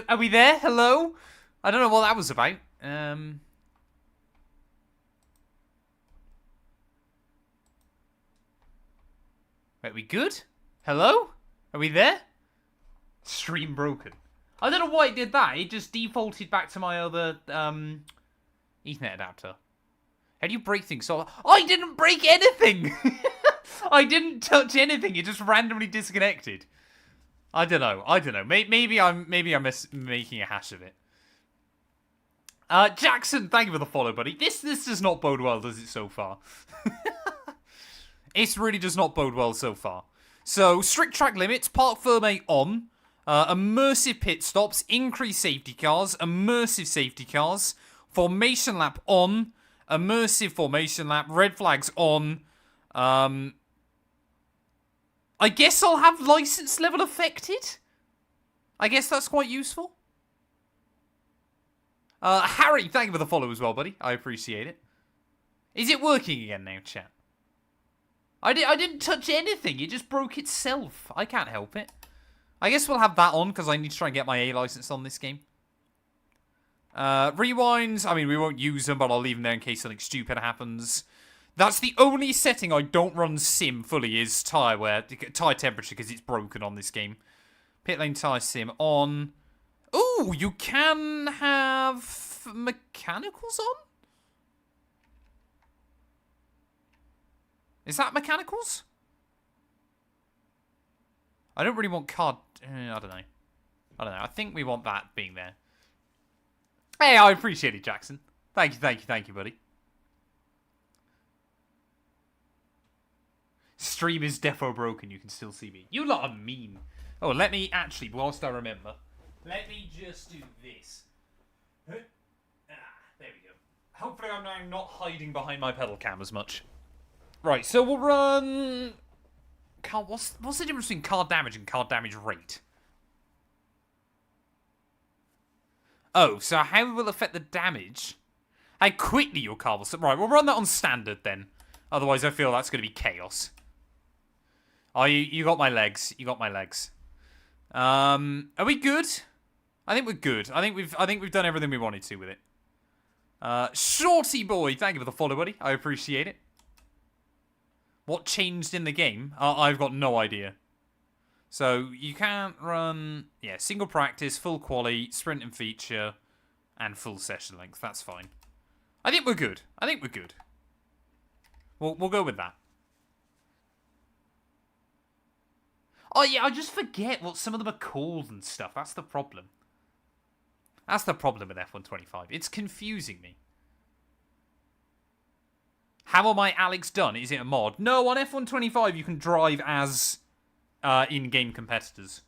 Are we there? Hello? I don't know what that was about. Wait, we good? Hello? Are we there? Stream broken. I don't know why it did that. It just defaulted back to my other Ethernet adapter. How do you break things? So I didn't break anything. I didn't touch anything. It just randomly disconnected. I don't know. Maybe I'm making a hash of it. Jackson, thank you for the follow, buddy. This does not bode well, does it, so far? It really does not bode well so far. So, strict track limits, park firme on, immersive pit stops, increased safety cars, immersive safety cars, formation lap on, immersive formation lap, red flags on. I guess I'll have license level affected. I guess that's quite useful. Harry, thank you for the follow as well, buddy. I appreciate it. Is it working again now, chat? I didn't touch anything. It just broke itself. I can't help it. I guess we'll have that on because I need to try and get my A license on this game. Rewinds. I mean, we won't use them, but I'll leave them there in case something stupid happens. That's the only setting I don't run sim fully is tire temperature because it's broken on this game. Pit lane tire sim on. Ooh, you can have mechanicals on? Is that mechanicals? I don't really want card... I don't know. I think we want that being there. Hey, I appreciate it, Jackson. Thank you, buddy. Stream is defo broken. You can still see me. You lot are mean. Oh, let me actually, whilst I remember, let me just do this. There we go. Hopefully I'm now not hiding behind my pedal cam as much. Right, so we'll run... What's the difference between car damage and car damage rate? Oh, so how will it affect the damage? How quickly your car will... Right, we'll run that on standard then. Otherwise, I feel that's going to be chaos. Oh, you got my legs. You got my legs. Are we good? I think we're good. I think we've done everything we wanted to with it. Shorty boy, thank you for the follow, buddy. I appreciate it. What changed in the game? I've got no idea. So, you can't run... Yeah, single practice, full quali, sprint and feature, and full session length. That's fine. I think we're good. We'll go with that. Oh, yeah, I just forget what some of them are called and stuff. That's the problem. That's the problem with F125. It's confusing me. How am I Alex Dunne? Is it a mod? No, on F125 you can drive as in-game competitors.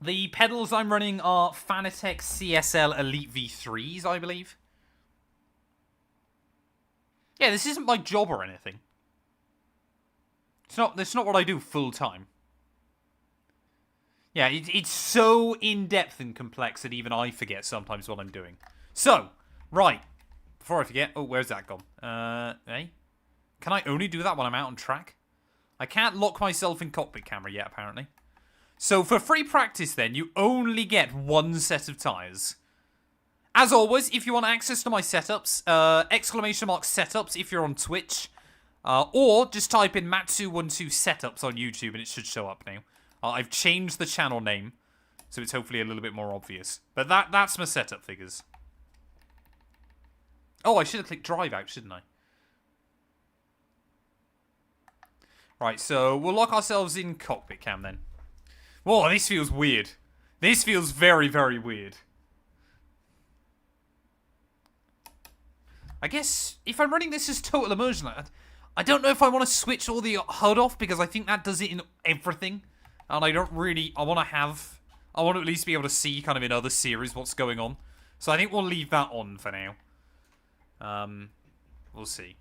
The pedals I'm running are Fanatec CSL Elite V3s, I believe. Yeah, this isn't my job or anything. It's not what I do full-time. Yeah, it's so in-depth and complex that even I forget sometimes what I'm doing. So, right. Before I forget... Oh, where's that gone? Hey? Can I only do that when I'm out on track? I can't lock myself in cockpit camera yet, apparently. So, for free practice, then, you only get one set of tyres. As always, if you want access to my setups, !setups if you're on Twitch. Or just type in Matt212 Setups on YouTube and it should show up now. I've changed the channel name, so it's hopefully a little bit more obvious. But that's my setup figures. Oh, I should have clicked drive out, shouldn't I? Right, so we'll lock ourselves in cockpit cam then. Whoa, this feels weird. This feels very, very weird. I guess if I'm running this as total immersion, I don't know if I want to switch all the HUD off because I think that does it in everything. And I don't really... I want to at least be able to see kind of in other series what's going on. So I think we'll leave that on for now. We'll see.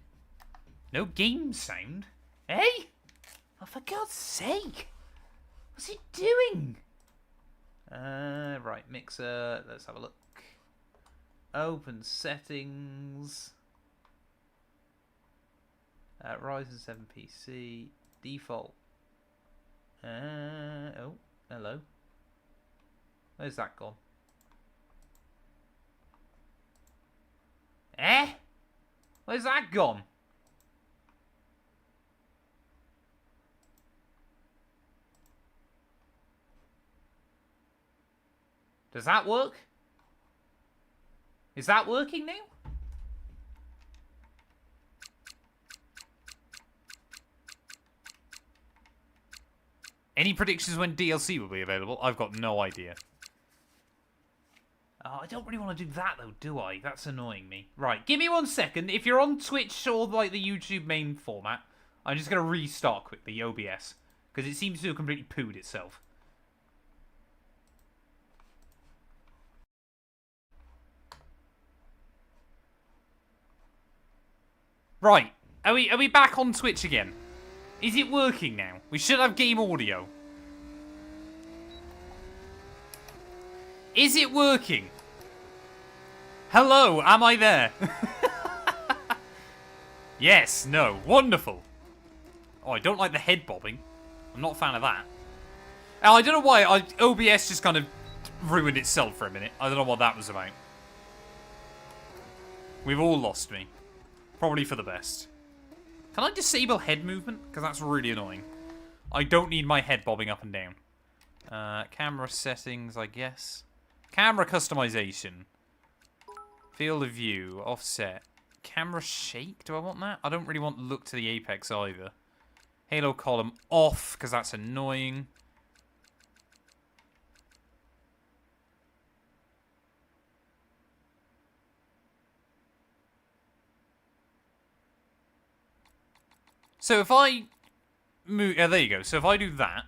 No game sound? Hey? Oh, for God's sake. What's it doing? Right, mixer. Let's have a look. Open settings. Ryzen 7 PC. Default. Oh, hello. Where's that gone? Eh? Where's that gone? Does that work? Is that working now? Any predictions when DLC will be available? I've got no idea. Oh, I don't really want to do that, though, do I? That's annoying me. Right, give me 1 second. If you're on Twitch or, like, the YouTube main format, I'm just going to restart quickly, OBS. Because it seems to have completely pooed itself. Right, are we back on Twitch again? Is it working now? We should have game audio. Is it working? Hello, am I there? Yes, no, wonderful. Oh, I don't like the head bobbing. I'm not a fan of that. I don't know why, OBS just kind of ruined itself for a minute. I don't know what that was about. We've all lost me. Probably for the best. Can I disable head movement? Because that's really annoying. I don't need my head bobbing up and down. Camera settings, I guess. Camera customization. Field of view. Offset. Camera shake? Do I want that? I don't really want look to the apex either. Halo column off, because that's annoying. So if I move... there you go. So if I do that...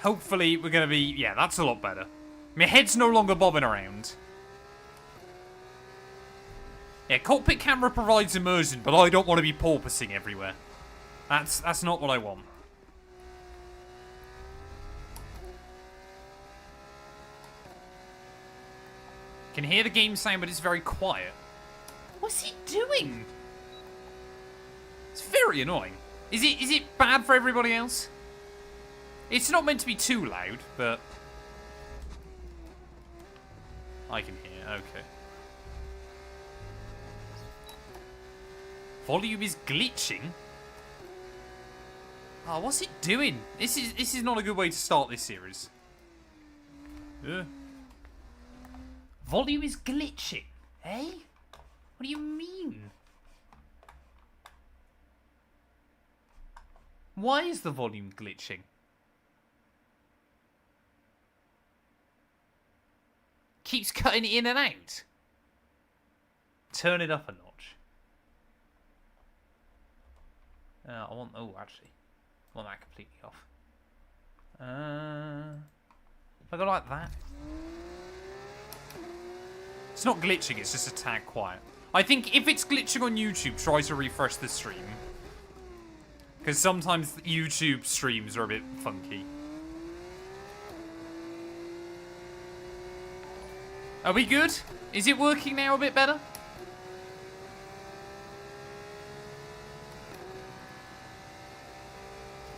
hopefully we're going to be... yeah, that's a lot better. My head's no longer bobbing around. Yeah, cockpit camera provides immersion, but I don't want to be porpoising everywhere. That's not what I want. Can hear the game sound, but it's very quiet. What's he doing? It's very annoying. Is it bad for everybody else? It's not meant to be too loud, but... I can hear, okay. Volume is glitching? Oh, what's it doing? This is not a good way to start this series. Volume is glitching, eh? What do you mean? Why is the volume glitching? Keeps cutting it in and out. Turn it up a notch. I want... oh, actually. I want that completely off. If I go like that. It's not glitching, it's just a tad quiet. I think if it's glitching on YouTube, try to refresh the stream. Because sometimes YouTube streams are a bit funky. Are we good? Is it working now a bit better?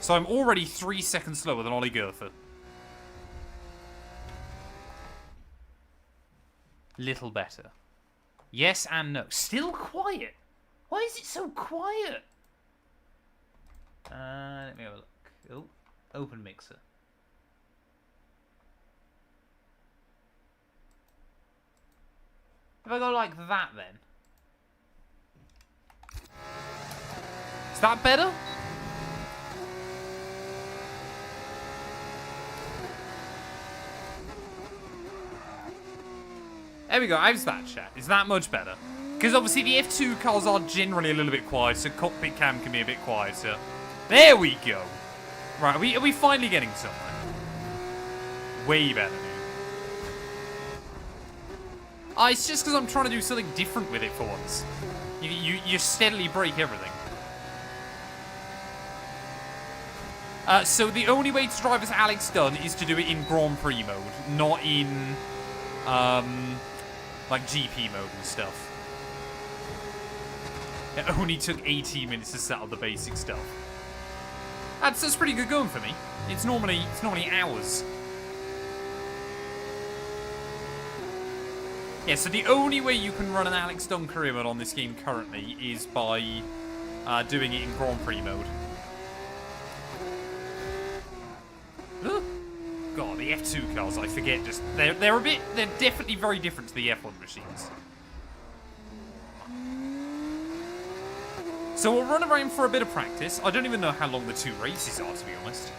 So I'm already 3 seconds slower than Ollie Gurther. Little better. Yes and no. Still quiet. Why is it so quiet? Let me have a look. Oh, open mixer. If I go like that then. Is that better? There we go, how's that, chat? Is that much better? Because obviously the F2 cars are generally a little bit quiet, so cockpit cam can be a bit quieter. There we go. Right, are we finally getting somewhere? Way better now. Oh, it's just because I'm trying to do something different with it for once. You steadily break everything. So the only way to drive as Alex Dunne is to do it in Grand Prix mode, not in, like GP mode and stuff. It only took 18 minutes to set up the basic stuff. That's pretty good going for me. It's normally hours. Yeah, so the only way you can run an Alex Dunne career mode on this game currently is by doing it in Grand Prix mode. God, the F2 cars, I forget, just they're definitely very different to the F1 machines. So we'll run around for a bit of practice. I don't even know how long the 2 races are, to be honest.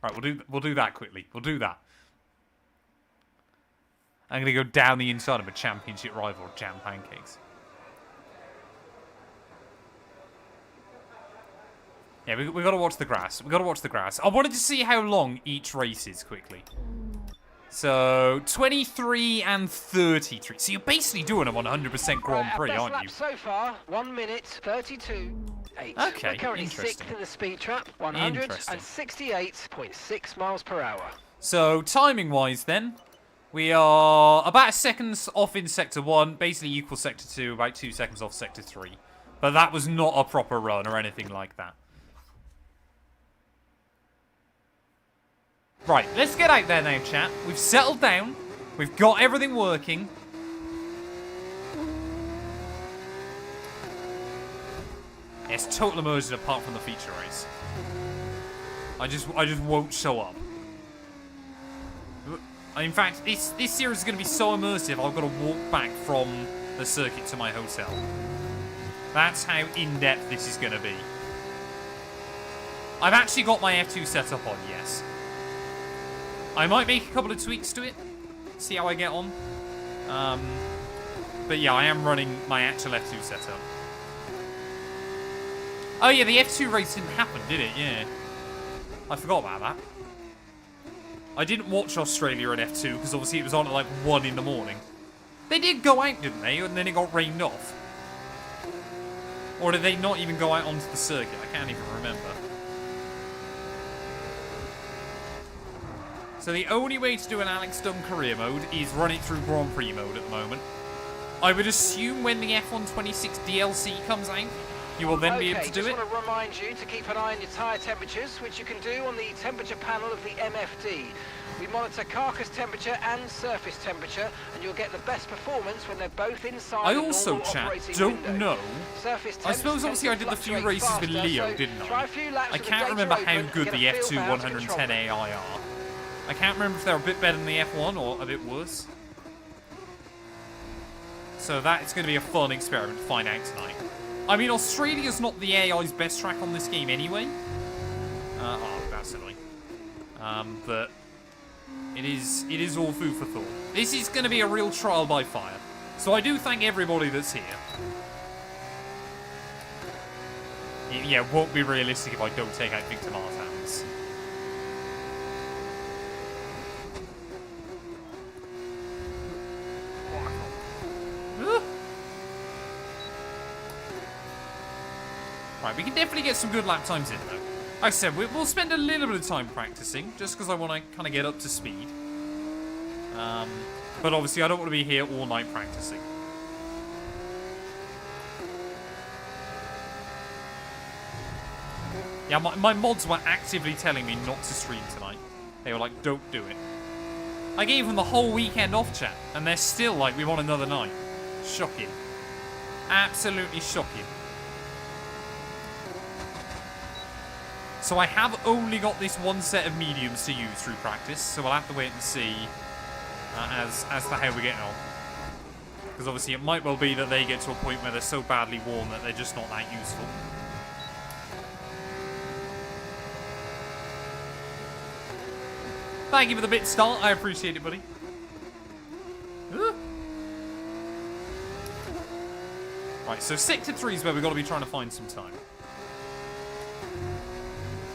Right, we'll do that quickly. We'll do that. I'm gonna go down the inside of a championship rival, jam pancakes. Yeah, we gotta watch the grass. We gotta watch the grass. I wanted to see how long each race is quickly. So 23 and 33. So you're basically doing them on 100% Grand Prix, aren't you? So far, 1 minute 32.8. Okay, We're currently interesting. 6th in the speed trap, 168.6 miles per hour. So timing-wise, then, we are about a second off in Sector 1, basically equal Sector 2, about 2 seconds off Sector 3. But that was not a proper run or anything like that. Right, let's get out there now, chat. We've settled down. We've got everything working. Yes, total immersion apart from the feature race. I just won't show up. In fact, this series is going to be so immersive, I've got to walk back from the circuit to my hotel. That's how in-depth this is going to be. I've actually got my F2 set up on, yes. I might make a couple of tweaks to it, see how I get on. But yeah, I am running my actual F2 setup. Oh yeah, the F2 race didn't happen, did it? Yeah. I forgot about that. I didn't watch Australia at F2, because obviously it was on at like 1 in the morning. They did go out, didn't they? And then it got rained off. Or did they not even go out onto the circuit? I can't even remember. So the only way to do an Alex Dunne career mode is run it through Grand Prix mode at the moment. I would assume when the F1 26 DLC comes out, you will then be able to do it. I just want to remind you to keep an eye on your tyre temperatures, which you can do on the temperature panel of the MFD. We monitor carcass temperature and surface temperature, and you'll get the best performance when they're both inside. I also, chat, don't know. I suppose obviously I did the few races with Leo, didn't I? I can't remember how good the F2 110 AI are. I can't remember if they're a bit better than the F1 or a bit worse. So that's going to be a fun experiment to find out tonight. I mean, Australia's not the AI's best track on this game anyway. Oh, that's annoying. But it is all food for thought. This is going to be a real trial by fire. So I do thank everybody that's here. Yeah, it won't be realistic if I don't take out Victor Martins. Right, we can definitely get some good lap times in, though. Like I said, we'll spend a little bit of time practicing, just because I want to kind of get up to speed. But obviously, I don't want to be here all night practicing. Yeah, my mods were actively telling me not to stream tonight. They were like, don't do it. I gave them the whole weekend off, chat, and they're still like, we want another night. Shocking. Absolutely shocking. So I have only got this one set of mediums to use through practice, so we'll have to wait and see as to how we get on. Because obviously it might well be that they get to a point where they're so badly worn that they're just not that useful. Thank you for the bit start, I appreciate it, buddy. Right, so Sector 3 is where we've got to be trying to find some time.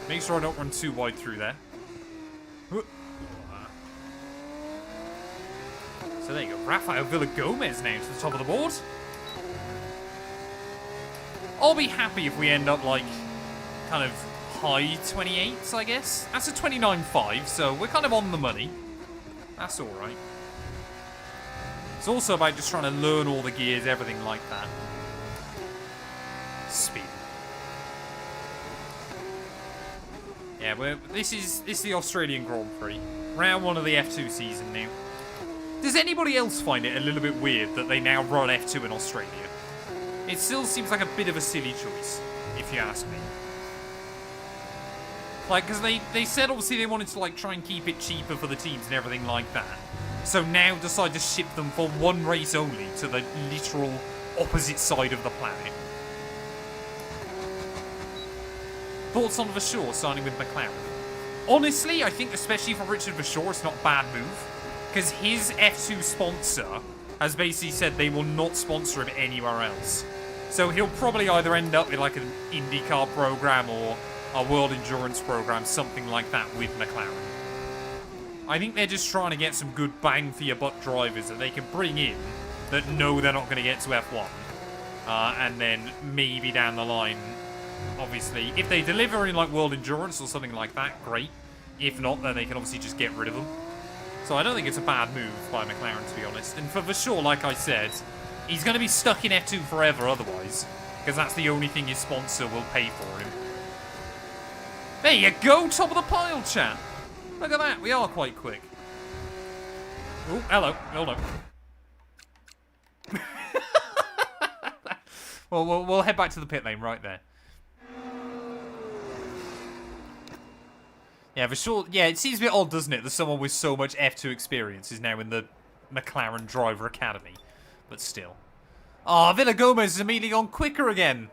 Make sure I don't run too wide through there. So there you go. Rafael Villagomez now to the top of the board. I'll be happy if we end up like kind of high 28s, I guess. That's a 29.5, so we're kind of on the money. That's alright. It's also about just trying to learn all the gears, everything like that. Speed. Yeah, this is the Australian Grand Prix. Round 1 of the F2 season now. Does anybody else find it a little bit weird that they now run F2 in Australia? It still seems like a bit of a silly choice, if you ask me. Like, because they said obviously they wanted to like try and keep it cheaper for the teams and everything like that. So now decide to ship them for one race only to the literal opposite side of the planet. Thoughts on Vasseur signing with McLaren? Honestly, I think especially for Richard Vasseur, it's not a bad move. Because his F2 sponsor has basically said they will not sponsor him anywhere else. So he'll probably either end up with like an IndyCar program or a World Endurance program, something like that with McLaren. I think they're just trying to get some good bang for your buck drivers that they can bring in that know they're not going to get to F1. And then maybe down the line, obviously, if they deliver in like World Endurance or something like that, great. If not, then they can obviously just get rid of them. So I don't think it's a bad move by McLaren, to be honest. And for Vasseur, like I said, he's going to be stuck in F2 forever otherwise, because that's the only thing his sponsor will pay for him. There you go, top of the pile, chat. Look at that, we are quite quick. Oh, hello, hold on. Well, we'll head back to the pit lane right there. Yeah, for sure. Yeah, it seems a bit odd, doesn't it, that someone with so much F2 experience is now in the McLaren Driver Academy. But still. Ah, Villa Gomez is immediately gone quicker again.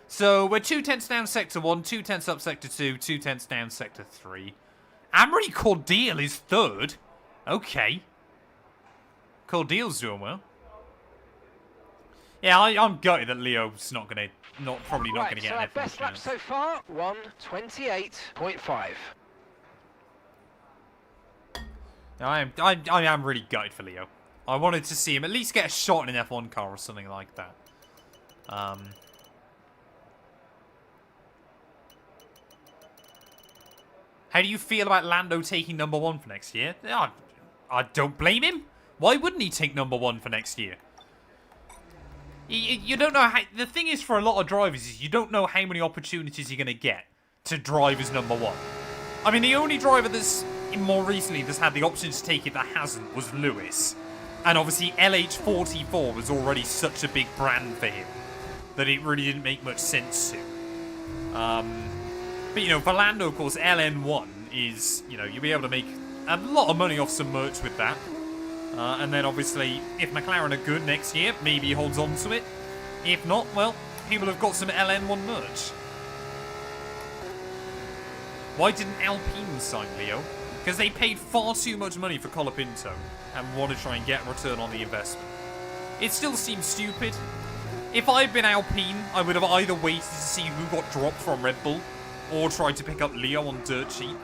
So we're 2/10 down Sector 1, 2/10 up Sector 2, 2/10 down Sector 3. Amory Cordial is third. Okay. Cordial's doing well. Yeah, I'm gutted that Leo's probably not going to get an F1 best lap so far, 1:28.5. I am really gutted for Leo. I wanted to see him at least get a shot in an F1 car or something like that. How do you feel about Lando taking #1 for next year? I don't blame him. Why wouldn't he take #1 for next year? You don't know how... The thing is for a lot of drivers is you don't know how many opportunities you're going to get to drive as #1. I mean, the only driver that's more recently that's had the option to take it that hasn't was Lewis. And obviously LH44 was already such a big brand for him that it really didn't make much sense to. But, you know, for Lando, of course, LN1 is, you know, you'll be able to make a lot of money off some merch with that. And then, obviously, if McLaren are good next year, maybe he holds on to it. If not, well, people have got some LN1 merch. Why didn't Alpine sign Leo? Because they paid far too much money for Colapinto and want to try and get a return on the investment. It still seems stupid. If I'd been Alpine, I would have either waited to see who got dropped from Red Bull or tried to pick up Leo on dirt cheap.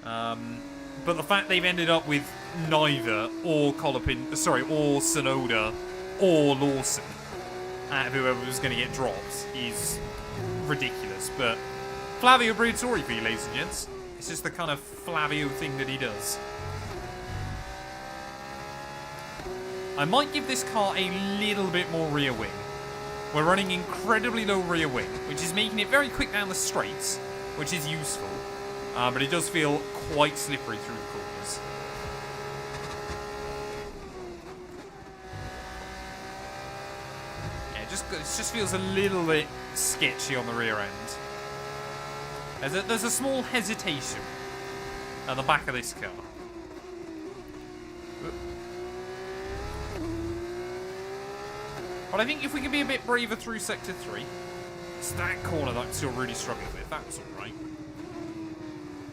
But the fact they've ended up with neither or or Sonoda or Lawson at whoever was going to get dropped is ridiculous. But Flavio Briatore for you, ladies and gents. It's just the kind of Flavio thing that he does. I might give this car a little bit more rear wing. We're running incredibly low rear wing, which is making it very quick down the straights, which is useful. But it does feel quite slippery through the corners. Yeah, it just feels a little bit sketchy on the rear end. There's a small hesitation at the back of this car. But I think if we can be a bit braver through Sector 3, it's that corner that I'm still really struggling with. That's alright.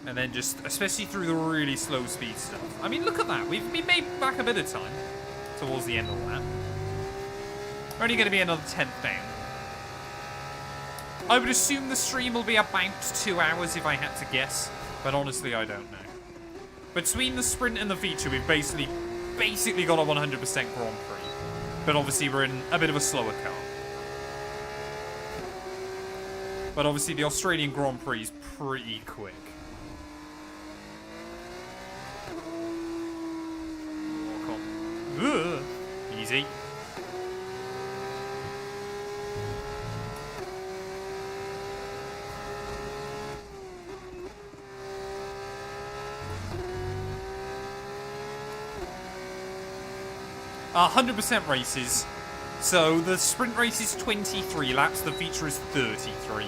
And then just, especially through the really slow speed stuff. I mean, look at that. We've made back a bit of time towards the end of that. We're only going to be another 10th down. I would assume the stream will be about 2 hours if I had to guess. But honestly, I don't know. Between the sprint and the feature, we've basically got a 100% Grand Prix. But obviously, we're in a bit of a slower car. But obviously, the Australian Grand Prix is pretty quick. Ugh. Easy. 100% races. So the sprint race is 23 laps, the feature is 33.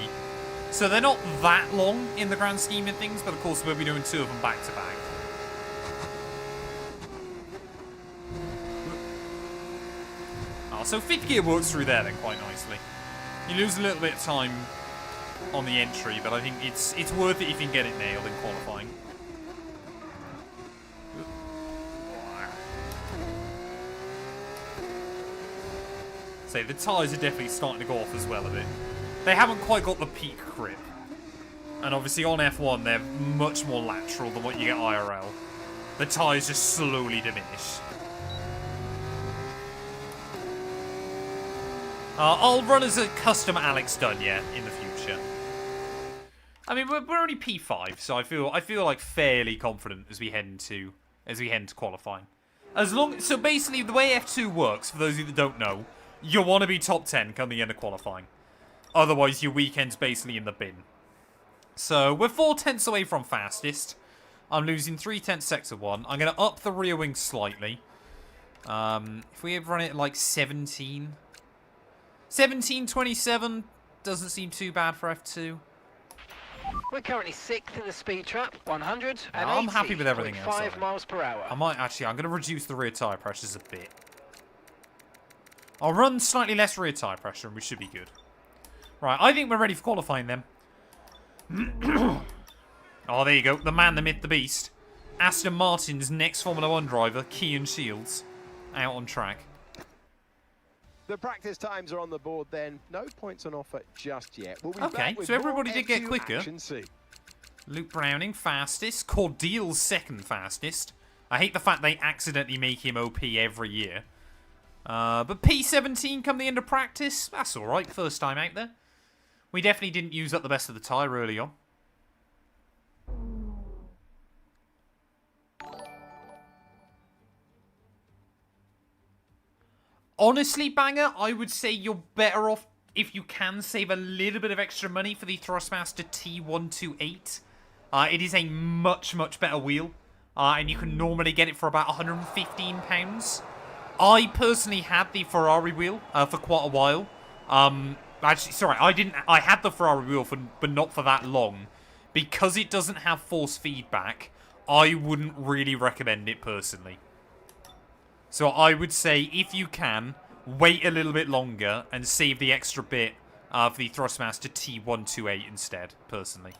So they're not that long in the grand scheme of things, but of course we'll be doing 2 of them back to back. Oh, so 5th gear works through there then quite nicely. You lose a little bit of time on the entry, but I think it's worth it if you can get it nailed in qualifying. So the tyres are definitely starting to go off as well a bit. They haven't quite got the peak grip. And obviously on F1 they're much more lateral than what you get IRL. The tyres just slowly diminish. I'll run as a custom Alex Dunne, yeah, in the future. I mean, we're only P5, so I feel like fairly confident as we head into qualifying. So basically, the way F2 works, for those of you that don't know, you want to be top 10 come the end of qualifying. Otherwise, your weekend's basically in the bin. So we're 4 tenths away from fastest. I'm losing 3 tenths sector 1. I'm going to up the rear wing slightly. If we run it at like 17. 17.27 doesn't seem too bad for F2. We're currently 6th in the speed trap, 100. I'm happy with everything else. 5 miles per hour. I'm going to reduce the rear tyre pressures a bit. I'll run slightly less rear tyre pressure and we should be good. Right, I think we're ready for qualifying then. Oh, there you go. The man, the myth, the beast. Aston Martin's next Formula 1 driver, Kean Shields, out on track. The practice times are on the board then. No points on offer just yet. We'll be okay, so everybody did get quicker. Luke Browning, fastest. Cordeel's second fastest. I hate the fact they accidentally make him OP every year. But P17 come the end of practice. That's alright, first time out there. We definitely didn't use up the best of the tyre early on. Honestly, Banger, I would say you're better off if you can save a little bit of extra money for the Thrustmaster T128. It is a much, much better wheel. And you can normally get it for about £115. I personally had the Ferrari wheel for quite a while. Actually, sorry, I had the Ferrari wheel but not for that long. Because it doesn't have force feedback, I wouldn't really recommend it personally. So I would say, if you can, wait a little bit longer and save the extra bit for the Thrustmaster T128 instead, personally.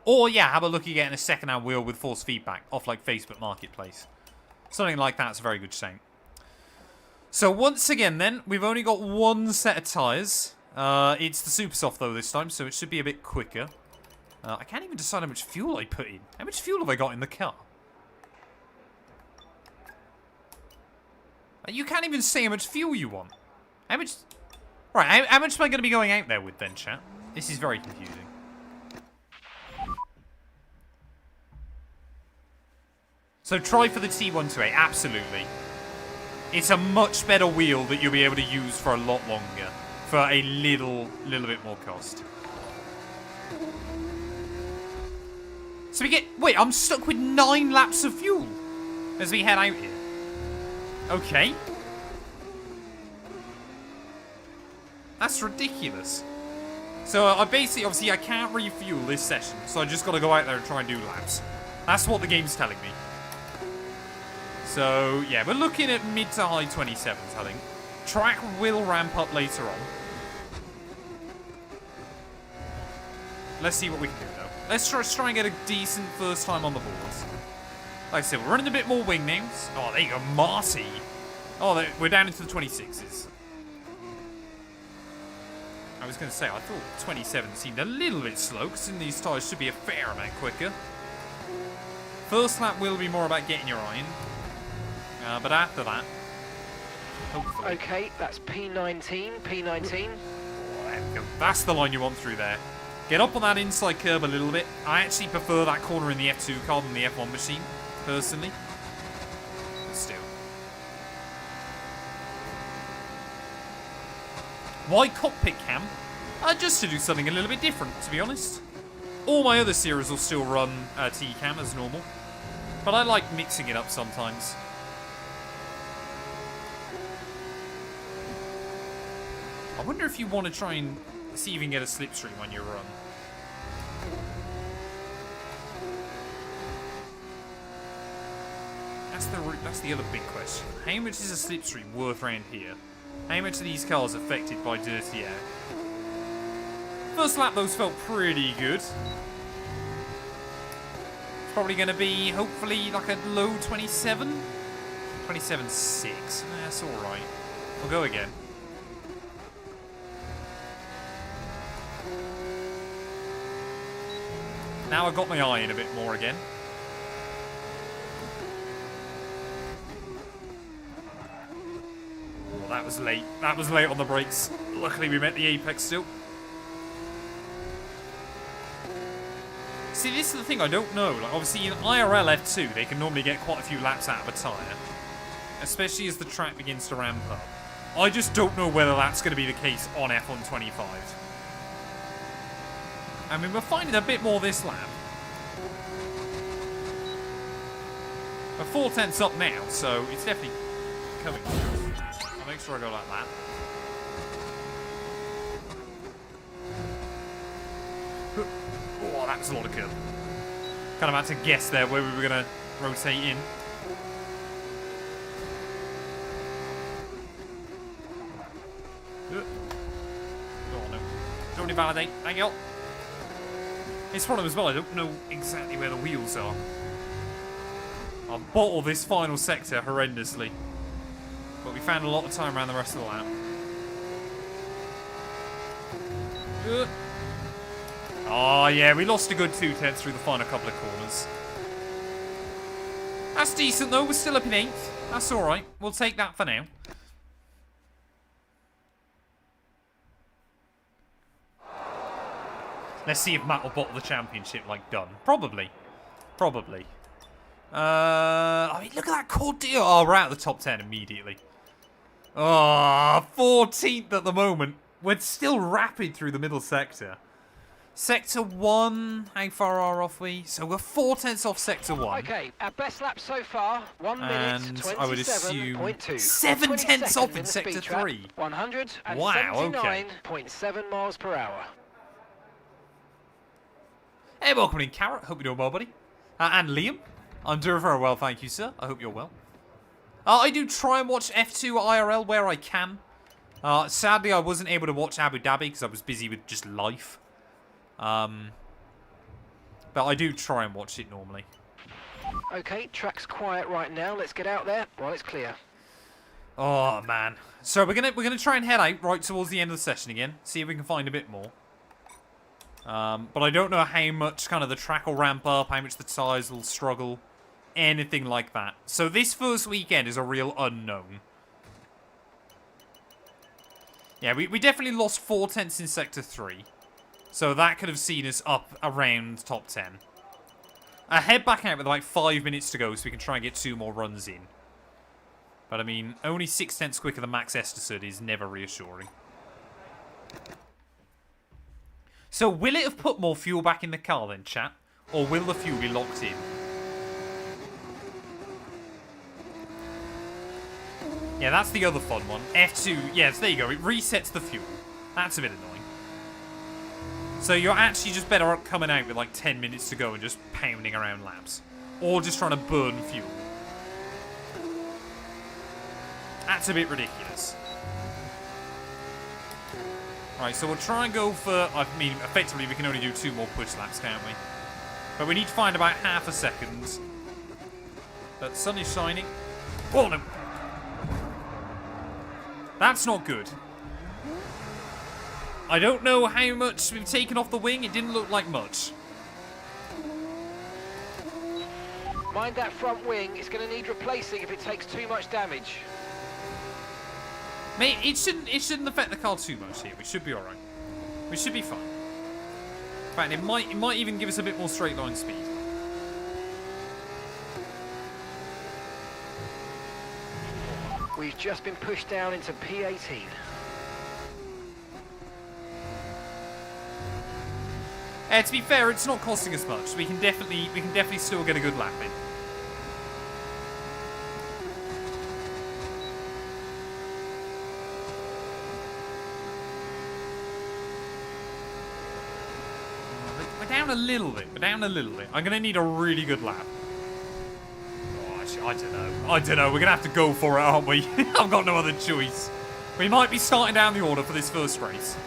Or, yeah, have a look at getting a second-hand wheel with force feedback off, like, Facebook Marketplace. Something like that's a very good shout. So, once again, then, we've only got 1 set of tyres. It's the Super Soft, though, this time, so it should be a bit quicker. I can't even decide how much fuel I put in. How much fuel have I got in the car? You can't even say how much fuel you want. How much... Right, how much am I going to be going out there with then, chat? This is very confusing. So try for the T128, absolutely. It's a much better wheel that you'll be able to use for a lot longer. For a little bit more cost. So we get... Wait, I'm stuck with 9 laps of fuel as we head out here. Okay. That's ridiculous. So I basically, obviously, I can't refuel this session, so I just got to go out there and try and do laps. That's what the game's telling me. So, yeah, we're looking at mid to high 27s, I think. Track will ramp up later on. Let's see what we can do, though. Let's try and get a decent first time on the boards. Like I said, we're running a bit more wing names. Oh, there you go, Marty. Oh, we're down into the 26s. I was going to say, I thought 27 seemed a little bit slow, because in these tyres should be a fair amount quicker. First lap will be more about getting your iron. But after that, hopefully. Okay, that's P19, P19. That's the line you want through there. Get up on that inside curb a little bit. I actually prefer that corner in the F2 car than the F1 machine, personally. But still. Why cockpit cam? Just to do something a little bit different, to be honest. All my other series will still run T-cam as normal. But I like mixing it up sometimes. I wonder if you want to try and see if you can get a slipstream on your run. That's the other big question. How much is a slipstream worth around here? How much are these cars affected by dirty air? First lap, those felt pretty good. It's probably going to be, hopefully, like a low 27? 27.6. That's alright. We'll go again. Now I've got my eye in a bit more again. Oh, that was late. That was late on the brakes. Luckily we met the apex still. See, this is the thing I don't know. Like, obviously in IRL F2 they can normally get quite a few laps out of a tyre. Especially as the track begins to ramp up. I just don't know whether that's going to be the case on F1 25. I mean, we're finding a bit more this lap. We're 4/10 up now, so it's definitely coming through. I'll make sure I go like that. Oh, that was a lot of curve. Kind of had to guess there where we were going to rotate in. Oh no. Don't invalidate. Thank you. This problem as well, I don't know exactly where the wheels are. I've bottled this final sector horrendously. But we found a lot of time around the rest of the lap. Oh yeah, we lost a good 2/10 through the final couple of corners. That's decent though, we're still up in 8th. That's alright, we'll take that for now. Let's see if Matt will bottle the championship like Dunne. Probably. Probably. I mean, look at that core deal. Oh, we're out of the top 10 immediately. Oh, 14th at the moment. We're still rapid through the middle sector. Sector 1, how far are off we? So we're 4/10 off Sector 1. Okay, our best lap so far, 1 minute, And 27.2. I would assume 7/10 off in Sector 3. 179.7 miles per hour. Hey, welcome in, Carrot. Hope you're doing well, buddy. And Liam. I'm doing very well, thank you, sir. I hope you're well. I do try and watch F2 IRL where I can. Sadly, I wasn't able to watch Abu Dhabi because I was busy with just life. But I do try and watch it normally. Okay, track's quiet right now. Let's get out there while it's clear. Oh man. So we're gonna try and head out right towards the end of the session again. See if we can find a bit more. But I don't know how much kind of the track will ramp up, how much the tyres will struggle, anything like that. So this first weekend is a real unknown. Yeah, we definitely lost 4/10 in Sector 3. So that could have seen us up around top 10. I head back out with like 5 minutes to go so we can try and get 2 more runs in. But I mean, only 6/10 quicker than Max Estersund is never reassuring. So will it have put more fuel back in the car then, chat? Or will the fuel be locked in? Yeah, that's the other fun one. F2, yes, there you go. It resets the fuel. That's a bit annoying. So you're actually just better at coming out with like 10 minutes to go and just pounding around laps. Or just trying to burn fuel. That's a bit ridiculous. Right, so we'll try and go for... I mean, effectively we can only do 2 more push laps, can't we? But we need to find about half a second. But the sun is shining. Oh, no. That's not good. I don't know how much we've taken off the wing. It didn't look like much. Mind that front wing. It's going to need replacing if it takes too much damage. Mate, it shouldn't affect the car too much here. We should be alright. We should be fine. In fact, it might even give us a bit more straight line speed. We've just been pushed down into P18. To be fair, it's not costing us much. We can definitely still get a good lap in. down a little bit. We're down a little bit. I'm going to need a really good lap. Oh, actually, I don't know. I don't know. We're going to have to go for it, aren't we? I've got no other choice. We might be starting down the order for this first race.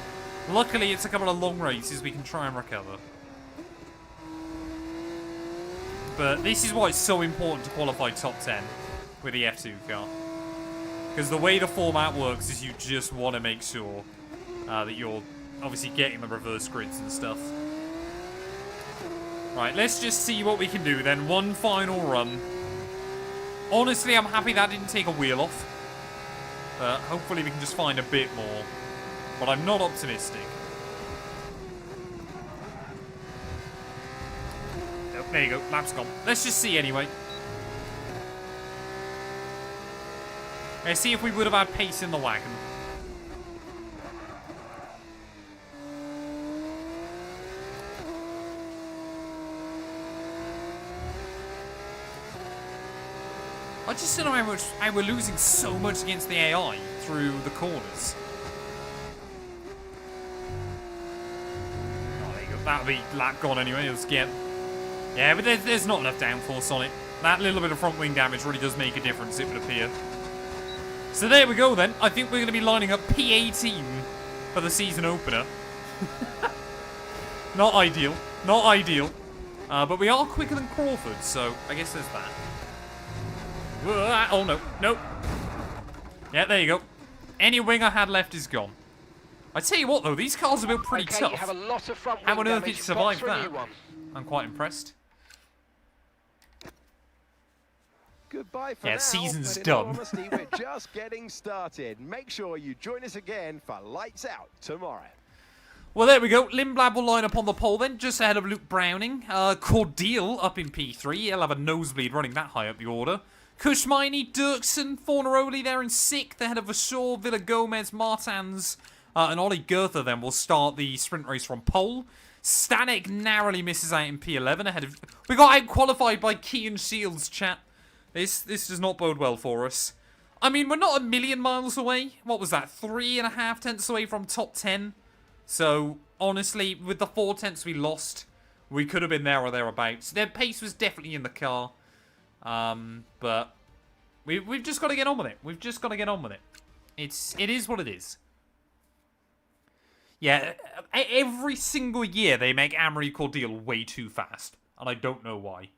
Luckily, it's a couple of long races we can try and recover. But this is why it's so important to qualify top 10 with the F2 car. Because the way the format works is you just want to make sure that you're obviously getting the reverse grids and stuff. Right, let's just see what we can do then. One final run. Honestly, I'm happy that didn't take a wheel off. Hopefully we can just find a bit more. But I'm not optimistic. Oh, there you go, lap's gone. Let's just see anyway. Let's see if we would have had pace in the wagon. I just don't know how we're losing so much against the AI through the corners. Oh, there you go. That'll be lap gone anyway. Let's get. Yeah, but there's not enough downforce on it. That little bit of front wing damage really does make a difference, it would appear. So there we go then. I think we're going to be lining up P18 for the season opener. Not ideal. Not ideal. But we are quicker than Crawford, so I guess there's that. Oh, no. Nope. Yeah, there you go. Any wing I had left is gone. I tell you what, though, these cars are built pretty tough. You have a lot of front How wing on earth did damage. you survive Box for a that? new one. I'm quite impressed. Goodbye for Yeah, now, season's but in all done. honesty, we're just getting started. Make sure you join us again for Lights Out tomorrow. Well, there we go. Lindblad will line up on the pole then, just ahead of Luke Browning. Cordeal up in P3. He'll have a nosebleed running that high up the order. Kushmini, Dirksen, Fornaroli there in 6th, ahead of Vashaw, Villa Gomez, Martans, and Ollie Goethe then will start the sprint race from pole. Stanek narrowly misses out in P11 ahead of... We got out-qualified by Kean Shields, chat. This does not bode well for us. I mean, we're not a million miles away. What was that? 3.5 tenths away from top 10. So, honestly, with the 4 tenths we lost, we could have been there or thereabouts. Their pace was definitely in the car. But we've just got to get on with it. We've just got to get on with it. It is what it is. Yeah, every single year they make Amory Cordeal way too fast. And I don't know why.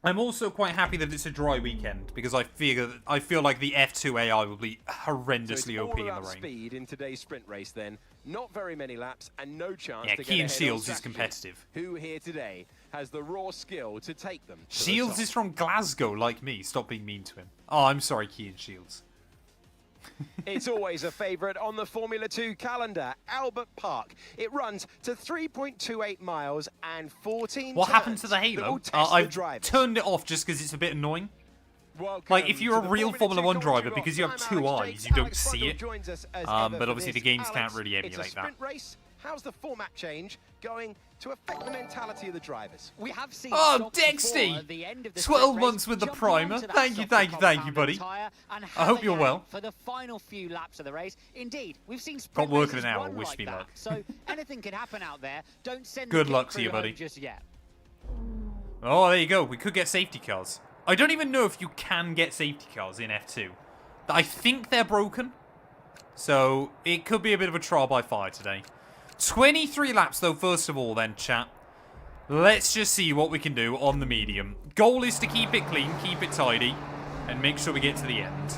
I'm also quite happy that it's a dry weekend because I feel like the F2 AI will be horrendously so OP in the all-around rain. speed in today's sprint race then. Not very many laps and no chance Yeah, to Kean get ahead on Shields is strategy. competitive. Who here today has the raw skill to take them to Shields the is top? from Glasgow, like me. Stop being mean to him. Oh, I'm sorry, Kean Shields. It's always a favourite on the Formula 2 calendar, Albert Park. It runs to 3.28 miles and 14 What happened to turns the that Halo? will test the I've drivers. turned it off just because it's a bit annoying. Welcome Like, if you're to a the real Formula 1 driver, commentary because you have box. 2 I'm Alex eyes, Jakes. you don't Alex see Brundle it. joins us as But ever for obviously the this. games can't Alex, really it's a emulate sprint that. race. How's the format change going to affect the mentality of the drivers? We have seen Oh, stops before Dexty! at the end of the 12 sprint race, months with the jumping primer. onto that Thank you, softer thank you, compound buddy. tyre and I hope hammering you're out well. for the final few laps of the race. Indeed, we've seen sprint Got work in races an hour, run wish like me that. luck. So anything can happen out there. Don't send Good the luck pit to you, crew home buddy. just yet. Oh, there you go. We could get safety cars. I don't even know if you can get safety cars in F2. I think they're broken. So, it could be a bit of a trial by fire today. 23 laps, though, first of all, then, chat. Let's just see what we can do on the medium. Goal is to keep it clean, keep it tidy, and make sure we get to the end.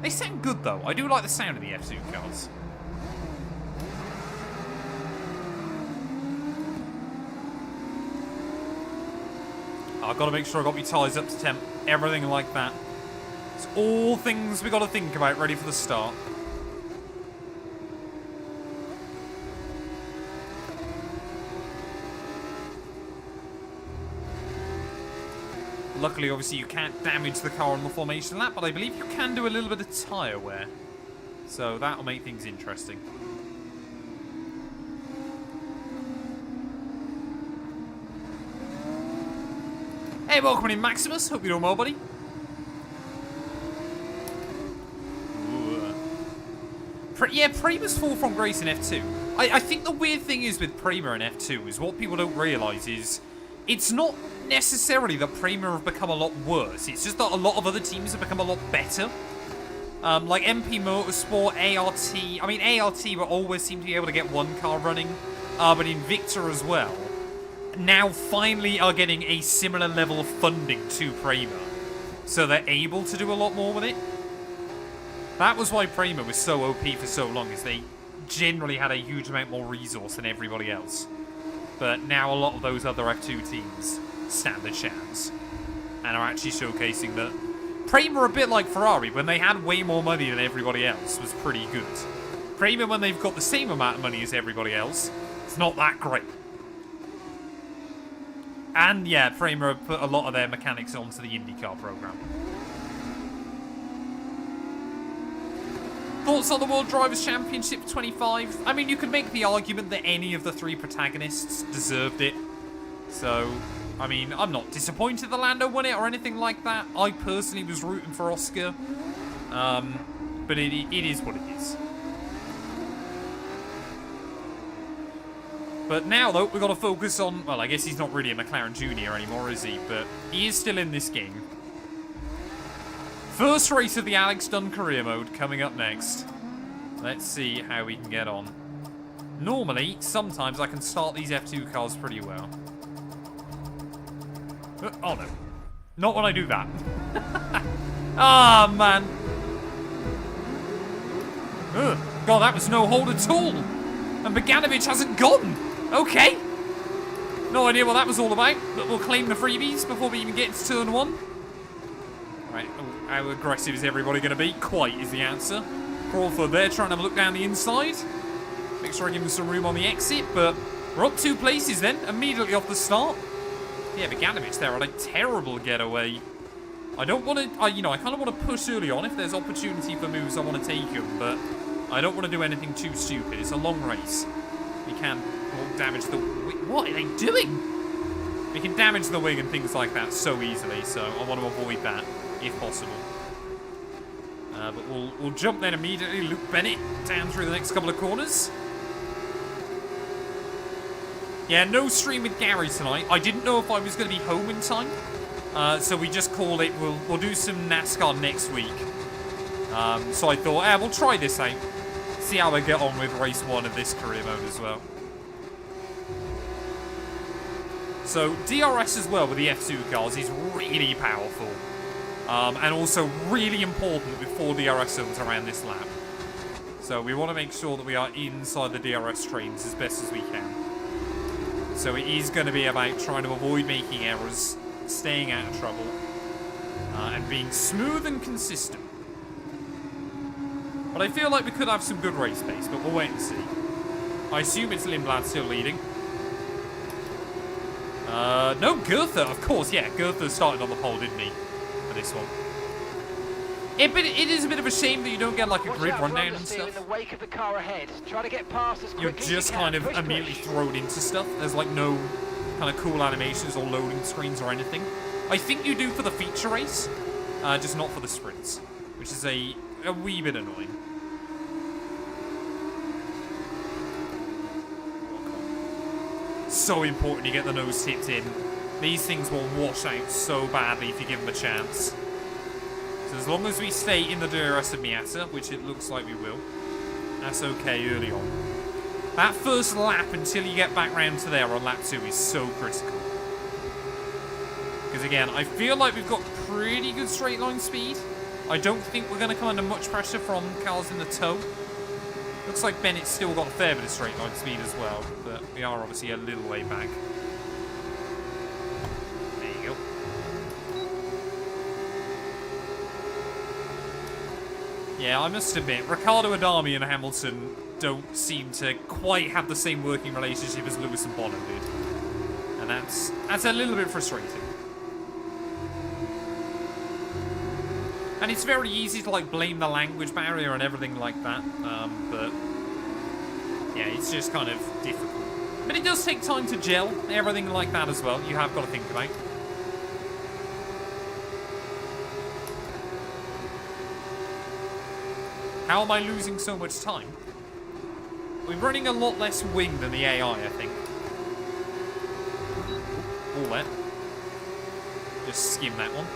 They sound good, though. I do like the sound of the F2 cars. I've got to make sure I got my tyres up to temp. Everything like that. It's all things we got to think about ready for the start. Luckily, obviously, you can't damage the car on the formation lap, but I believe you can do a little bit of tyre wear. So that'll make things interesting. Hey, welcome in, Maximus. Hope you're doing well, buddy. Yeah, Primo's fall from grace in F2. I think the weird thing is with Primo in F2 is what people don't realise is it's not necessarily that Primo have become a lot worse. It's just that a lot of other teams have become a lot better. Like MP Motorsport, ART. I mean, ART will always seem to be able to get one car running, but Invicta as well. Now finally are getting a similar level of funding to Primo. So they're able to do a lot more with it. That was why Primo was so OP for so long, is they generally had a huge amount more resource than everybody else. But now a lot of those other F2 teams stand a chance and are actually showcasing that Primo are a bit like Ferrari. When they had way more money than everybody else, was pretty good. Primo, when they've got the same amount of money as everybody else, it's not that great. And yeah, Primo put a lot of their mechanics onto the IndyCar program. Thoughts on the World Drivers' Championship 25? I mean, you could make the argument that any of the three protagonists deserved it. So, I mean, I'm not disappointed that Lando won it or anything like that. I personally was rooting for Oscar. But it is what it is. But now, though, we've got to focus on... Well, I guess he's not really a McLaren Junior anymore, is he? But he is still in this game. First race of the Alex Dunne career mode coming up next. Let's see how we can get on. Normally, sometimes I can start these F2 cars pretty well. Oh no. Not when I do that. Ah, man. Ugh. God, that was no hold at all. And Bogdanovic hasn't gone. Okay. No idea what that was all about, but we'll claim the freebies before we even get to turn 1. Right, how aggressive is everybody going to be? Quite is the answer. Crawford there trying to have a look down the inside. Make sure I give him some room on the exit, but we're up 2 places then, immediately off the start. Yeah, Bogdanovic there on a terrible getaway. I don't want to, I kind of want to push early on. If there's opportunity for moves, I want to take them, but I don't want to do anything too stupid. It's a long race. We can damage the... What are they doing? We can damage the wing and things like that so easily, so I want to avoid that if possible. But we'll jump then immediately. Luke Bennett down through the next couple of corners. Yeah, no stream with Gary tonight. I didn't know if I was going to be home in time. So we just called it, we'll do some NASCAR next week. So I thought, we'll try this out. See how I get on with race 1 of this career mode as well. So DRS as well with the F2 cars is really powerful. And also really important with 4 DRS zones around this lap. So we want to make sure that we are inside the DRS trains as best as we can. So it is going to be about trying to avoid making errors, staying out of trouble, and being smooth and consistent. But I feel like we could have some good race pace, but we'll wait and see. I assume it's Lindblad still leading. No, Goethe, of course, yeah. Goethe started on the pole, didn't he, for this one? But it is a bit of a shame that you don't get like a grid rundown and stuff. In the wake of the car ahead. Try to get past as You're quickly just as you kind can. of Push, immediately push. thrown into stuff. There's like no kind of cool animations or loading screens or anything. I think you do for the feature race, just not for the sprints, which is a wee bit annoying. So important you get the nose tipped in. These things will wash out so badly if you give them a chance. So as long as we stay in the DRS of Miata, which it looks like we will, that's okay early on. That first lap until you get back round to there on lap 2 is so critical. Because again, I feel like we've got pretty good straight line speed. I don't think we're going to come under much pressure from cars in the tow. Looks like Bennett's still got a fair bit of straight line speed as well, but we are obviously a little way back. There you go. Yeah, I must admit, Ricciardo Adami and Hamilton don't seem to quite have the same working relationship as Lewis and Bono did. And that's a little bit frustrating. And it's very easy to like blame the language barrier and everything like that, but yeah, it's just kind of difficult. But it does take time to gel, everything like that as well, you have got to think about. How am I losing so much time? We're running a lot less wing than the AI, I think. All that. Just skim that one.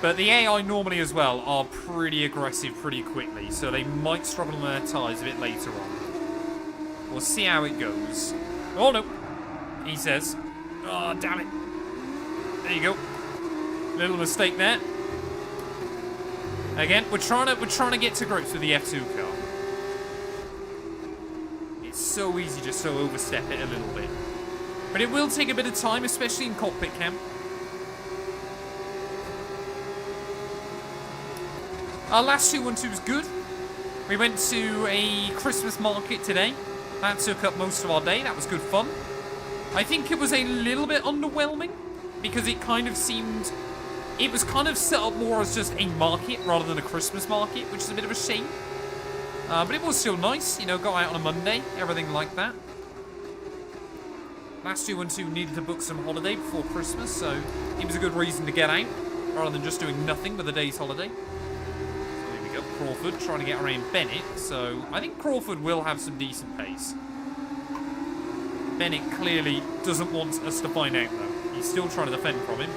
But the AI normally as well are pretty aggressive pretty quickly, so they might struggle on their tyres a bit later on. We'll see how it goes. Oh no, he says. Oh, damn it. There you go. Little mistake there. Again, we're trying to get to grips with the F2 car. It's so easy just to overstep it a little bit. But it will take a bit of time, especially in cockpit cam. Our last 212 was good. We went to a Christmas market today. That took up most of our day. That was good fun. I think it was a little bit underwhelming because it kind of seemed... It was kind of set up more as just a market rather than a Christmas market, which is a bit of a shame. But it was still nice, you know, go out on a Monday, everything like that. Last 212 needed to book some holiday before Christmas, so it was a good reason to get out rather than just doing nothing with a day's holiday. Crawford trying to get around Bennett, so I think Crawford will have some decent pace. Bennett clearly doesn't want us to find out though. He's still trying to defend from him.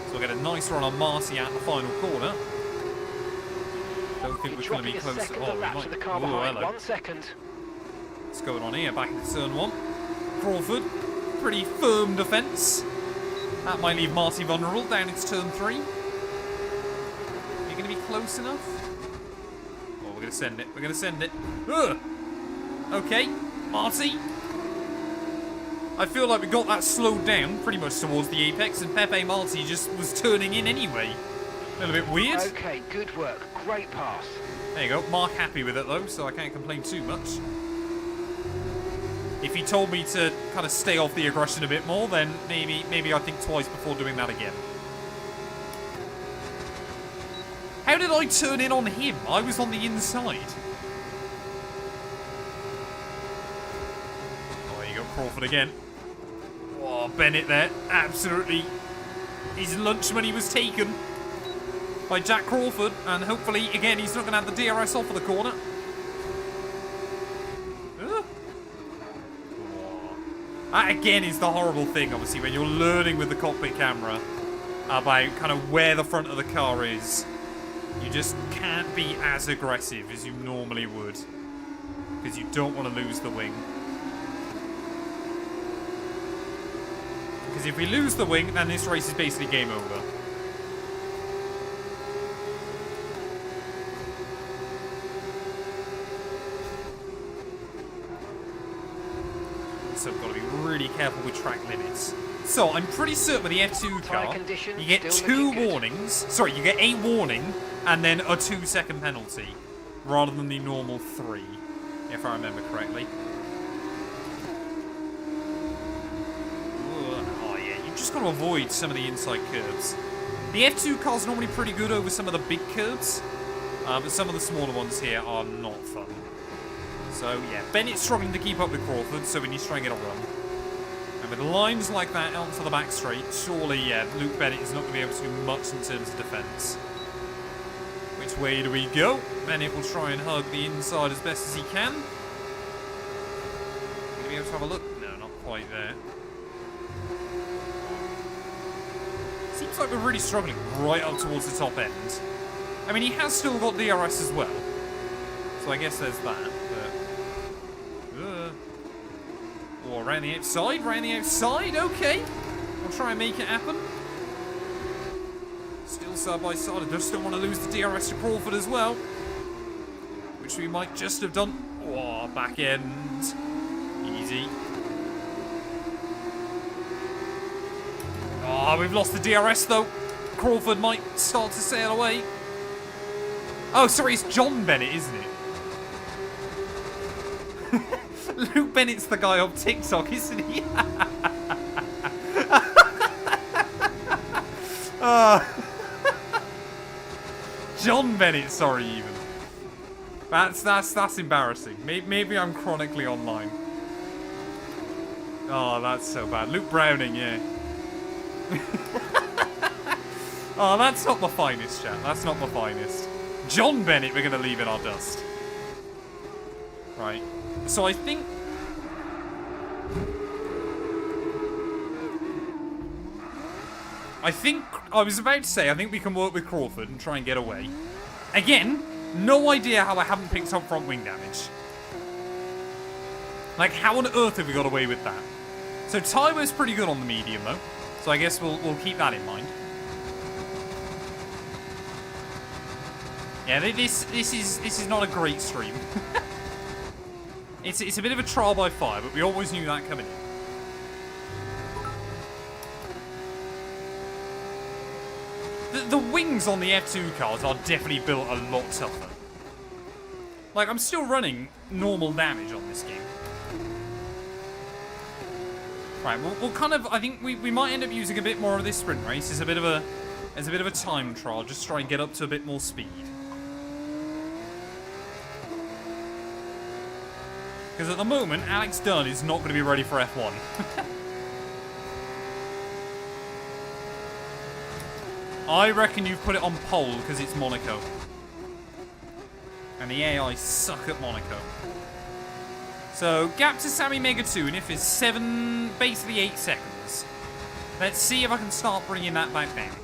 So we'll get a nice run on Marcy at the final corner. Don't think we're going to be close to... Oh, we might... Oh, hello. 1 second. What's going on here? Back into turn 1. Crawford, pretty firm defence. That might leave Marcy vulnerable down into turn 3. Going to be close enough? Oh, we're going to send it. We're going to send it. Ugh. Okay, Marty. I feel like we got that slowed down pretty much towards the apex, and Pepe Marty just was turning in anyway. A little bit weird. Okay, good work. Great pass. There you go. Mark happy with it though, so I can't complain too much. If he told me to kind of stay off the aggression a bit more, then maybe I'd think twice before doing that again. How did I turn in on him? I was on the inside. Oh, there you go, Crawford again. Oh, Bennett there. Absolutely. His lunch money was taken by Jack Crawford. And hopefully, again, he's not going to have the DRS off of the corner. Oh. That, again, is the horrible thing, obviously, when you're learning with the cockpit camera about kind of where the front of the car is. You just can't be as aggressive as you normally would. Because you don't want to lose the wing. Because if we lose the wing, then this race is basically game over. So I've got to be really careful with track limits. So I'm pretty certain with the F2 car, you get 2 warnings. Sorry, you get a warning and then a 2-second penalty, rather than the normal 3, if I remember correctly. Oh yeah, you've just got to avoid some of the inside curves. The F2 car's normally pretty good over some of the big curves, but some of the smaller ones here are not fun. So yeah, Bennett's struggling to keep up with Crawford, so we need to try and get a run. And with lines like that out to the back straight, surely, yeah, Luke Bennett is not going to be able to do much in terms of defence. Which way do we go? Bennett will try and hug the inside as best as he can. Going to be able to have a look? No, not quite there. Seems like we're really struggling right up towards the top end. I mean, he has still got DRS as well. So I guess there's that, but... Oh, around the outside, okay. We'll try and make it happen. Still side by side, I just don't want to lose the DRS to Crawford as well. Which we might just have done. Oh, back end. Easy. Oh, we've lost the DRS though. Crawford might start to sail away. Oh, sorry, it's John Bennett, isn't it? Luke Bennett's the guy on TikTok, isn't he? John Bennett, sorry, even. That's embarrassing. Maybe I'm chronically online. Oh, that's so bad. Luke Browning, yeah. Oh, that's not the finest, chat. That's not the finest. John Bennett, we're going to leave in our dust. Right. So I think... I was about to say, I think we can work with Crawford and try and get away. Again, no idea how I haven't picked up front wing damage. Like, how on earth have we got away with that? So Tyler's pretty good on the medium, though. So I guess we'll keep that in mind. Yeah, this is not a great stream. It's a bit of a trial by fire, but we always knew that coming in. The wings on the F2 cars are definitely built a lot tougher. Like, I'm still running normal damage on this game. Right, we'll kind of... I think we might end up using a bit more of this sprint race as a bit of a time trial, just try and get up to a bit more speed. Because at the moment, Alex Dunne is not going to be ready for F1. I reckon you've put it on pole because it's Monaco. And the AI suck at Monaco. So, gap to Sammy Megatoon is 7, basically 8 seconds. Let's see if I can start bringing that back down.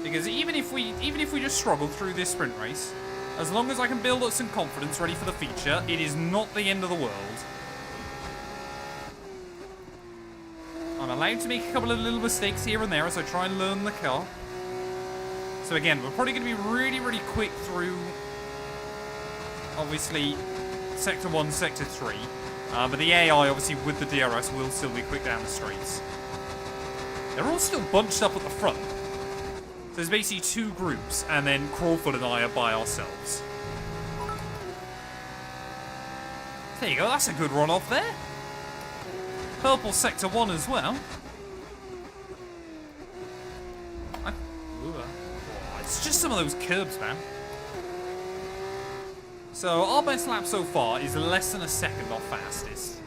Because even if we just struggle through this sprint race, as long as I can build up some confidence ready for the feature, it is not the end of the world. I'm allowed to make a couple of little mistakes here and there as I try and learn the car. So again, we're probably going to be really, really quick through, obviously, Sector 1, Sector 3. But the AI, obviously, with the DRS, will still be quick down the straights. They're all still bunched up at the front. So there's basically 2 groups, and then Crawford and I are by ourselves. There you go, that's a good run off there. Purple Sector 1 as well. It's just some of those curbs, man. So our best lap so far is less than a second off fastest.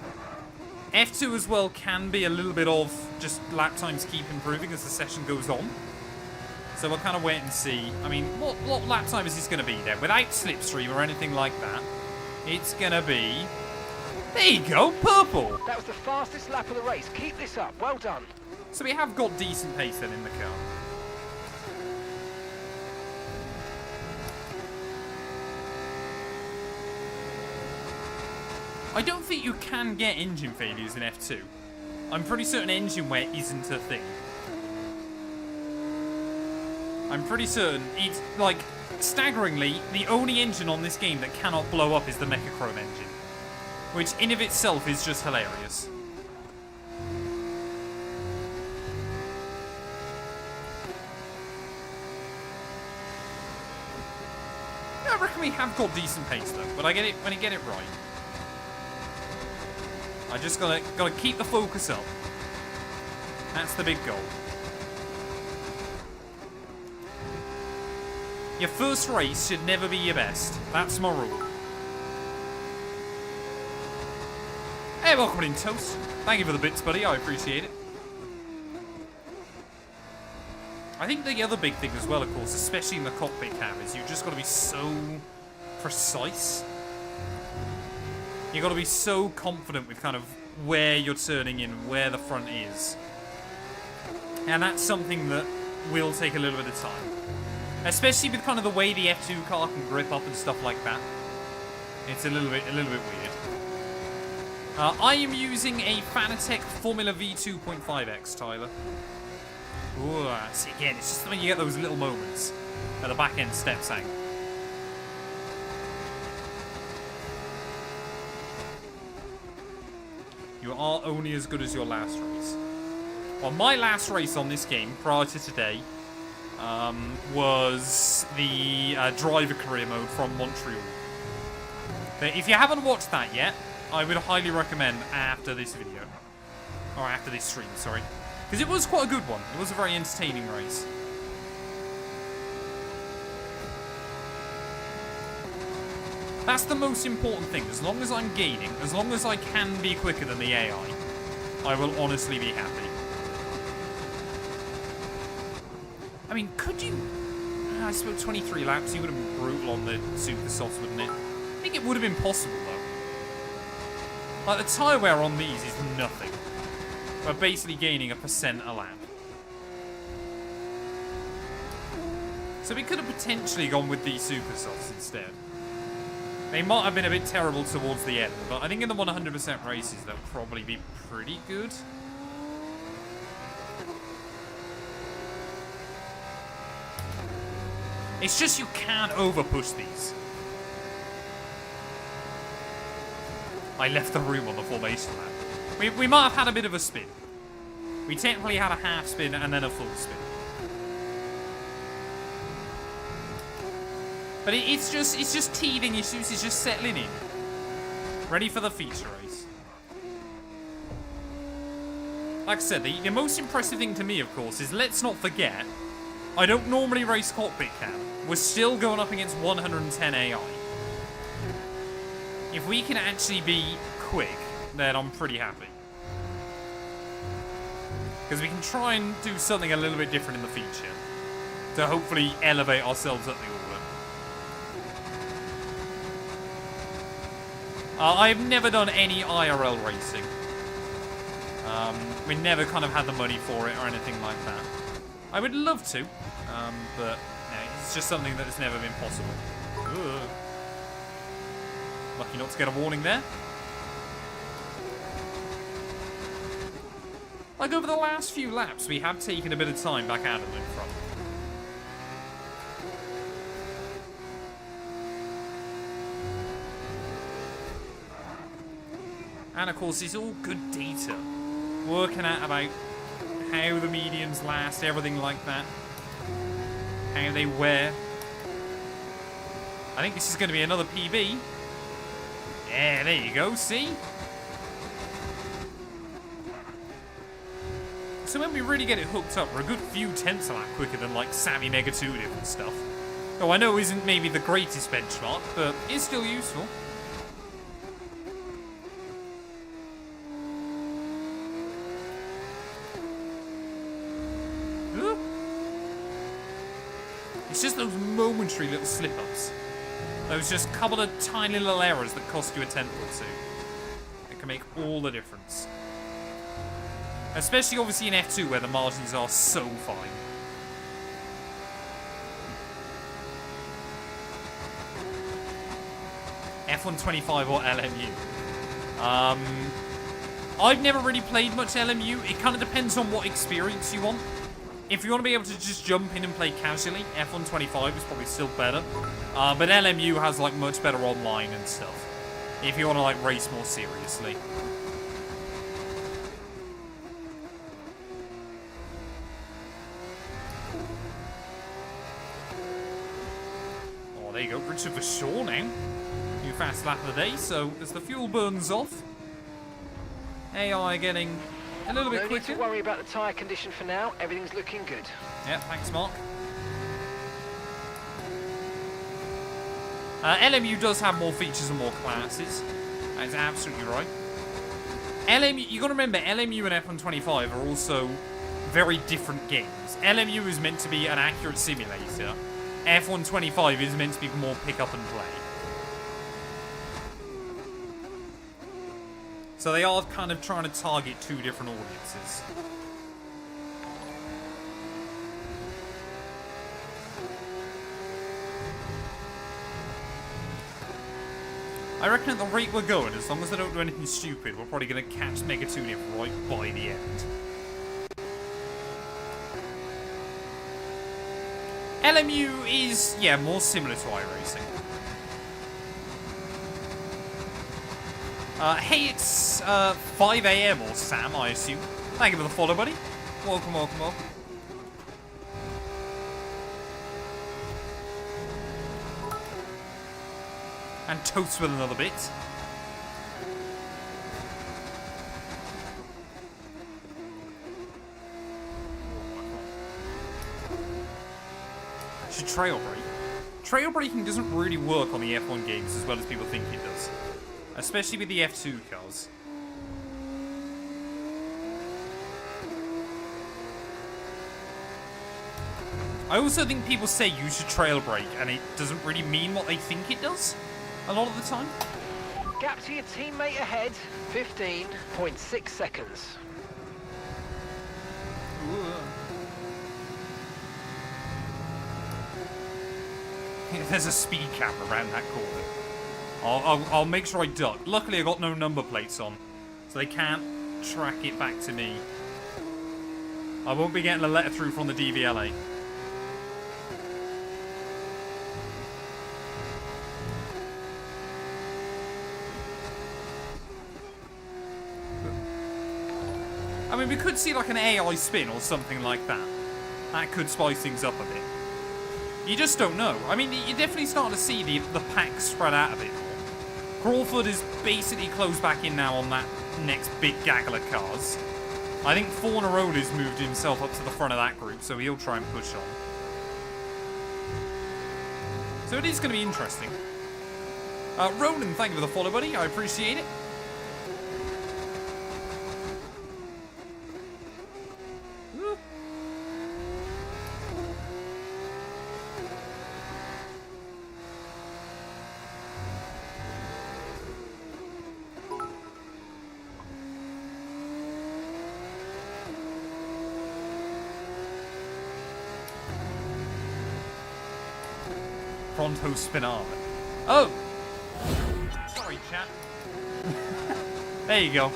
F2 as well can be a little bit of just lap times keep improving as the session goes on. So we'll kind of wait and see. I mean, what lap time is this going to be then? Without slipstream or anything like that, it's going to be... There you go, purple! That was the fastest lap of the race. Keep this up. Well done. So we have got decent pace then in the car. I don't think you can get engine failures in F2. I'm pretty certain engine wear isn't a thing. I'm pretty certain it's, like, staggeringly, the only engine on this game that cannot blow up is the Mechachrome engine. Which, in of itself, is just hilarious. Yeah, I reckon we have got decent pace, though. When I get it right. I just gotta keep the focus up. That's the big goal. Your first race should never be your best. That's my rule. Hey, welcome in, Toast. Thank you for the bits, buddy. I appreciate it. I think the other big thing as well, of course, especially in the cockpit cam, is you've just got to be so precise. You've got to be so confident with kind of where you're turning in, where the front is. And that's something that will take a little bit of time. Especially with kind of the way the F2 car can grip up and stuff like that. It's a little bit weird. I am using a Fanatec Formula V 2.5X, Tyler. Ooh, see, again, it's just when you get those little moments at the back end steps out. You are only as good as your last race. Well, my last race on this game, prior to today, was the driver career mode from Montreal. But if you haven't watched that yet, I would highly recommend after this video. Or after this stream, sorry. Because it was quite a good one. It was a very entertaining race. That's the most important thing. As long as I'm gaining, as long as I can be quicker than the AI, I will honestly be happy. I mean, could you... I suppose 23 laps, you would have been brutal on the super softs, wouldn't it? I think it would have been possible, though. Like, the tyre wear on these is nothing. We're basically gaining 1% a lap. So we could have potentially gone with these super softs instead. They might have been a bit terrible towards the end, but I think in the 100% races, they'll probably be pretty good. It's just you can't over-push these. I left the room on the formation lap. We might have had a bit of a spin. We technically had a half spin and then a full spin. But it's just teething issues. It's just settling in. Ready for the feature race. Like I said, the most impressive thing to me, of course, is let's not forget, I don't normally race cockpit cam. We're still going up against 110 AI. If we can actually be quick, then I'm pretty happy. Because we can try and do something a little bit different in the feature to hopefully elevate ourselves up the order. I've never done any IRL racing. We never kind of had the money for it or anything like that. I would love to, but no, it's just something that has never been possible. Ugh. Lucky not to get a warning there. Like over the last few laps, we have taken a bit of time back out of them front. And of course, it's all good data. Working out about how the mediums last, everything like that. How they wear. I think this is going to be another PB. Yeah, there you go, see? So when we really get it hooked up, we're a good few tenths a lap quicker than like Savvy Matt212 and stuff. Though I know isn't maybe the greatest benchmark, but it's still useful. It's just those momentary little slip-ups. Those just couple of tiny little errors that cost you a tenth or two. It can make all the difference. Especially obviously in F2 where the margins are so fine. F125 or LMU. I've never really played much LMU. It kind of depends on what experience you want. If you want to be able to just jump in and play casually, F125 is probably still better. But LMU has like much better online and stuff. If you want to like race more seriously. Oh, there you go, Richard for sure now. New fast lap of the day, so as the fuel burns off, AI getting a little bit quicker. No need to worry about the tyre condition for now. Everything's looking good. Yeah, thanks, Mark. LMU does have more features and more classes. That's absolutely right. LMU, you got to remember, LMU and F125 are also very different games. LMU is meant to be an accurate simulator. F125 is meant to be more pick up and play. So they are kind of trying to target two different audiences. I reckon at the rate we're going, as long as they don't do anything stupid, we're probably going to catch Matt212 right by the end. LMU is, yeah, more similar to iRacing. Hey, it's 5 AM or Sam, I assume. Thank you for the follow, buddy. Welcome, welcome, welcome. And toast with another bit. Should trail brake. trail braking doesn't really work on the F1 games as well as people think it does. Especially with the F2 cars. I also think people say you should trail brake, and it doesn't really mean what they think it does a lot of the time. Gap to your teammate ahead, 15.6 seconds. There's a speed camera around that corner. I'll make sure I duck. Luckily, I got no number plates on, so they can't track it back to me. I won't be getting a letter through from the DVLA. I mean, we could see like an AI spin or something like that. That could spice things up a bit. You just don't know. I mean, you're definitely starting to see the pack spread out a bit more. Crawford is basically closed back in now on that next big gaggle of cars. I think Fornarola's moved himself up to the front of that group, so he'll try and push on. So it is going to be interesting. Roland, thank you for the follow, buddy. I appreciate it. Pronto Spinale. Oh! Sorry, chat. There you go.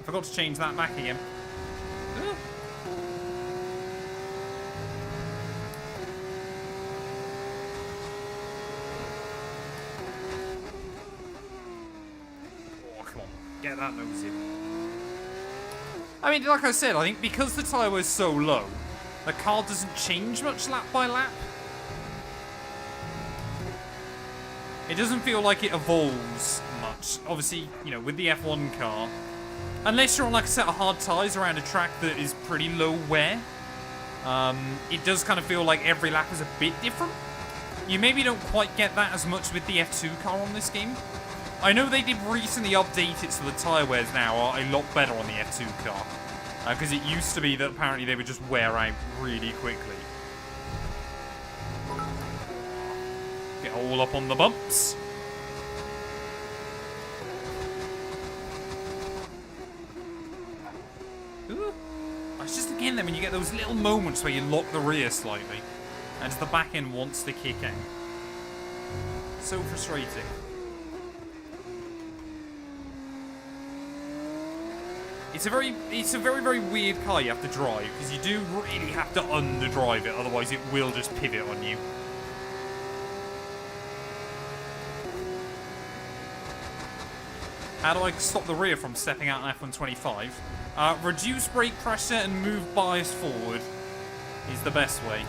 Forgot to change that back again. Oh, come on. Get that nose in. I mean, like I said, I think because the tyre was so low, the car doesn't change much lap by lap. It doesn't feel like it evolves much. Obviously, you know, with the F1 car, unless you're on like a set of hard tyres around a track that is pretty low wear, it does kind of feel like every lap is a bit different. You maybe don't quite get that as much with the F2 car on this game. I know they did recently update it so the tyre wears now are a lot better on the F2 car. Because it used to be that apparently they would just wear out really quickly. Get all up on the bumps. Ooh. It's just again then when you get those little moments where you lock the rear slightly and the back end wants to kick in. So frustrating. It's a very, very weird car you have to drive because you do really have to underdrive it, otherwise it will just pivot on you. How do I stop the rear from stepping out on F125? Reduce brake pressure and move bias forward is the best way.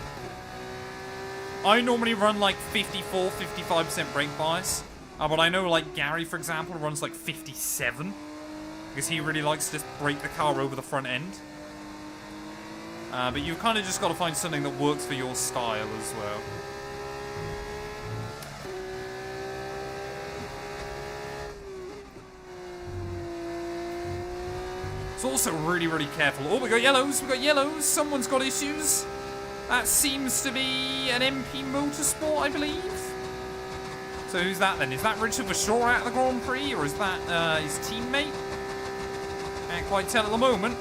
I normally run like 54, 55% brake bias. But I know like Gary, for example, runs like 57. Because he really likes to just brake the car over the front end. But you've kind of just got to find something that works for your style as well. It's also really, really careful. Oh, we got yellows. We got yellows. Someone's got issues. That seems to be an MP Motorsport, I believe. So who's that then? Is that Richard Verschoor out of the Grand Prix, or is that his teammate? Can't quite tell at the moment.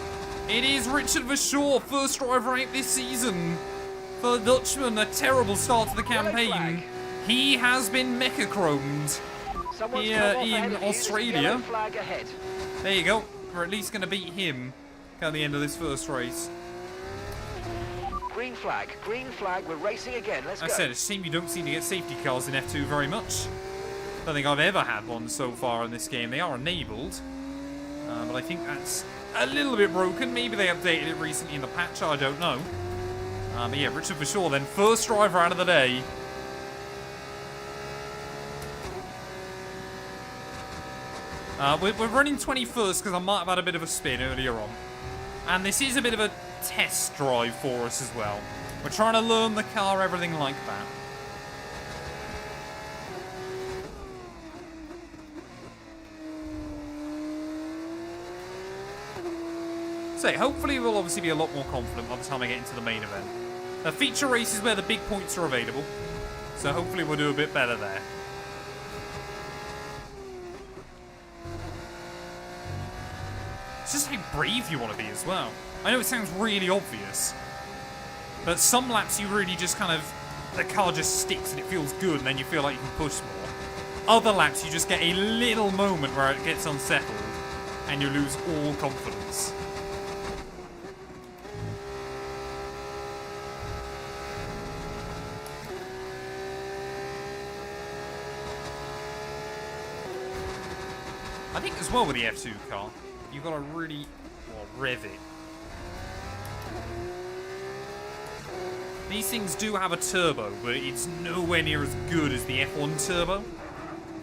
It is Richard Verschoor, first driver out this season for the Dutchman. A terrible start to the campaign. He has been mecha-chromed here in Australia. There you go. We're at least going to beat him at the end of this first race. Green flag, we're racing again, let's go. I said, it's a shame you don't seem to get safety cars in F2 very much. Don't think I've ever had one so far in this game. They are enabled, but I think that's a little bit broken. Maybe they updated it recently in the patch, I don't know. But yeah, Richard Verschoor then, first driver out of the day. We're running 21st because I might have had a bit of a spin earlier on. And this is a bit of a test drive for us as well. We're trying to learn the car, everything like that. So hopefully we'll obviously be a lot more confident by the time I get into the main event. The feature race is where the big points are available, so hopefully we'll do a bit better there. It's just how brave you want to be as well. I know it sounds really obvious, but some laps you really just kind of, the car just sticks and it feels good and then you feel like you can push more. Other laps you just get a little moment where it gets unsettled and you lose all confidence. I think as well with the F2 car, you've got to really, well, rev it. These things do have a turbo, but it's nowhere near as good as the F1 turbo.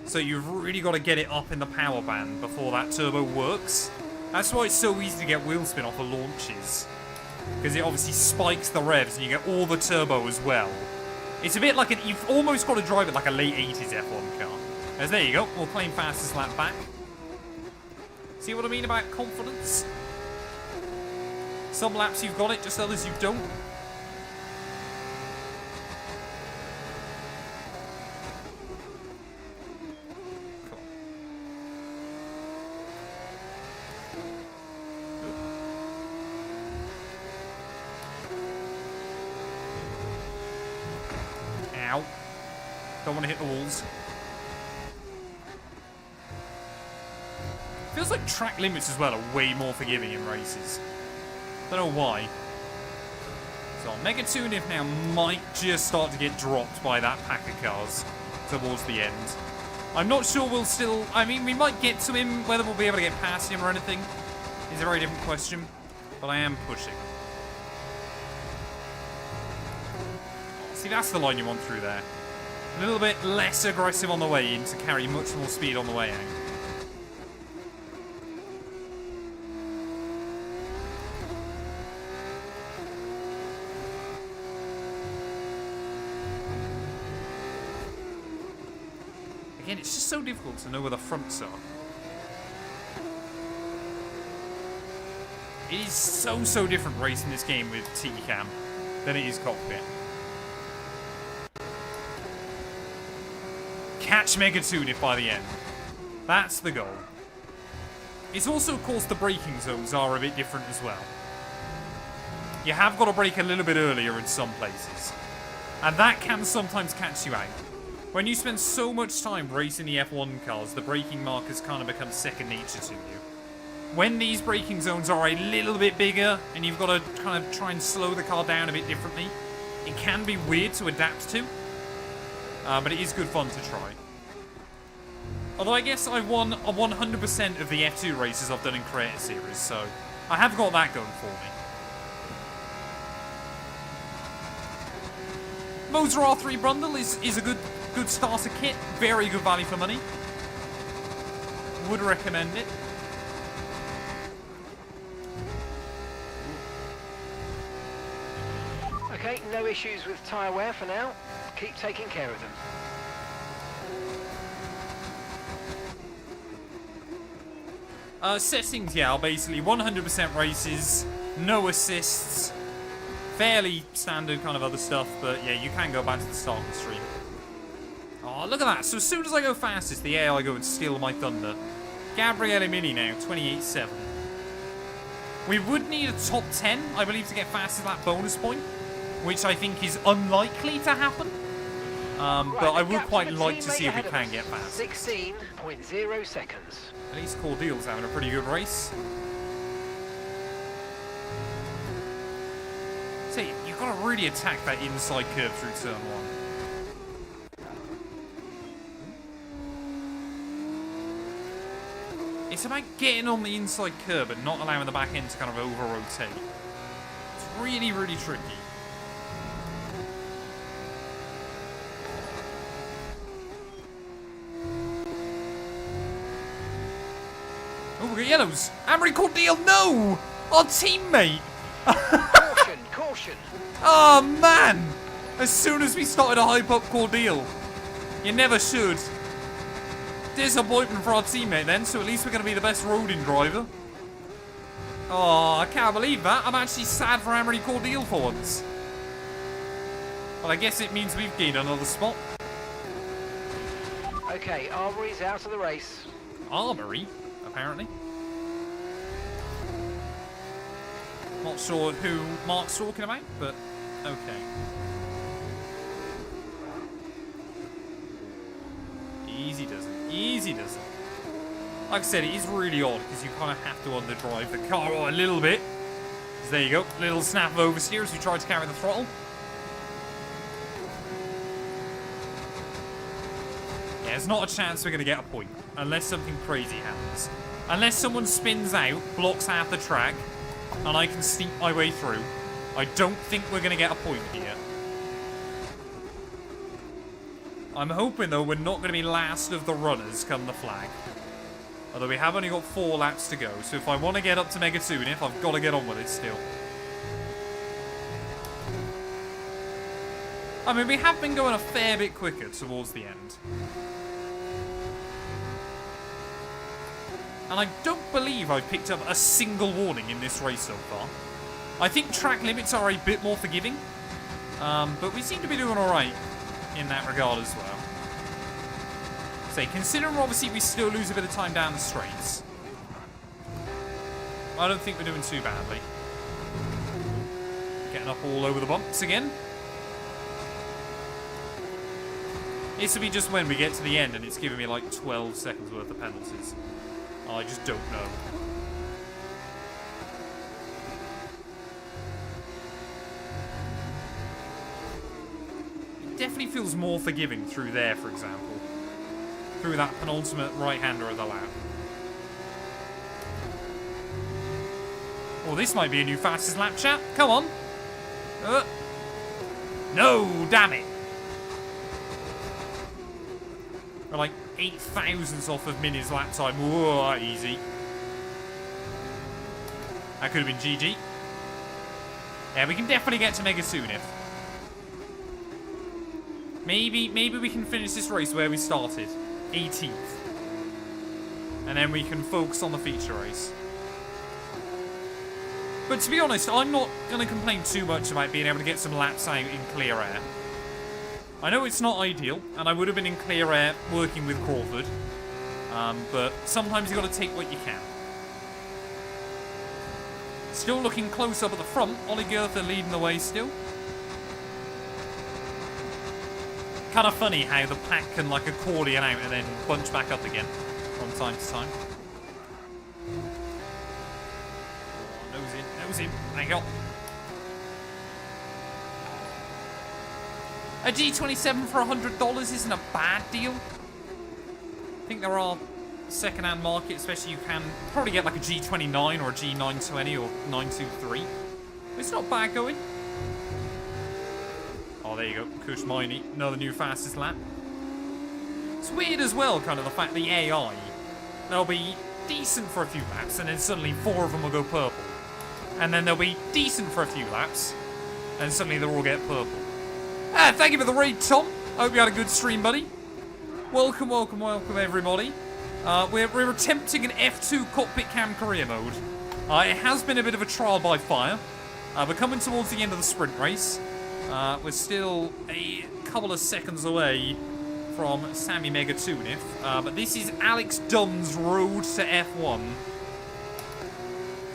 So you've really got to get it up in the power band before that turbo works. That's why it's so easy to get wheel spin off of launches. Because it obviously spikes the revs and you get all the turbo as well. It's a bit like you've almost got to drive it like a late 80s F1 car. As there you go, we're playing fastest lap back. See what I mean about confidence? Some laps you've got it, just others you don't. Cool. Ow. Don't want to hit the walls. Feels like track limits as well are way more forgiving in races. Don't know why. So Matt212 now might just start to get dropped by that pack of cars towards the end. I'm not sure we'll still... I mean, we might get to him. Whether we'll be able to get past him or anything is a very different question. But I am pushing. See, that's the line you want through there. A little bit less aggressive on the way in to carry much more speed on the way out. Again, it's just so difficult to know where the fronts are. It is so different racing this game with T-Cam than it is cockpit. Catch Matt212 by the end. That's the goal. It's also, of course, the braking zones are a bit different as well. You have got to brake a little bit earlier in some places. And that can sometimes catch you out. When you spend so much time racing the F1 cars, the braking markers kind of become second nature to you. When these braking zones are a little bit bigger and you've got to kind of try and slow the car down a bit differently, it can be weird to adapt to, but it is good fun to try. Although I guess I've won 100% of the F2 races I've done in Creator Series, so I have got that going for me. Moser R3 bundle is a good starter kit. Very good value for money. Would recommend it. Okay, no issues with tyre wear for now. Keep taking care of them. Settings, yeah, are basically 100% races, no assists, fairly standard kind of other stuff, but yeah, you can go back to the start of the stream. Oh, look at that. So as soon as I go fastest, the AI go and steal my thunder. Gabriele Mini now, 28.7. We would need a top 10, I believe, to get fastest lap bonus point, which I think is unlikely to happen. But I would quite like to see if we can get fast. 16.0 seconds. At least Cordeal's having a pretty good race. So you've got to really attack that inside curve through turn 1. It's about getting on the inside curb and not allowing the back end to kind of over-rotate. It's really tricky. Oh, we got yellows. Amory Cordeal, no! Our teammate! Caution, caution. Oh, man! As soon as we started a hype-up Cordeal. You never should. Disappointment for our teammate then, so at least we're going to be the best roading driver. Oh, I can't believe that. I'm actually sad for Amory Cordeal for once. Well, I guess it means we've gained another spot. Okay, Armory's out of the race. Armory, apparently. Not sure who Mark's talking about, but okay. Easy does it. Easy does it. Like I said, it is really odd because you kind of have to underdrive the car a little bit. So there you go. Little snap of oversteer as we try to carry the throttle. Yeah, there's not a chance we're going to get a point unless something crazy happens. Unless someone spins out, blocks half the track, and I can sneak my way through. I don't think we're going to get a point here. I'm hoping, though, we're not going to be last of the runners come the flag. Although we have only got 4 laps to go, so if I want to get up to Mega 2-Nif, I've got to get on with it still. I mean, we have been going a fair bit quicker towards the end. And I don't believe I've picked up a single warning in this race so far. I think track limits are a bit more forgiving, but we seem to be doing alright in that regard as well. So considering obviously we still lose a bit of time down the straights, I don't think we're doing too badly. Getting up all over the bumps again. This will be just when we get to the end and it's giving me like 12 seconds worth of penalties. I just don't know. It definitely feels more forgiving through there, for example. Through that penultimate right-hander of the lap. Oh, this might be a new fastest lap, chat. Come on. No, damn it. We're like 8 thousandths off of Mini's lap time. Whoa, easy. That could have been GG. Yeah, we can definitely get to Mega 2-Nif. Maybe we can finish this race where we started. 18th. And then we can focus on the feature race. But to be honest, I'm not going to complain too much about being able to get some laps out in clear air. I know it's not ideal, and I would have been in clear air working with Crawford. But sometimes you've got to take what you can. Still looking close up at the front. Ollie Goethe leading the way still. Kind of funny how the pack can like accordion out and then bunch back up again from time to time. Oh, nose in. Hang on. A G27 for $100 isn't a bad deal. I think there are second-hand markets, especially you can probably get like a G29 or a G920 or 923. It's not bad going. Oh, there you go. Kush Miney, another new fastest lap. It's weird as well, kind of the fact the AI, they'll be decent for a few laps and then suddenly 4 of them will go purple. And then they'll be decent for a few laps and suddenly they'll all get purple. Ah, thank you for the raid, Tom. Hope you had a good stream, buddy. Welcome, welcome, welcome, everybody. We're attempting an F2 cockpit cam career mode. It has been a bit of a trial by fire. We're coming towards the end of the sprint race. We're still a couple of seconds away from Sammy Mega 2-Nif. But this is Alex Dunne's road to F1.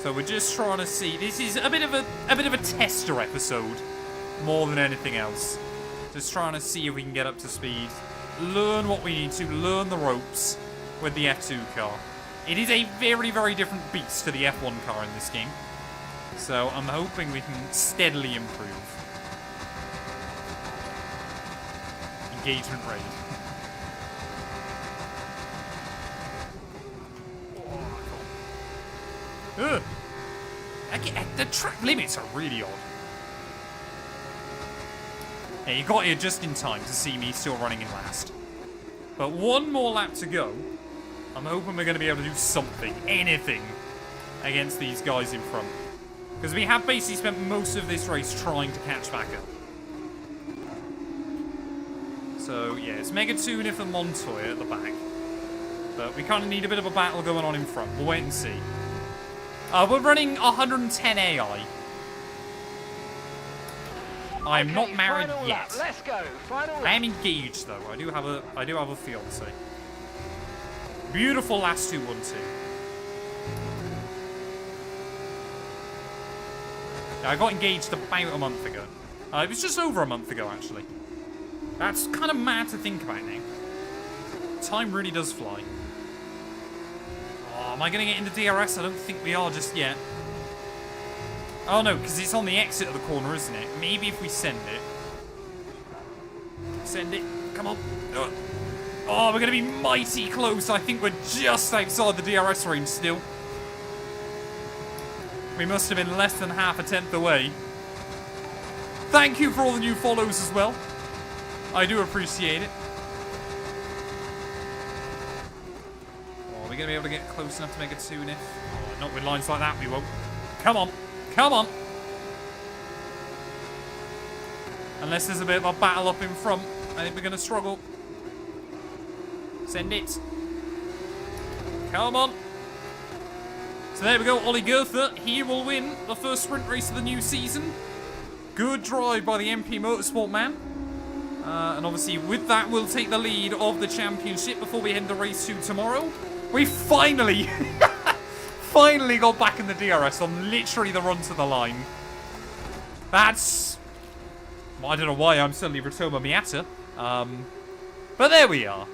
So we're just trying to see. This is a bit of a tester episode, more than anything else. Just trying to see if we can get up to speed, learn what we need to, learn the ropes with the F2 car. It is a very, very different beast to the F1 car in this game. So I'm hoping we can steadily improve. Engagement rate. Ugh. The track limits are really odd. Yeah, you got here just in time to see me still running in last. But one more lap to go. I'm hoping we're going to be able to do something, anything, against these guys in front. Because we have basically spent most of this race trying to catch back up. So, yeah, it's Matt212 and Montoya at the back. But we kind of need a bit of a battle going on in front. We'll wait and see. We're running 110 AI. I'm not married final yet. lap. Let's go. Final I lap. am engaged though. I do have a fiance. Beautiful last 2-1-2. Yeah, I got engaged about a month ago. It was just over a month ago actually. That's kind of mad to think about now. Time really does fly. Oh, am I going to get into DRS? I don't think we are just yet. Oh no, because it's on the exit of the corner, isn't it? Maybe if we send it. Send it. Come on. Oh, we're going to be mighty close. I think we're just outside the DRS range still. We must have been less than half a tenth away. Thank you for all the new follows as well. I do appreciate it. Oh, are we going to be able to get close enough to make it soon? Oh, not with lines like that, we won't. Come on. Come on. Unless there's a bit of a battle up in front, I think we're going to struggle. Send it. Come on. So there we go. Ollie Goethe, he will win the first sprint race of the new season. Good drive by the MP Motorsport man. And obviously with that, we'll take the lead of the championship before we head to race 2 tomorrow. We finally... finally got back in the DRS on literally the run to the line. That's... well, I don't know why I'm suddenly Rotoma Miata. But there we are.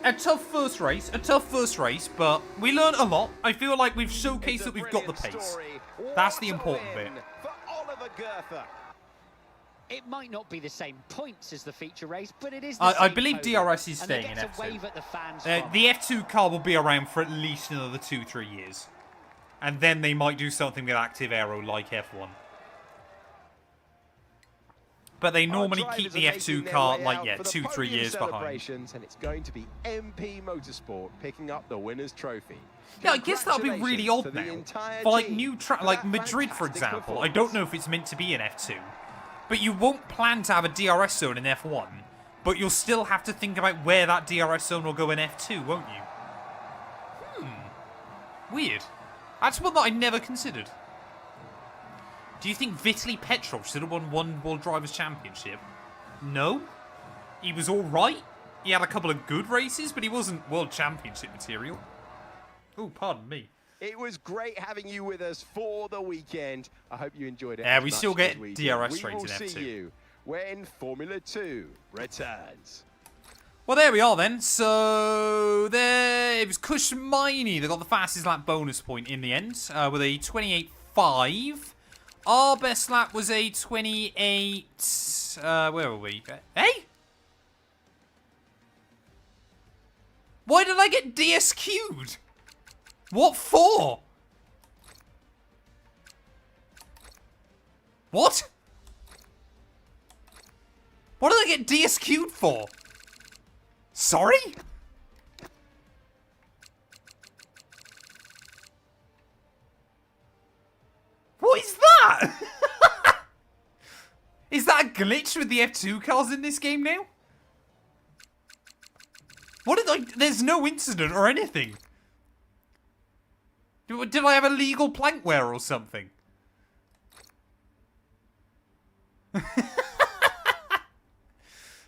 A tough first race, but we learned a lot. I feel like we've showcased that we've got the pace. That's the important bit. It might not be the same points as the feature race, but it is the I same believe podium, DRS is and they staying in get to F2. wave at the fans The F2 car will be around for at least another 2-3 years. And then they might do something with active aero like F1. But they normally keep the F2 car, like, yeah, 2-3 years behind. And it's going to be MP Motorsport picking up the winner's trophy. Yeah, I guess that'll be really odd now. For, like, new track, like Madrid, for example, I don't know if it's meant to be an F2. But you won't plan to have a DRS zone in F1. But you'll still have to think about where that DRS zone will go in F2, won't you? Weird. That's one that I never considered. Do you think Vitaly Petrov should have won one World Drivers' Championship? No. He was alright. He had a couple of good races, but he wasn't World Championship material. Oh, pardon me. It was great having you with us for the weekend. I hope you enjoyed it. Yeah, as we much still get as we DRS did. trains in We will F2. see you when Formula 2 returns. Well, there we are then. So, there it was Kushmaini that got the fastest lap bonus point in the end with a 28.5. Our best lap was a 28... where were we? Hey? Why did I get DSQ'd? What for? What? What did I get DSQ'd for? Sorry? What is that? Is that a glitch with the F2 cars in this game now? What did I... There's no incident or anything. Did I have a legal plank wear or something?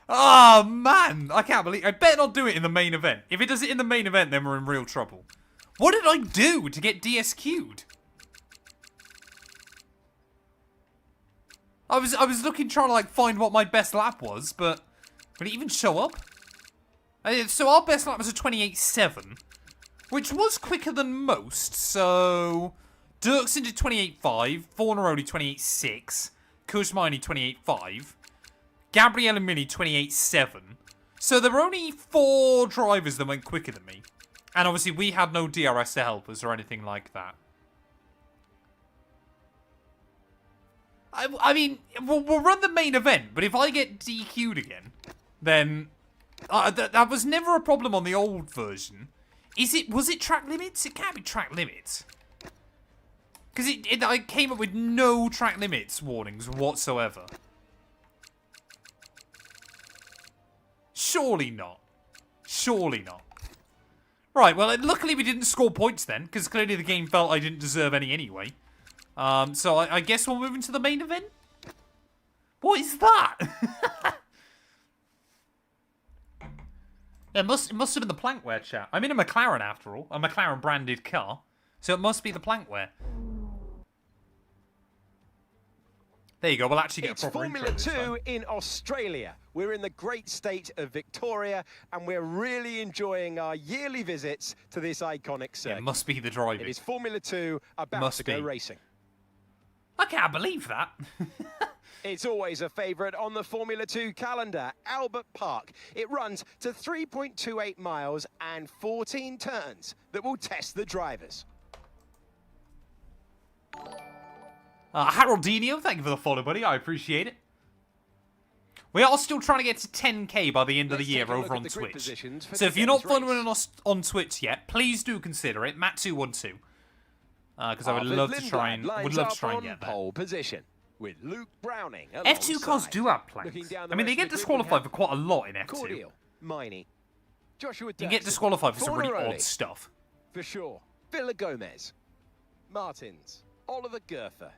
Oh, man. I can't believe... I better not do it in the main event. If it does it in the main event, then we're in real trouble. What did I do to get DSQ'd? I was looking, trying to, like, find what my best lap was, but... Would it even show up? So our best lap was a 28.7. Which was quicker than most, so... Dirksen did 28.5, Forneroni 28.6, Kushmaini 28.5, Gabriele Mini 28.7. So there were only 4 drivers that went quicker than me. And obviously we had no DRS to help us or anything like that. I mean, we'll run the main event, but if I get DQ'd again, then That was never a problem on the old version. Was it track limits? It can't be track limits. Because I came up with no track limits warnings whatsoever. Surely not. Surely not. Right, well, luckily we didn't score points then, because clearly the game felt I didn't deserve any anyway. So I guess we'll move into the main event? What is that? It must have been the Plankware chat. I'm in a McLaren after all, a McLaren branded car. So it must be the Plankware. There you go, we'll actually get it's a proper Formula intro 2 in Australia. We're in the great state of Victoria, and we're really enjoying our yearly visits to this iconic circuit. It must be the driving. It is Formula 2 about Must to go be. racing. I can't believe that. It's always a favourite on the Formula 2 calendar, Albert Park. It runs to 3.28 miles and 14 turns that will test the drivers. Haroldinho, thank you for the follow, buddy. I appreciate it. We are still trying to get to 10k by the end of the year over on Twitch. So if you're not following us on Twitch yet, please do consider it. Matt212. Because I would love to try and get there. Pole position with Luke Browning. F2 cars do have planks. I mean, they get disqualified for quite a lot in F2. Cordial, Miney, Joshua You get disqualified for some really odd stuff. For sure. Villa Gomez, Martins, Oliver Gerfer,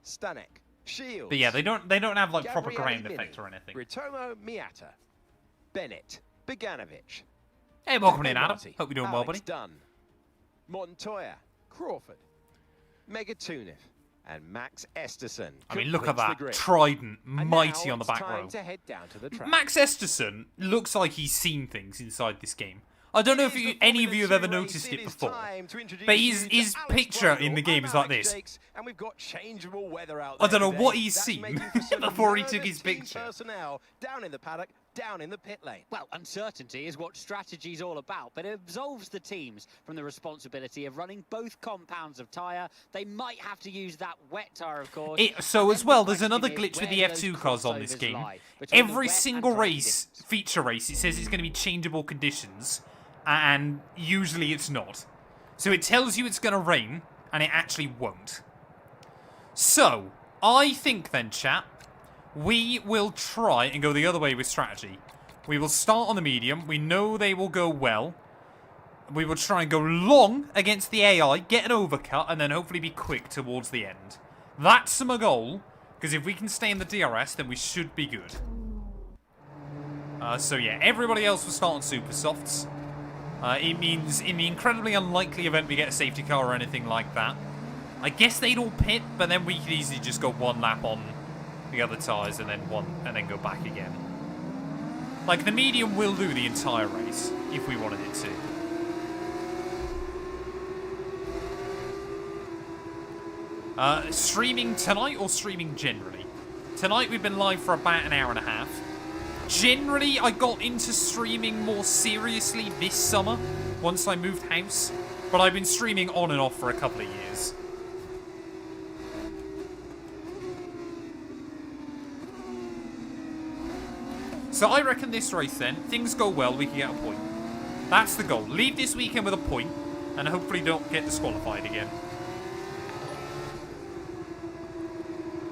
Stanek, Shields. But yeah, they don't have like proper Gabriele ground Mini, effect or anything. Ritomo Miata, Bennett, Beganovic. Hey, welcome in, Adam. Marty, Hope you're doing well, Alex buddy. Dunne, Montoya, Crawford, Megatuniff, and Max Esterson. I mean, look at completes the that. grid. Trident, And mighty now on the it's back time row. to head down to the track. Max Esterson looks like he's seen things inside this game. I don't know if any of you have ever noticed it before, but his picture in the game is like this. And we've got changeable weather out I there don't know what today. he's That's seen making for some before he took nervous his team picture. Personnel down in the paddock, down in the pit lane. Well, uncertainty is what strategy's all about, but it absolves the teams from the responsibility of running both compounds of tyre. They might have to use that wet tyre, of course. So as well, there's another glitch with the F2 cars on this game. Every single race, feature race, it says it's going to be changeable conditions, and usually it's not. So it tells you it's going to rain, and it actually won't. So, I think then, chat, we will try and go the other way with strategy. We will start on the medium. We know they will go well. We will try and go long against the AI, get an overcut, and then hopefully be quick towards the end. That's my goal, because if we can stay in the DRS, then we should be good. So yeah, everybody else will start on super softs. It means in the incredibly unlikely event we get a safety car or anything like that, I guess they'd all pit, but then we could easily just go one lap on the other tyres and then go back again. Like, the medium will do the entire race if we wanted it to. Streaming tonight or streaming generally? Tonight we've been live for about an hour and a half. Generally, I got into streaming more seriously this summer, once I moved house. But I've been streaming on and off for a couple of years. So I reckon this race then, things go well, we can get a point. That's the goal. Leave this weekend with a point, and hopefully don't get disqualified again.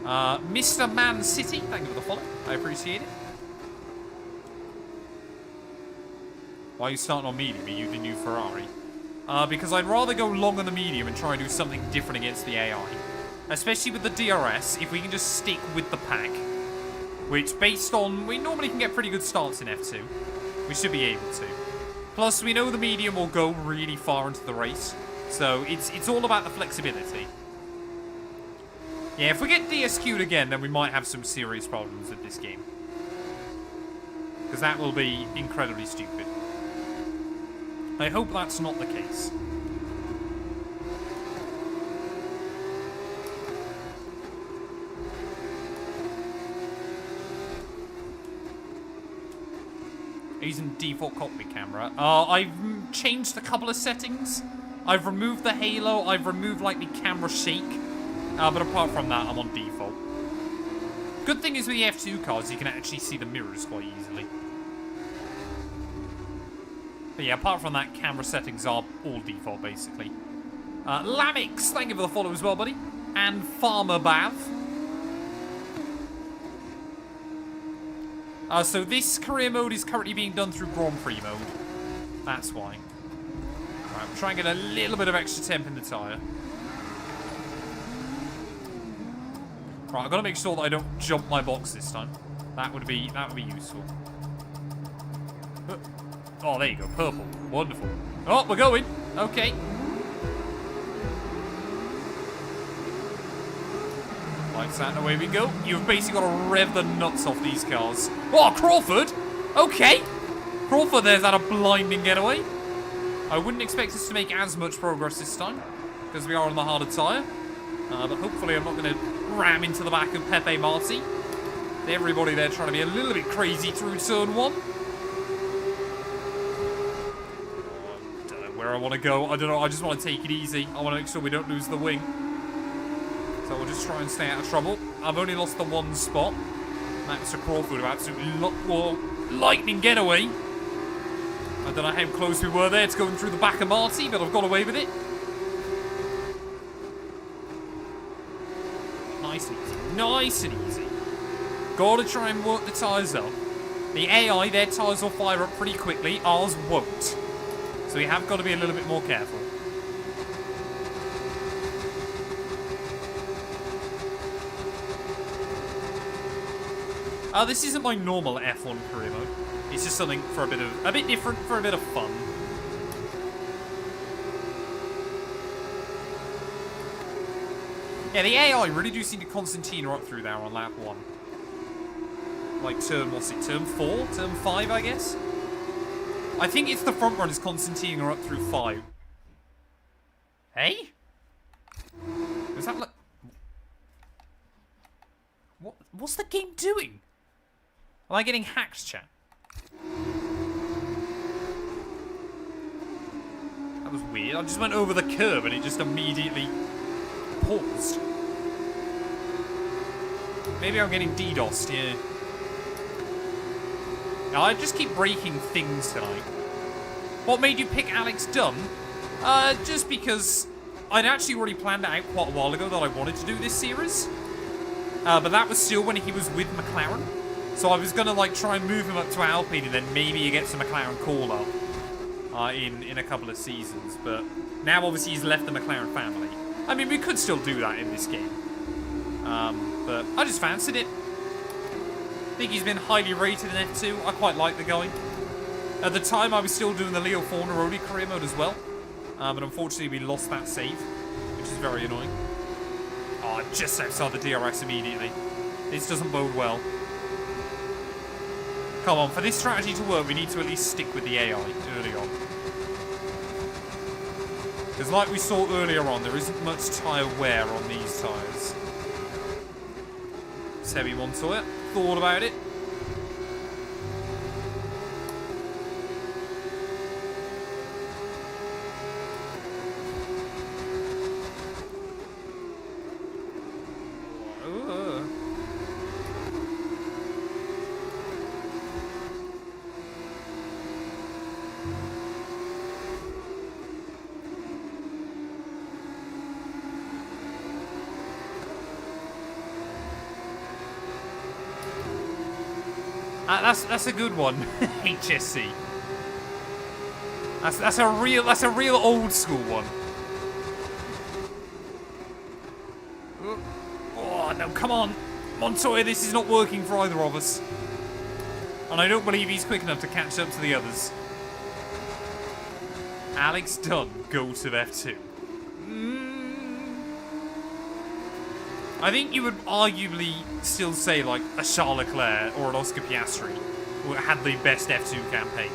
Mr. Man City, thank you for the follow. I appreciate it. Why are you starting on medium? Are you the new Ferrari? Because I'd rather go long on the medium and try and do something different against the AI. Especially with the DRS, if we can just stick with the pack. Which, based on, we normally can get pretty good starts in F2. We should be able to. Plus, we know the medium will go really far into the race. So, it's all about the flexibility. Yeah, if we get DSQ'd again, then we might have some serious problems with this game. Because that will be incredibly stupid. I hope that's not the case. Using default cockpit camera. I've changed a couple of settings. I've removed the halo. I've removed like the camera shake. But apart from that, I'm on default. Good thing is with the F2 cars, you can actually see the mirrors quite easily. But yeah, apart from that, camera settings are all default, basically. Lamix, thank you for the follow as well, buddy. And Farmer Bav. So this career mode is currently being done through Grand Prix mode. That's why. Right, we'll try and get a little bit of extra temp in the tyre. Right, I've got to make sure that I don't jump my box this time. That would be useful. Oh, there you go. Purple. Wonderful. Oh, we're going. Okay. Lights out and away we go. You've basically got to rev the nuts off these cars. Oh, Crawford. Okay. Crawford there's had a blinding getaway. I wouldn't expect us to make as much progress this time because we are on the harder tyre. But hopefully I'm not going to ram into the back of Pepe Marti. Everybody there trying to be a little bit crazy through turn 1. Where I want to go. I don't know. I just want to take it easy. I want to make sure we don't lose the wing. So we'll just try and stay out of trouble. I've only lost the 1 spot. That's a Crawford who absolutely lightning getaway. I don't know how close we were there to going through the back of Marty, but I've got away with it. Nice and easy. Nice and easy. Gotta try and work the tyres up. The AI, their tyres will fire up pretty quickly. Ours won't. So we have got to be a little bit more careful. This isn't my normal F1 career mode. It's just something for a bit different, for a bit of fun. Yeah, the AI really do seem to Constantine up through there on lap 1. Like what's it, turn 4? Turn 5, I guess? I think it's the front runners Constantine up through 5. Hey? Was that like... What's the game doing? Am I getting hacked, chat? That was weird. I just went over the curb and it just immediately paused. Maybe I'm getting DDoSed, yeah. Now, I just keep breaking things tonight. What made you pick Alex Dunne? Just because I'd actually already planned it out quite a while ago that I wanted to do this series. But that was still when he was with McLaren. So I was going to like try and move him up to Alpine and then maybe he gets a McLaren call-up in a couple of seasons. But now obviously he's left the McLaren family. I mean, we could still do that in this game. But I just fancied it. I think he's been highly rated in F2. I quite like the guy. At the time, I was still doing the Leo Fornaroli career mode as well. But unfortunately, we lost that save, which is very annoying. Oh, just outside the DRS immediately. This doesn't bode well. Come on, for this strategy to work, we need to at least stick with the AI early on. Because like we saw earlier on, there isn't much tyre wear on these tyres. Sebby Montoya thought about it. That's a good one, HSC. That's a real old school one. Oh no, come on, Montoya, this is not working for either of us, and I don't believe he's quick enough to catch up to the others. Alex Dunne, go to F2. I think you would arguably still say like a Charles Leclerc or an Oscar Piastri who had the best F2 campaign.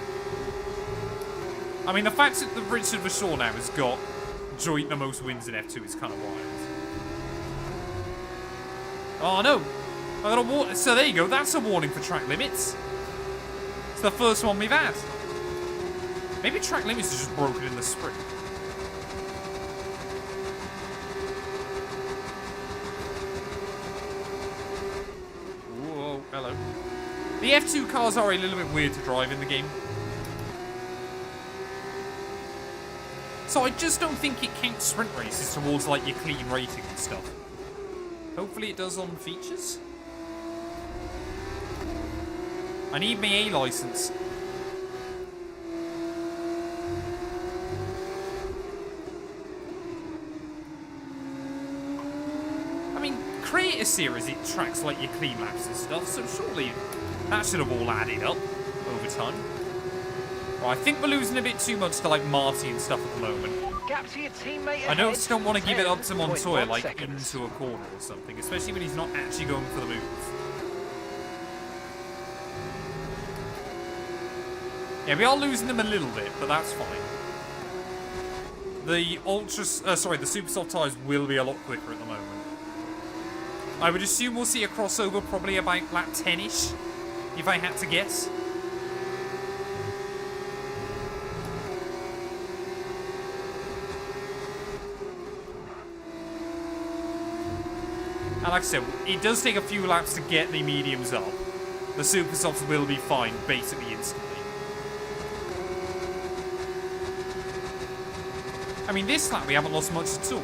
I mean, the fact that the Richard Vasseur now has got joint the most wins in F2 is kind of wild. Oh no! I got a warning. So there you go, that's a warning for track limits. It's the first one we've had. Maybe track limits are just broken in the sprint. Hello. The F2 cars are a little bit weird to drive in the game. So I just don't think it counts sprint races towards, like, your clean rating and stuff. Hopefully it does on features. I need my A license. I mean, Creator Series, it tracks, like, your clean laps and stuff, so surely that should have all added up over time. Well, I think we're losing a bit too much to, like, Marty and stuff at the moment. Gap to your teammate I just don't want to give it up to 10.1 Montoya, like, seconds. into a corner or something, especially when he's not actually going for the move. Yeah, we are losing them a little bit, but that's fine. The the super soft tyres will be a lot quicker at the moment. I would assume we'll see a crossover probably about lap 10-ish, if I had to guess. And like I said, it does take a few laps to get the mediums up. The super softs will be fine basically instantly. I mean, this lap we haven't lost much at all.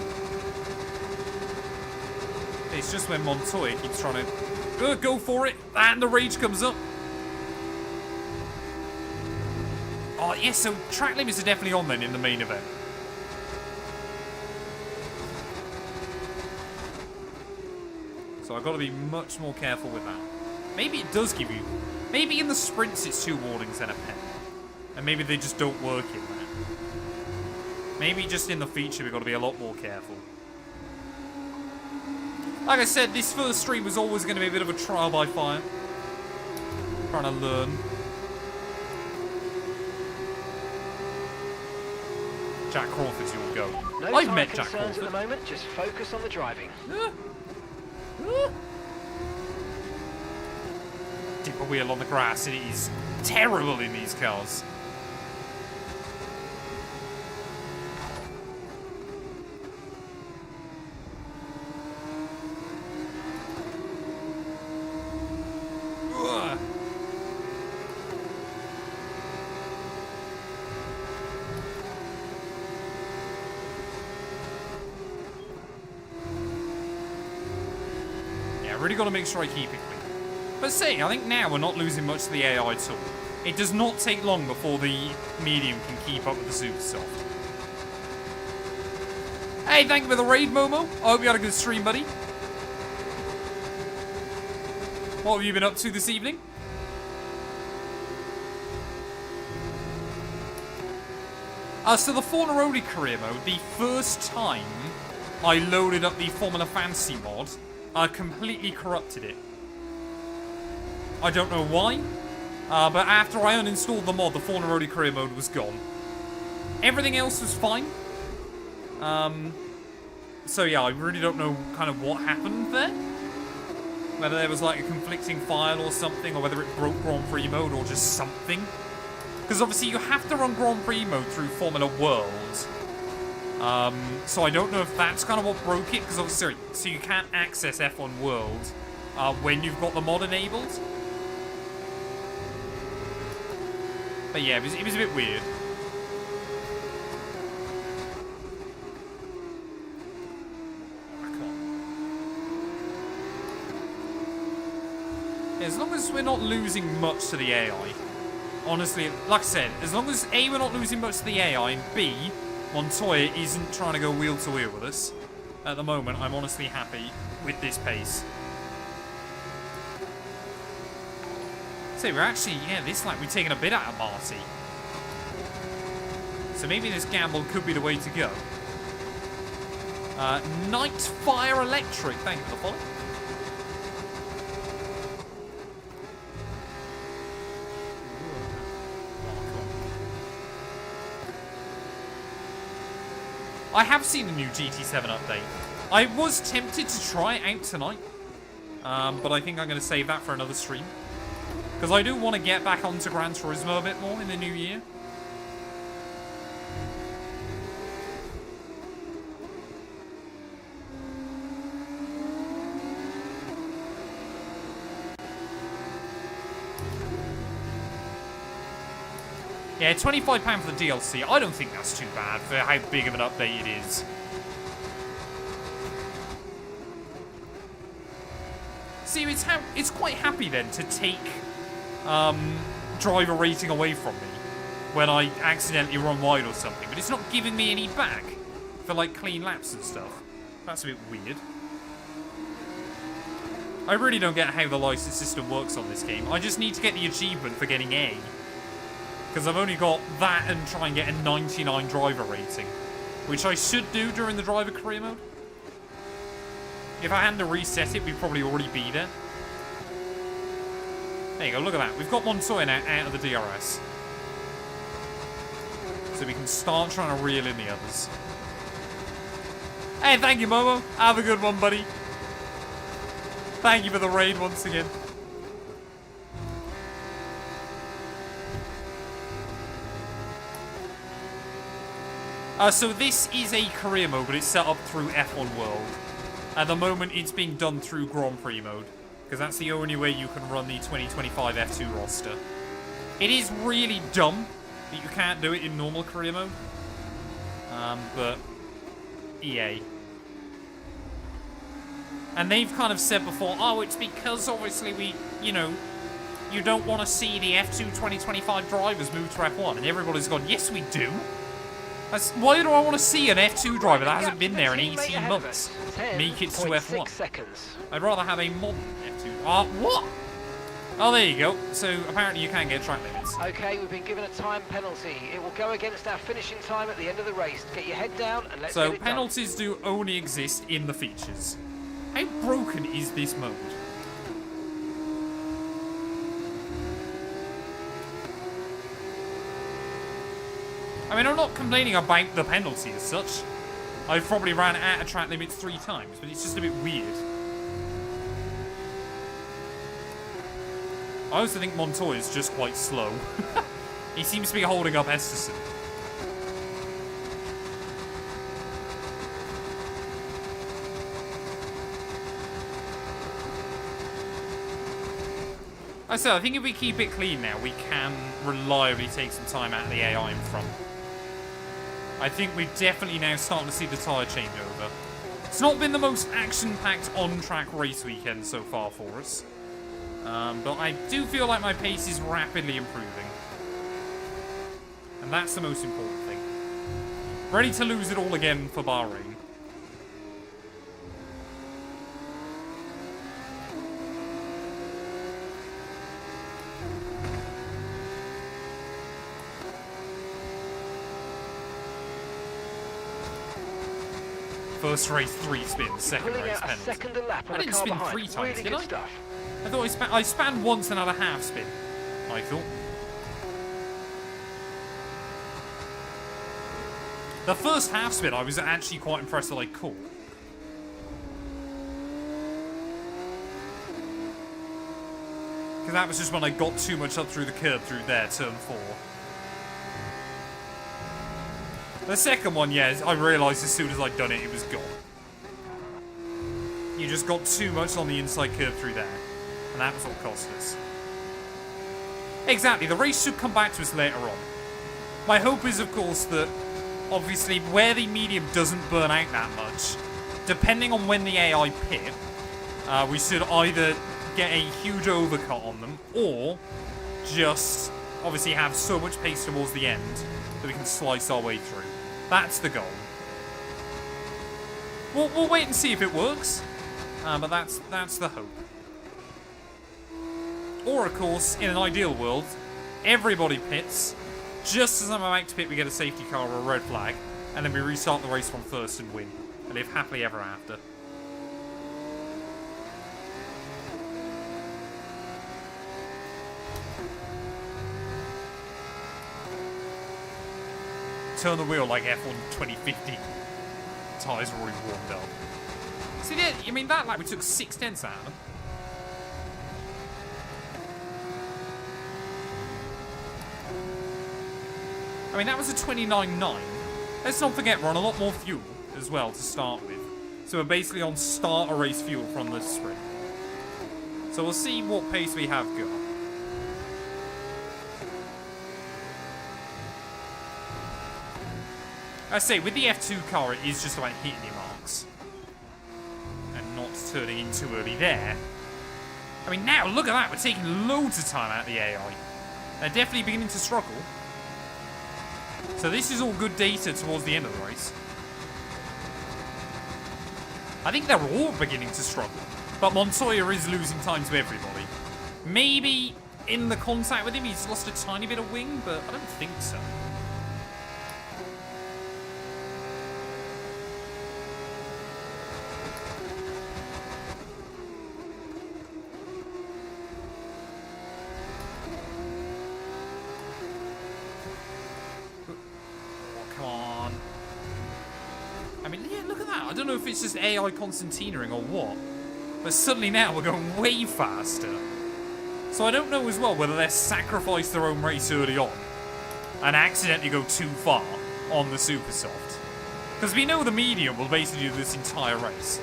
It's just when Montoya keeps trying to go for it, and the rage comes up. Oh, yes, so track limits are definitely on then in the main event. So I've got to be much more careful with that. Maybe it does give you... Maybe in the sprints it's 2 warnings and a pen. And maybe they just don't work in that. Maybe just in the feature we've got to be a lot more careful. Like I said, this first stream was always going to be a bit of a trial by fire. Trying to learn. Jack Crawford's your go. No I've time met Jack concerns Crawford. at the moment, just focus on the driving. Dip a wheel on the grass, it is terrible in these cars. Ugh. Yeah, I really got to make sure I keep it clean. But see, I think now we're not losing much to the AI at all. It does not take long before the medium can keep up with the super soft. Hey, thank you for the raid, Momo. I hope you had a good stream, buddy. What have you been up to this evening? So the Formula career mode, the first time I loaded up the Formula Fantasy mod, I completely corrupted it. I don't know why, but after I uninstalled the mod, the Formula career mode was gone. Everything else was fine. So yeah, I really don't know kind of what happened there. Whether there was like a conflicting file or something, or whether it broke Grand Prix mode or just something. Because obviously you have to run Grand Prix mode through Formula World. So I don't know if that's kind of what broke it, because obviously, so you can't access F1 World when you've got the mod enabled. But yeah, it was a bit weird. As long as we're not losing much to the AI, honestly, like I said, as long as A, we're not losing much to the AI, and B, Montoya isn't trying to go wheel to wheel with us, at the moment, I'm honestly happy with this pace. So we're actually, yeah, this lap we're taking a bit out of Marty. So maybe this gamble could be the way to go. Nightfire Electric, thank you for the follow. I have seen the new GT7 update. I was tempted to try it out tonight, but I think I'm going to save that for another stream. Because I do want to get back onto Gran Turismo a bit more in the new year. Yeah, £25 for the DLC. I don't think that's too bad for how big of an update it is. See, it's quite happy then to take driver rating away from me when I accidentally run wide or something, but it's not giving me any back for like clean laps and stuff. That's a bit weird. I really don't get how the license system works on this game. I just need to get the achievement for getting A. Because I've only got that and try and get a 99 driver rating. Which I should do during the driver career mode. If I hadn't to reset it, we'd probably already be there. There you go, look at that. We've got Montoya now out of the DRS. So we can start trying to reel in the others. Hey, thank you, Momo. Have a good one, buddy. Thank you for the raid once again. So this is a career mode, but it's set up through F1 World. At the moment, it's being done through Grand Prix mode, because that's the only way you can run the 2025 F2 roster. It is really dumb that you can't do it in normal career mode. But EA. And they've kind of said before, oh, it's because obviously you don't want to see the F2 2025 drivers move to F1. And everybody's gone, yes, we do. Why do I want to see an F2 driver that hasn't been there in 18 months make it to F1? I'd rather have a modern F2. What? Oh, there you go. So apparently you can get track limits. Okay, we've been given a time penalty. It will go against our finishing time at the end of the race. Get your head down and let's get it done. So penalties do only exist in the features. How broken is this mode? I mean, I'm not complaining about the penalty as such. I've probably ran out of track limits 3 times, but it's just a bit weird. I also think Montoya is just quite slow. He seems to be holding up Esterson. I think if we keep it clean now, we can reliably take some time out of the AI in front. I think we're definitely now starting to see the tyre changeover. It's not been the most action-packed on-track race weekend so far for us. But I do feel like my pace is rapidly improving. And that's the most important thing. Ready to lose it all again for Bahrain. First race 3 spins, second race penalty. I didn't spin 3 times, did I? I thought I span once and had a half spin, I thought. The first half spin I was actually quite impressed that I caught. Because that was just when I got too much up through the curb through there, turn 4. The second one, yeah, I realised as soon as I'd done it, it was gone. You just got too much on the inside curve through there. And that was what cost us. Exactly, the race should come back to us later on. My hope is, of course, that obviously where the medium doesn't burn out that much, depending on when the AI pit, we should either get a huge overcut on them, or just obviously have so much pace towards the end that we can slice our way through. That's the goal. We'll wait and see if it works, but that's the hope. Or, of course, in an ideal world, everybody pits. Just as I'm about to pit, we get a safety car or a red flag, and then we restart the race from first and win, and live happily ever after. Turn the wheel like F1 2015. Tyres are already warmed up. See, I mean, that lap we took 6 tenths out of them. I mean, that was a 29.9. Let's not forget, we're on a lot more fuel as well to start with. So we're basically on starter race fuel from the sprint. So we'll see what pace we have got. I say, with the F2 car, it is just about hitting your marks. And not turning in too early there. I mean, now, look at that. We're taking loads of time out of the AI. They're definitely beginning to struggle. So this is all good data towards the end of the race. I think they're all beginning to struggle. But Montoya is losing time to everybody. Maybe in the contact with him, he's lost a tiny bit of wing, but I don't think so. I don't know if it's just AI concertinaing or what, but suddenly now we're going way faster. So I don't know as well whether they sacrifice their own race early on and accidentally go too far on the super soft. Because we know the medium will basically do this entire race.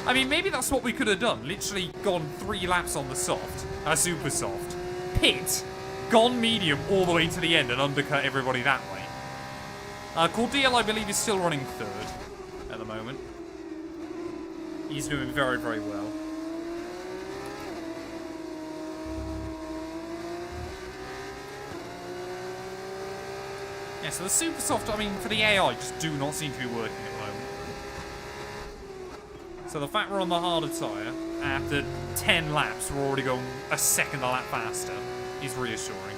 I mean, maybe that's what we could have done. Literally gone 3 laps on the soft, super soft, pit, gone medium all the way to the end and undercut everybody that way. Cordial, I believe, is still running 3rd at the moment. He's doing very, very well. Yeah, so the super soft, I mean, for the AI, just do not seem to be working at the moment. So the fact we're on the harder tyre, after 10 laps, we're already going a second a lap faster, is reassuring.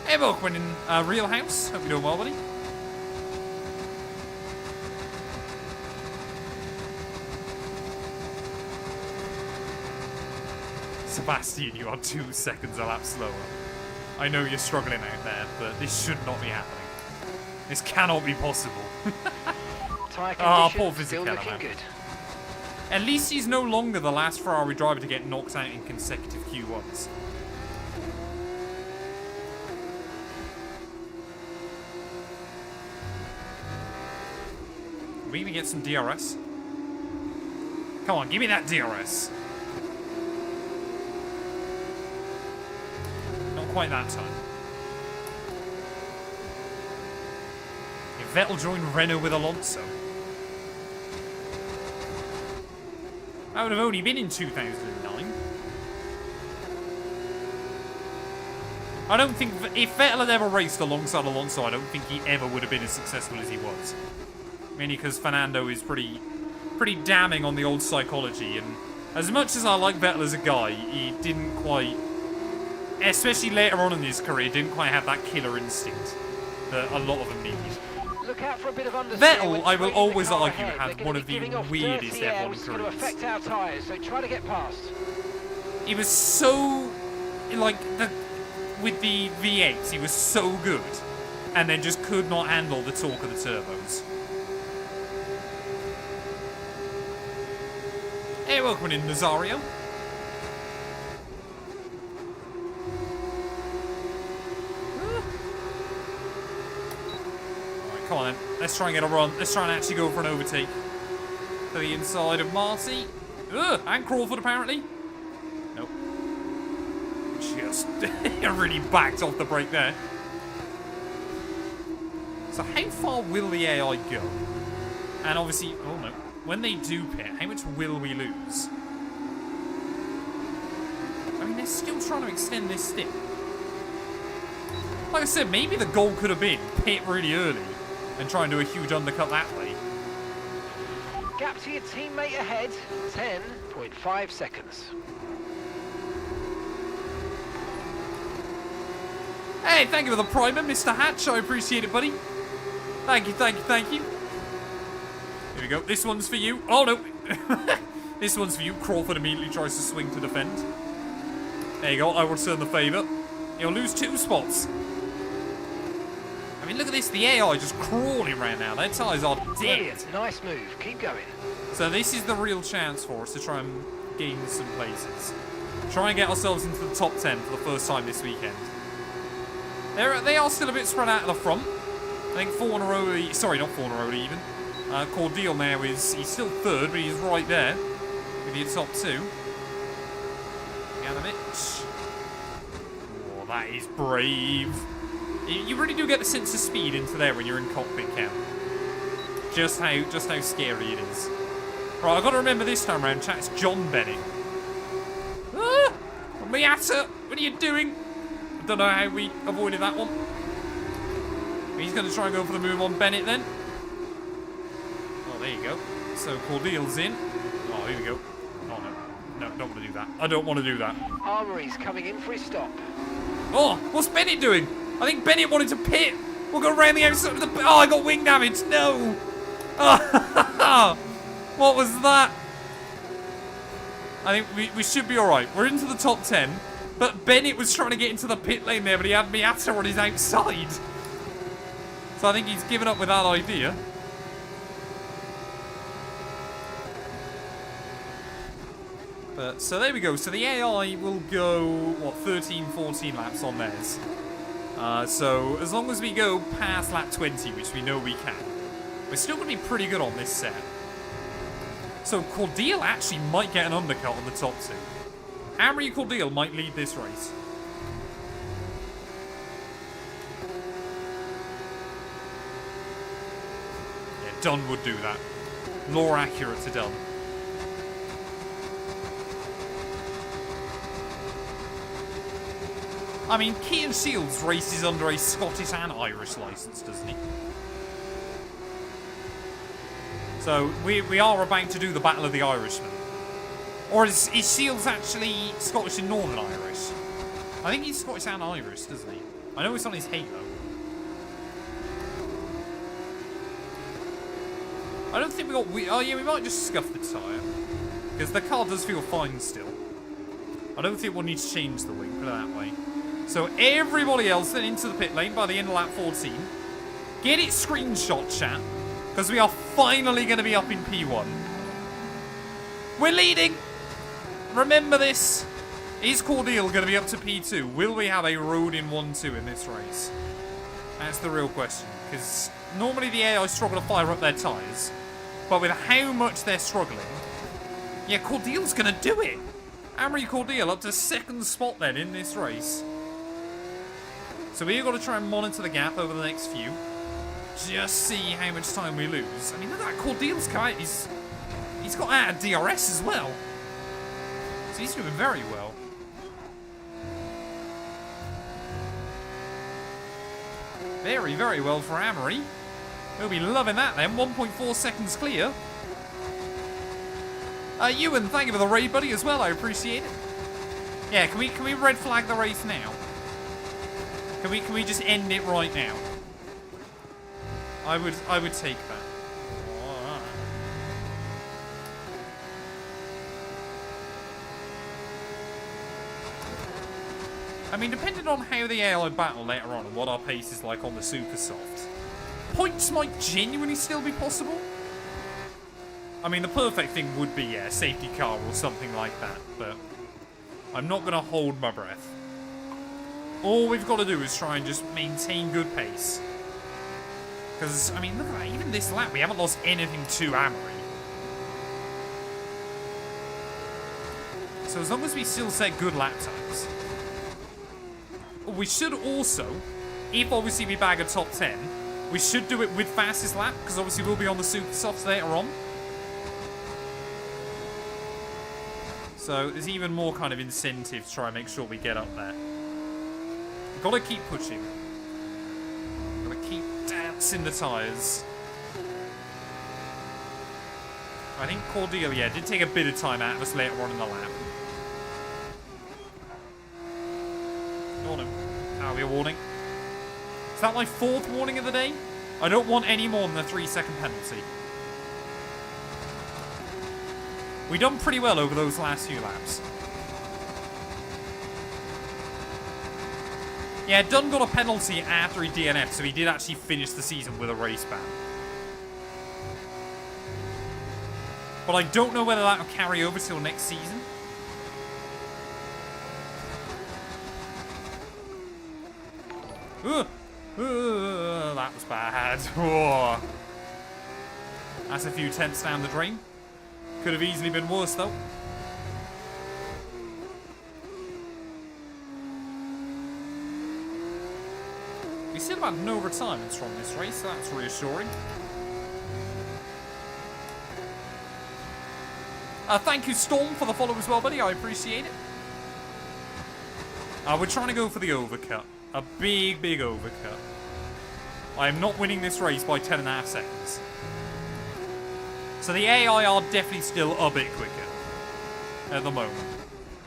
Hey, welcome in Real House. Hope you're doing well, buddy. Sebastian, you are 2 seconds a lap slower. I know you're struggling out there, but this should not be happening. This cannot be possible. Tyre poor still looking man. good. At least he's no longer the last Ferrari driver to get knocked out in consecutive Q1s. Can we even get some DRS? Come on, give me that DRS. Not quite that time. If Vettel joined Renault with Alonso, I would have only been in 2009. I don't think... If Vettel had ever raced alongside Alonso, I don't think he ever would have been as successful as he was. Mainly because Fernando is pretty damning on the old psychology. And as much as I like Vettel as a guy, he didn't quite... Especially later on in his career, didn't quite have that killer instinct that a lot of them need. Look out for a bit of understeer. Vettel, I will always argue, had one of the weirdest F1 It's going to careers. affect our tyres, so try to get past. He was so, like, with the V8s, he was so good, and then just could not handle the torque of the turbos. Hey, welcome in, Nazario. Come on then, let's try and get a run. Let's try and actually go for an overtake. To the inside of Marty. Ugh, and Crawford apparently. Nope. Just really backed off the brake there. So how far will the AI go? And obviously, oh no, when they do pit, how much will we lose? I mean, they're still trying to extend this stint. Like I said, maybe the goal could have been pit really early and try and do a huge undercut that way. Gap to your teammate ahead, 10.5 seconds. Hey, thank you for the primer, Mr. Hatch. I appreciate it, buddy. Thank you, thank you, thank you. Here we go. This one's for you. Oh, no. This one's for you. Crawford immediately tries to swing to defend. There you go. I will return the favour. He'll lose 2 spots. I mean, look at this. The AI just crawling around now. Their tyres are dead. Brilliant. Nice move. Keep going. So this is the real chance for us to try and gain some places. Try and get ourselves into the top 10 for the first time this weekend. They are still a bit spread out at the front. I think 4 in a row... Sorry, not 4 in a row even. Cordial now is... He's still 3rd, but he's right there. With the top 2. Ganovich. Oh, that is brave. You really do get the sense of speed into there when you're in cockpit cam. Just how scary it is. Right, I've got to remember this time around, chat. It's John Bennett. Ah! Miata, what are you doing? I don't know how we avoided that one. He's going to try and go for the move on Bennett then. Oh, there you go. So Cordeel's in. Oh, here we go. Oh, no. No, don't want to do that. I don't want to do that. Armory's coming in for his stop. Oh, what's Bennett doing? I think Bennett wanted to pit. We'll go around the outside of the... Oh, I got wing damage. No. Oh, what was that? I think we should be all right. We're into the top 10. But Bennett was trying to get into the pit lane there, but he had Miata on his outside. So I think he's given up with that idea. But, so there we go. So the AI will go, what, 13, 14 laps on theirs. So as long as we go past lap 20, which we know we can, we're still going to be pretty good on this set. So Cordeel actually might get an undercut on the top two. Amory Cordeel might lead this race. Yeah, Dunne would do that. More accurate to Dunne. I mean, Kean Shields races under a Scottish and Irish licence, doesn't he? So, we are about to do the Battle of the Irishmen. Or is Shields actually Scottish and Northern Irish? I think he's Scottish and Irish, doesn't he? I know it's on his Halo. I don't think we got... Oh yeah, we might just scuff the tyre. Because the car does feel fine still. I don't think we'll need to change the wing, put it that way. So everybody else then into the pit lane by the end of lap 14. Get it screenshot, chat. Because we are finally going to be up in P1. We're leading! Remember this. Is Cordeel going to be up to P2? Will we have a road in 1-2 in this race? That's the real question. Because normally the AI struggle to fire up their tyres. But with how much they're struggling, yeah, Cordeel's going to do it. Amory Cordeel up to second spot then in this race. So we've got to try and monitor the gap over the next few. Just see how much time we lose. I mean, look at that. Cordeel's come out. He's got out of DRS as well. So he's doing very well. Very, very well for Amory. He'll be loving that then. 1.4 seconds clear. Ewan, thank you for the raid, buddy, as well. I appreciate it. Yeah, can we red flag the race now? Can we just end it right now? I would take that. Alright. I mean, depending on how the AI battle later on and what our pace is like on the Super Soft, points might genuinely still be possible. I mean, the perfect thing would be, yeah, a safety car or something like that, but I'm not going to hold my breath. All we've got to do is try and just maintain good pace. Because, I mean, look at that. Even this lap, we haven't lost anything to Amory. So as long as we still set good lap times. We should also, if obviously we bag a top 10, we should do it with fastest lap. Because obviously we'll be on the Super Softs later on. So there's even more kind of incentive to try and make sure we get up there. We've got to keep pushing. Got to keep dancing the tyres. I think Cordeel, yeah, did take a bit of time out of us later on in the lap. Go on him. Are we a warning? Is that my 4th warning of the day? I don't want any more than a 3-second penalty. We've done pretty well over those last few laps. Yeah, Dunne got a penalty after he DNF'd, so he did actually finish the season with a race ban. But I don't know whether that will carry over till next season. That was bad. Oh. That's a few tenths down the drain. Could have easily been worse, though. We still have no retirements from this race, so that's reassuring. Thank you, Storm, for the follow as well, buddy. I appreciate it. We're trying to go for the overcut. A big, big overcut. I am not winning this race by 10.5 seconds. So the AI are definitely still a bit quicker at the moment.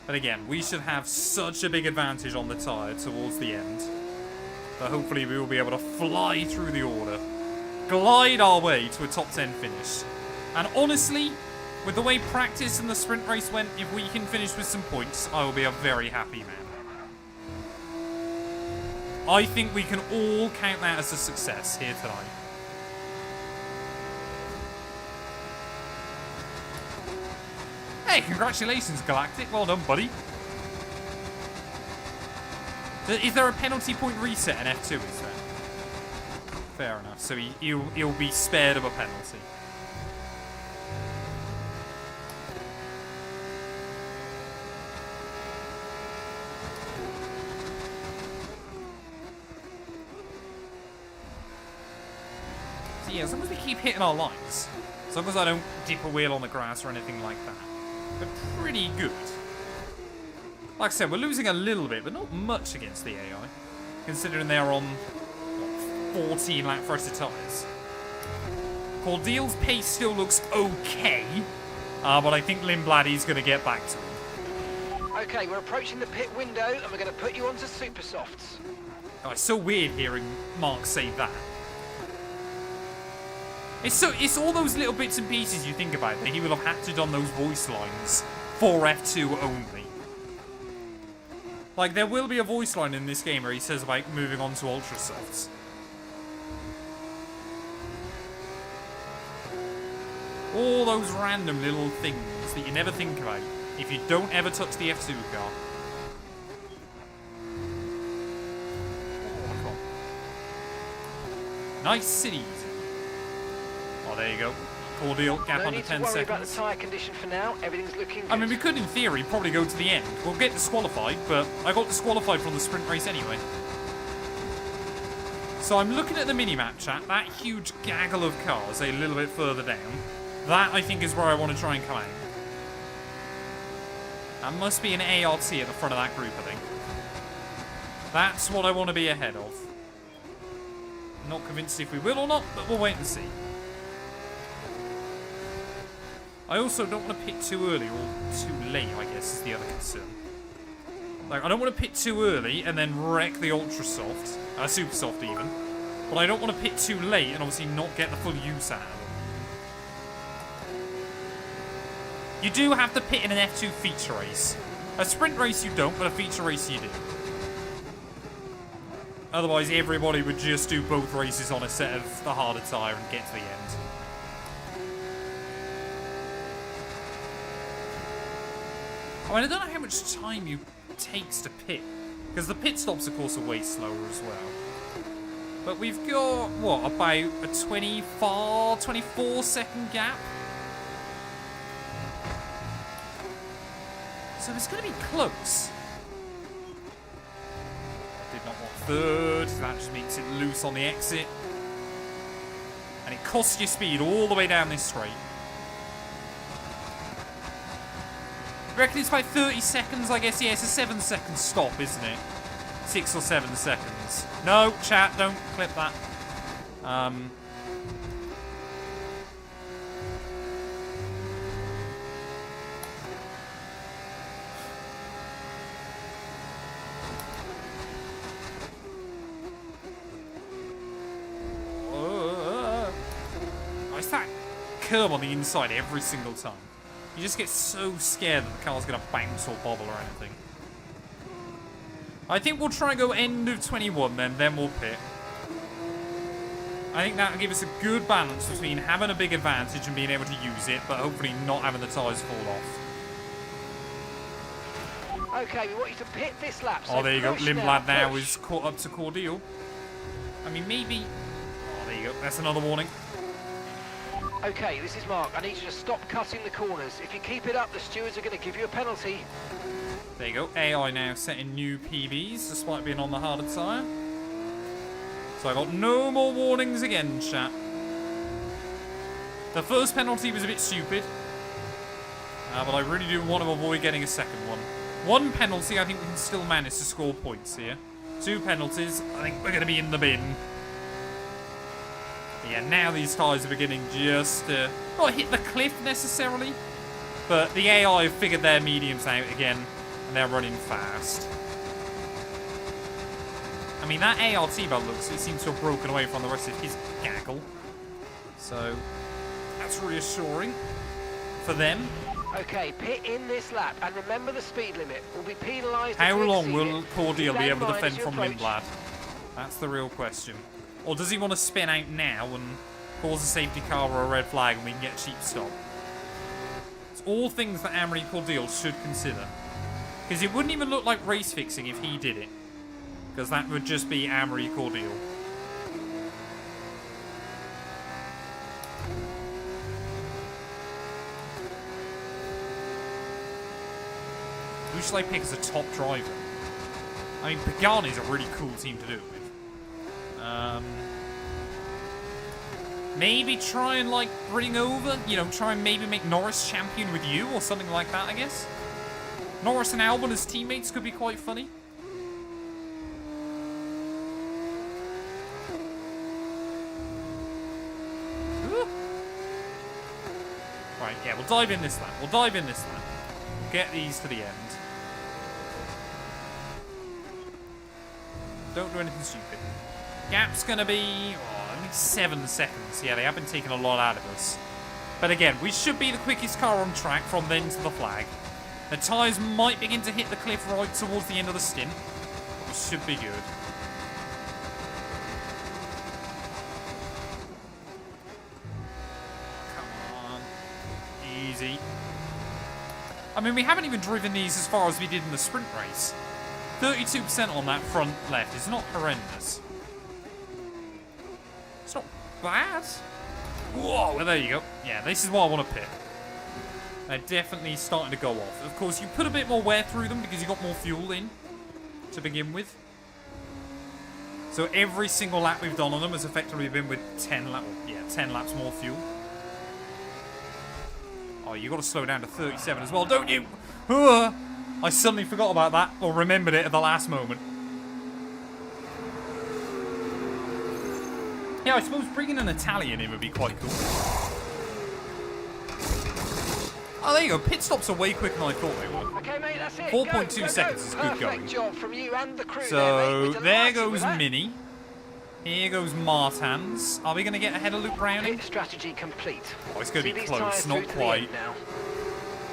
But again, we should have such a big advantage on the tyre towards the end. But hopefully we will be able to fly through the order. Glide our way to a top 10 finish. And honestly, with the way practice and the sprint race went, if we can finish with some points, I will be a very happy man. I think we can all count that as a success here tonight. Hey, congratulations, Galactic. Well done, buddy. Is there a penalty point reset in F2, is there? Fair enough. So he'll be spared of a penalty. So yeah, as long as we keep hitting our lines, as long as I don't dip a wheel on the grass or anything like that, we're pretty good. Like I said, we're losing a little bit, but not much against the AI, considering they're on, what, 14 lap fresher tyres. Cordeel's pace still looks okay, but I think Lindbladdy's going to get back to him. Okay, we're approaching the pit window, and we're going to put you onto super softs. Oh, it's so weird hearing Mark say that. It's all those little bits and pieces you think about that he will have had to done those voice lines for F2 only. Like, there will be a voice line in this game where he says about moving on to ultra softs. All those random little things that you never think about if you don't ever touch the F2 car. Oh, come on. Nice and easy. Oh, there you go. Cordial, gap under 10 seconds. No need to worry about the tyre condition for now. Everything's looking good. I mean, we could, in theory, probably go to the end. We'll get disqualified, but I got disqualified from the sprint race anyway. So I'm looking at the mini-map chat. That huge gaggle of cars a little bit further down. That, I think, is where I want to try and come out. That must be an ART at the front of that group, I think. That's what I want to be ahead of. Not convinced if we will or not, but we'll wait and see. I also don't want to pit too early or too late, I guess, is the other concern. Like, I don't want to pit too early and then wreck the ultra soft, super soft even. But I don't want to pit too late and obviously not get the full use out of them. You do have to pit in an F2 feature race. A sprint race you don't, but a feature race you do. Otherwise, everybody would just do both races on a set of the harder tyre and get to the end. I mean, I don't know how much time you takes to pit, because the pit stops, of course, are way slower as well. But we've got, what, about a 24 second gap? So it's going to be close. I did not want third. That just makes it loose on the exit. And it costs you speed all the way down this straight. I reckon it's about 30 seconds, I guess. Yeah, it's a 7-second stop, isn't it? 6 or 7 seconds. No, chat, don't clip that. It's that curb on the inside every single time. You just get so scared that the car's going to bounce or bobble or anything. I think we'll try and go end of 21 then we'll pit. I think that'll give us a good balance between having a big advantage and being able to use it, but hopefully not having the tyres fall off. Okay, we want you to pit this lap. Oh, there you go. Lindblad now push. is caught up to Cordeal. I mean, maybe... Oh, there you go. That's another warning. Okay, this is Mark. I need you to stop cutting the corners. If you keep it up, the stewards are going to give you a penalty. There you go. AI now setting new PBs, despite being on the harder tyre. So I got no more warnings again, chat. The first penalty was a bit stupid. But I really do want to avoid getting a second one. One penalty, I think we can still manage to score points here. 2 penalties, I think we're going to be in the bin. Yeah, now these tyres are beginning just to not hit the cliff necessarily, but the AI have figured their mediums out again, and they're running fast. I mean, that ART belt looks, it seems to have broken away from the rest of his gaggle. So, that's reassuring for them. Okay, pit in this lap, and remember the speed limit. Will be penalised. How long will Cordial be able to defend from Lindblad? That's the real question. Or does he want to spin out now and cause a safety car or a red flag and we can get a cheap stop? It's all things that Amory Cordial should consider. Because it wouldn't even look like race fixing if he did it. Because that would just be Amory Cordial. Who should I pick as a top driver? I mean, Pagani's a really cool team to do it with. Maybe try and, like, bring over, you know, try and maybe make Norris champion with you or something like that, I guess. Norris and Albon as teammates could be quite funny. Ooh. Right, yeah, we'll dive in this lap. We'll dive in this lap. Get these to the end. Don't do anything stupid. Gap's going to be only 7 seconds. Yeah, they have been taking a lot out of us. But again, we should be the quickest car on track from then to the flag. The tyres might begin to hit the cliff right towards the end of the stint. But we should be good. Come on. Easy. I mean, we haven't even driven these as far as we did in the sprint race. 32% on that front left is not horrendous. It's not bad. Whoa, well, there you go. Yeah, this is what I want to pit. They're definitely starting to go off. Of course, you put a bit more wear through them because you got more fuel in to begin with. So every single lap we've done on them has effectively been with 10 laps more fuel. Oh, you got to slow down to 37 as well, don't you? I suddenly forgot about that, or remembered it at the last moment. Yeah, I suppose bringing an Italian in would be quite cool. Oh, there you go. Pit stops are way quicker than I thought they were. Okay, mate, that's it. 4.2 seconds is good going. Perfect job from you and the crew So, there, mate. there goes Mini. Here goes Martans. Are we going to get ahead of Luke Browning? Pit strategy complete. Oh, it's going to be See these close. tyres Not through to the quite. end now.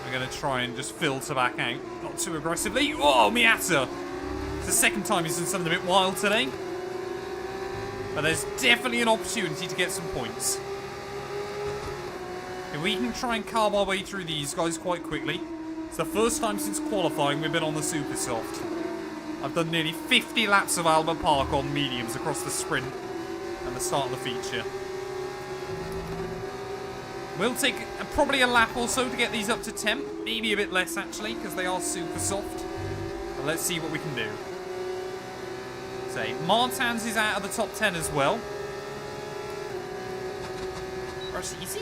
We're going to try and just filter back out. Not too aggressively. Oh, Miata! It's the second time he's done something a bit wild today. But there's definitely an opportunity to get some points. If we can try and carve our way through these guys quite quickly. It's the first time since qualifying we've been on the Super Soft. I've done nearly 50 laps of Albert Park on mediums across the sprint and the start of the feature. We'll take probably a lap or so to get these up to temp. Maybe a bit less, actually, because they are super soft. But let's see what we can do. Say, Martans is out of the top 10 as well. Or is he?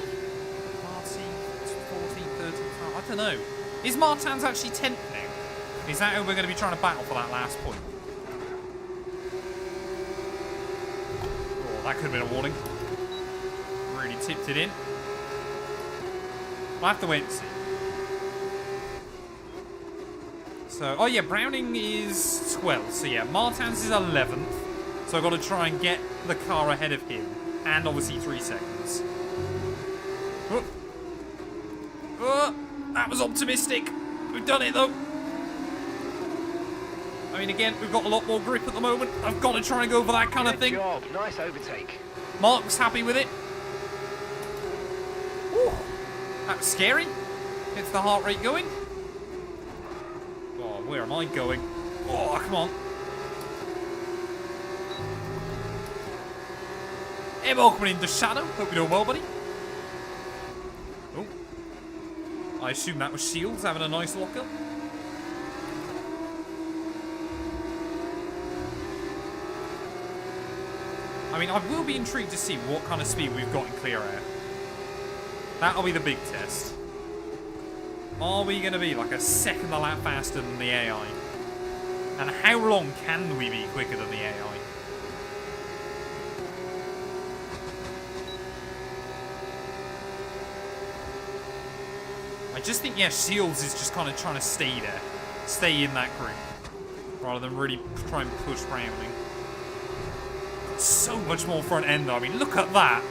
Marty, 14, 13, I don't know. Is Martans actually 10th now? Is that who we're going to be trying to battle for that last point? Oh, that could have been a warning. Really tipped it in. We'll have to wait and see. So, oh yeah, Browning is 12th. So yeah, Martans is 11th. So I've got to try and get the car ahead of him. And obviously 3 seconds. Oh. Oh, that was optimistic. We've done it though. I mean, again, we've got a lot more grip at the moment. I've got to try and go for that kind of thing. Good job. Nice overtake. Mark's happy with it. Ooh. That was scary. Gets the heart rate going. Oh, where am I going? Oh, come on. Hey, welcome into Shadow. Hope you're doing well, buddy. Oh. I assume that was Shields having a nice lock-up. I mean, I will be intrigued to see what kind of speed we've got in clear air. That'll be the big test. Are we going to be like a second a lap faster than the AI? And how long can we be quicker than the AI? I just think, yeah, Shields is just kind of trying to stay there. Stay in that group. Rather than really try and push Browning. Got so much more front end, though. I mean, look at that.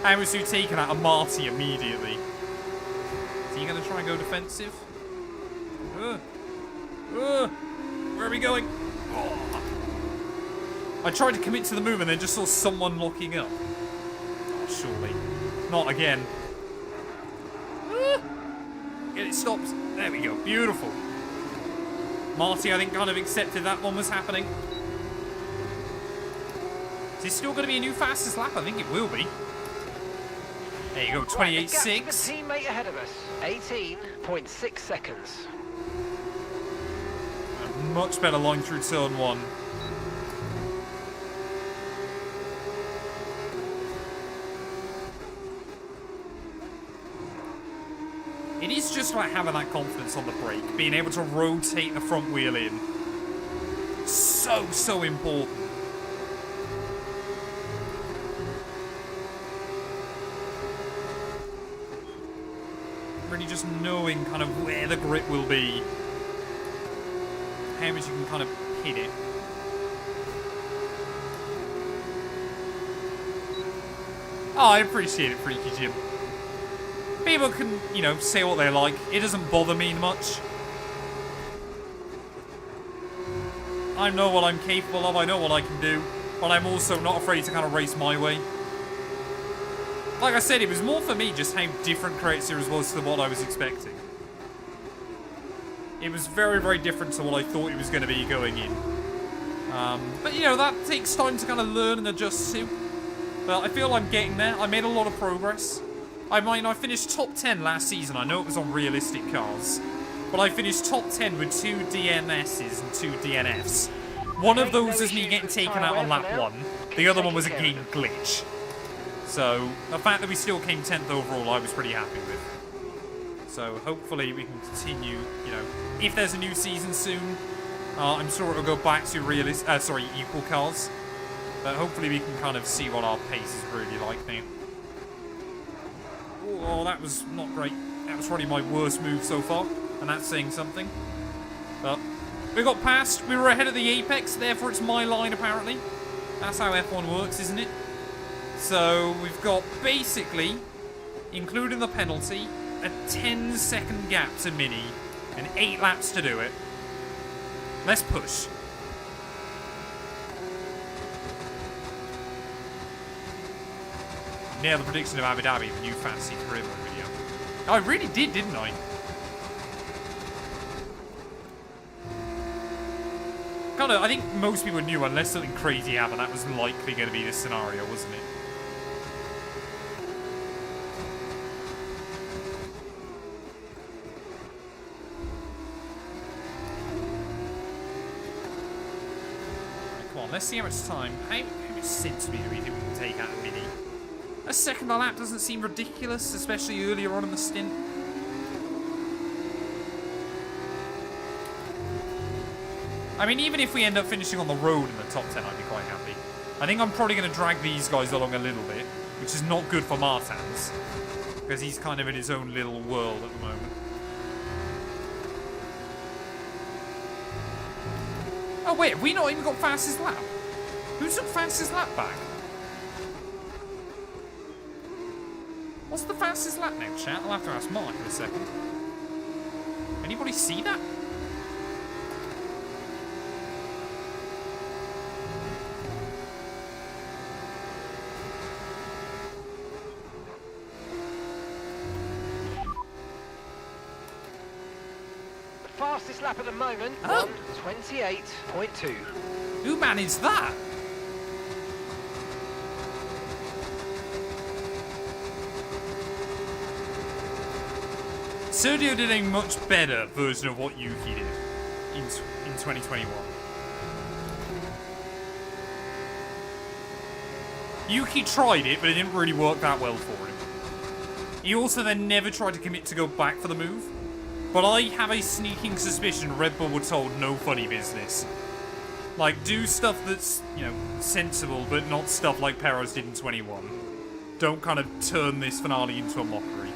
Hamisu taking out a Marty immediately. Is he going to try and go defensive? Where are we going? Oh. I tried to commit to the move and then just saw someone locking up. Oh, surely. Not again. Get it stopped. There we go. Beautiful. Marty, I think, kind of accepted that one was happening. Is this still going to be a new fastest lap? I think it will be. There you go, 28.6. Right, the teammate ahead of us, 18.6 seconds. A much better line through turn 1. It is just like having that confidence on the brake, being able to rotate the front wheel in. So important. Really just knowing kind of where the grip will be. How much you can kind of hit it. Oh, I appreciate it, Freaky Jim. People can, you know, say what they like. It doesn't bother me much. I know what I'm capable of. I know what I can do. But I'm also not afraid to kind of race my way. Like I said, it was more for me just how different Create Series was to what I was expecting. It was very different to what I thought it was going to be going in. But, you know, that takes time to kind of learn and adjust to. But I feel I'm getting there. I made a lot of progress. I mean, I finished top 10 last season. I know it was on realistic cars. But I finished top 10 with 2 DNSs and 2 DNFs. One of those is me getting taken out on lap 1. The other one was a game glitch. So, the fact that we still came 10th overall, I was pretty happy with. So, hopefully we can continue, you know, if there's a new season soon, I'm sure it'll go back to equal cars. But hopefully we can kind of see what our pace is really like now. Oh, that was not great. That was probably my worst move so far, and that's saying something. But we got past. We were ahead of the apex, therefore it's my line apparently. That's how F1 works, isn't it? So we've got basically, including the penalty, a 10-second gap to Mini and 8 laps to do it. Let's push. Nailed the prediction of Abu Dhabi, the new fantasy career mode video. I really did, didn't I? Kind of, I think most people knew unless something crazy happened, that was likely going to be this scenario, wasn't it? Come on, let's see how much time. How much sense do we think we can take out of Mini? A second a lap doesn't seem ridiculous, especially earlier on in the stint. I mean, even if we end up finishing on the road in the top 10, I'd be quite happy. I think I'm probably going to drag these guys along a little bit, which is not good for Martins, because he's kind of in his own little world at the moment. Oh wait, have we not even got fastest lap? Who took fastest lap back? What's the fastest lap now, chat? I'll have to ask Mark in a second. Anybody see that? The fastest lap at the moment, 1:28.2. Who managed that? Sergio did a much better version of what Yuki did in 2021. Yuki tried it, but it didn't really work that well for him. He also then never tried to commit to go back for the move. But I have a sneaking suspicion Red Bull were told no funny business. Like, do stuff that's, you know, sensible, but not stuff like Perez did in 21. Don't kind of turn this finale into a mockery.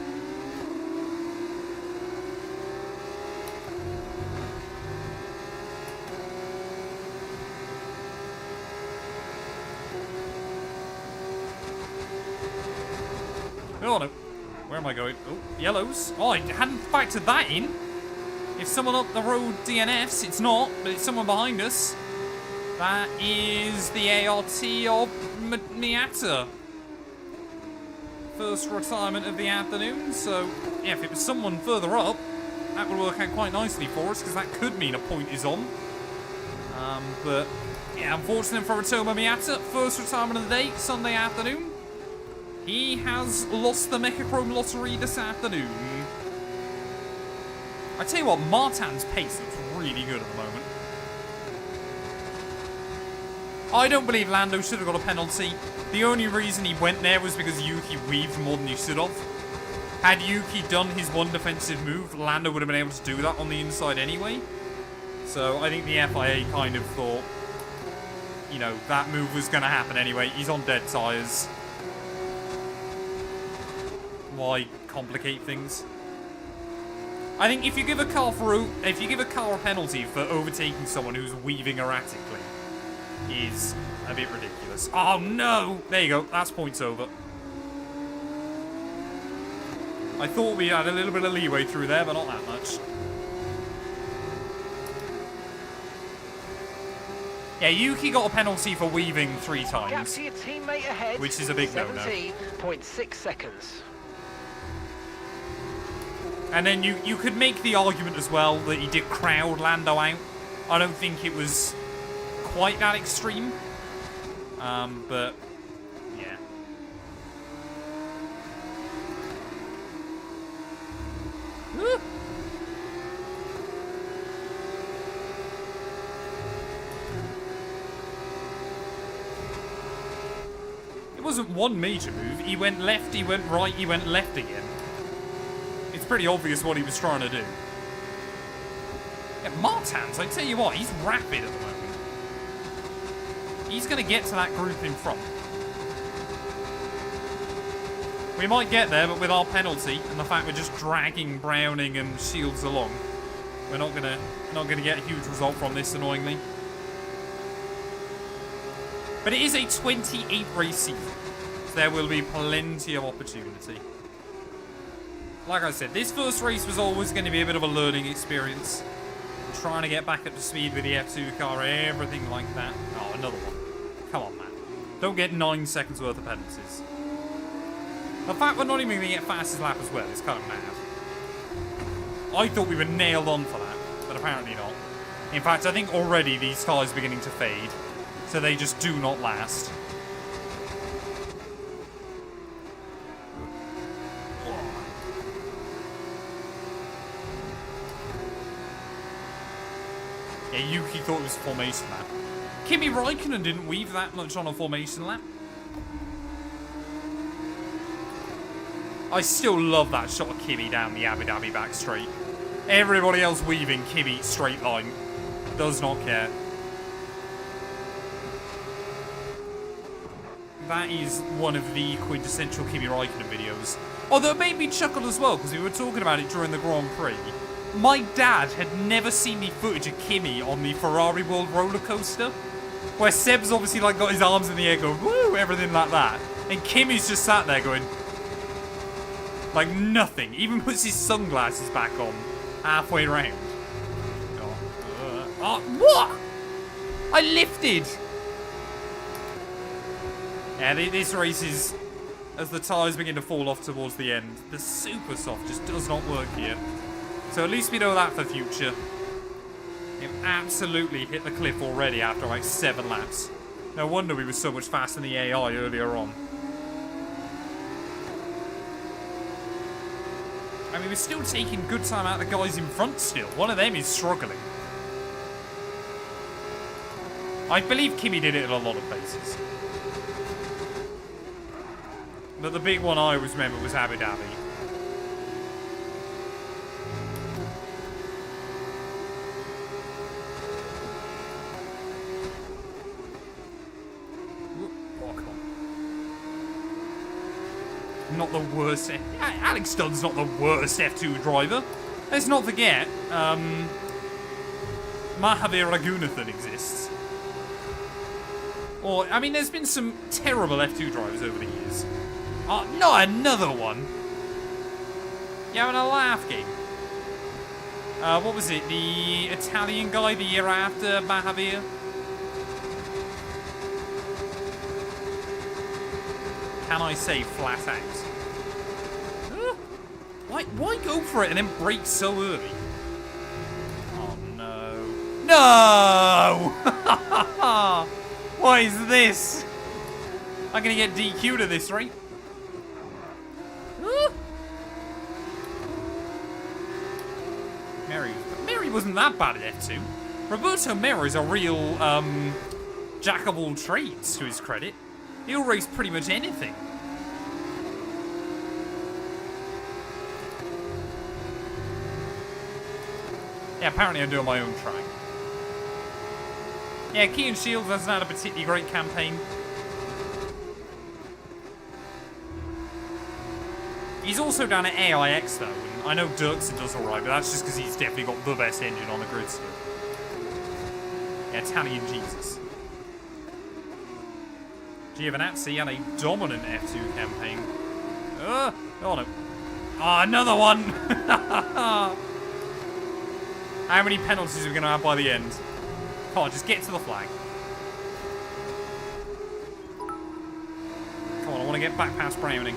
Oh no. Where am I going? Oh, yellows. Oh, I hadn't factored that in. If someone up the road DNFs, it's not, but it's someone behind us. That is the ART of Miata. First retirement of the afternoon, so yeah, if it was someone further up, that would work out quite nicely for us, because that could mean a point is on. But yeah, unfortunately for Ritomo Miata, first retirement of the day, Sunday afternoon. He has lost the Mechachrome Lottery this afternoon. I tell you what, Martin's pace looks really good at the moment. I don't believe Lando should have got a penalty. The only reason he went there was because Yuki weaved more than he should have. Had Yuki done his one defensive move, Lando would have been able to do that on the inside anyway. So I think the FIA kind of thought, you know, that move was going to happen anyway. He's on dead tyres. Why complicate things? I think if you give a car a penalty for overtaking someone who's weaving erratically, is a bit ridiculous. Oh no! There you go. That's points over. I thought we had a little bit of leeway through there, but not that much. Yeah, Yuki got a penalty for weaving 3 times. Gap to your teammate ahead. Which is a big no-no. 17.6 seconds. And then you could make the argument as well that he did crowd Lando out. I don't think it was quite that extreme. But, yeah. Woo! It wasn't one major move. He went left, he went right, he went left again. It's pretty obvious what he was trying to do. Yeah, Martins, I tell you what, he's rapid at the moment. He's going to get to that group in front. We might get there, but with our penalty and the fact we're just dragging Browning and Shields along, we're not gonna get a huge result from this, annoyingly. But it is a 28 race season, so there will be plenty of opportunity. Like I said, this first race was always going to be a bit of a learning experience. Trying to get back up to speed with the F2 car, everything like that. Oh, another one. Come on, man. Don't get 9 seconds worth of penalties. The fact we're not even going to get fastest lap as well is kind of mad. I thought we were nailed on for that, but apparently not. In fact, I think already these cars are beginning to fade, so they just do not last. Yeah, Yuki thought it was a formation lap. Kimi Räikkönen didn't weave that much on a formation lap. I still love that shot of Kimi down the Abu Dhabi back straight. Everybody else weaving, Kimi straight line. Does not care. That is one of the quintessential Kimi Räikkönen videos. Although it made me chuckle as well, because we were talking about it during the Grand Prix. My dad had never seen the footage of Kimi on the Ferrari World roller coaster, where Seb's obviously like got his arms in the air going, woo, everything like that. And Kimi's just sat there going, like nothing. Even puts his sunglasses back on halfway round. Oh, what? I lifted. Yeah, this race is, as the tyres begin to fall off towards the end, the super soft just does not work here. So at least we know that for future. It absolutely hit the cliff already after like 7 laps. No wonder we were so much faster than the AI earlier on. I mean, we're still taking good time out of the guys in front still. One of them is struggling. I believe Kimi did it at a lot of places. But the big one I always remember was Abu Dhabi. Oh, come on. Not the worst. Alex Dunne's not the worst F2 driver. Let's not forget, Mahavir Raghunathan exists. Or, I mean, there's been some terrible F2 drivers over the years. Oh, not another one. You having a laugh, game? What was it? The Italian guy the year after Mahavir? Can I say flat out? Why go for it and then brake so early? Oh, no. No! What is this? I'm gonna get DQ'd at this rate. Mary wasn't that bad at F2. Roberto Mera is a real jack of all trades, to his credit. He'll race pretty much anything. Yeah, apparently I'm doing my own track. Yeah, Kean Shields hasn't had a particularly great campaign. He's also down at AIX though, and I know Dirksen does alright, but that's just because he's definitely got the best engine on the grid still. Yeah, Italian Jesus. Giovinazzi had a dominant F2 campaign. Oh no. Ah, another one! How many penalties are we going to have by the end? Come on, just get to the flag. Come on, I want to get back past Browning.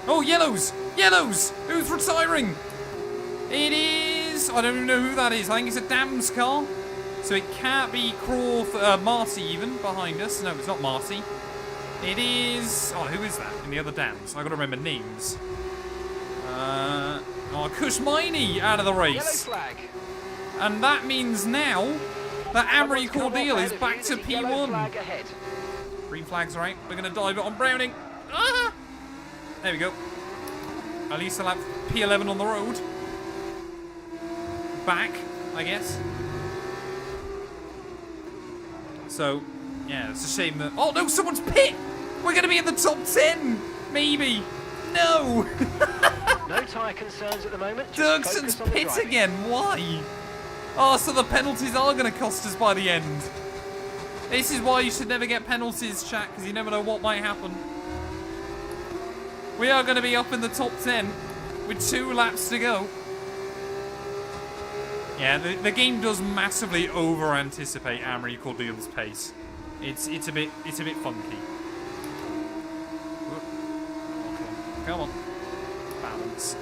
Oh, yellows! Yellows! Who's retiring? It is... I don't even know who that is. I think it's a Dam's car. So it can't be Marty even behind us. No, it's not Marty. It is... Oh, who is that in the other Dams? I've got to remember names. Oh, Kushmaini out of the race. Yellow flag. And that means now that Amory Cordeal is back to P1. Flag ahead. Green flag's right. We're going to dive it on Browning. Ah! There we go. At least I'll have P11 on the road. Back, I guess. So, yeah, it's a shame that... Oh, no, someone's pit! We're going to be in the top 10! Maybe. No! No tyre concerns at the moment. Dirksen's pit again. Why? Oh, so the penalties are going to cost us by the end. This is why you should never get penalties, chat, because you never know what might happen. We are going to be up in the top 10 with 2 laps to go. Yeah, the game does massively over-anticipate Amory Cordeal's pace. It's a bit funky. Oh, come on. Balance.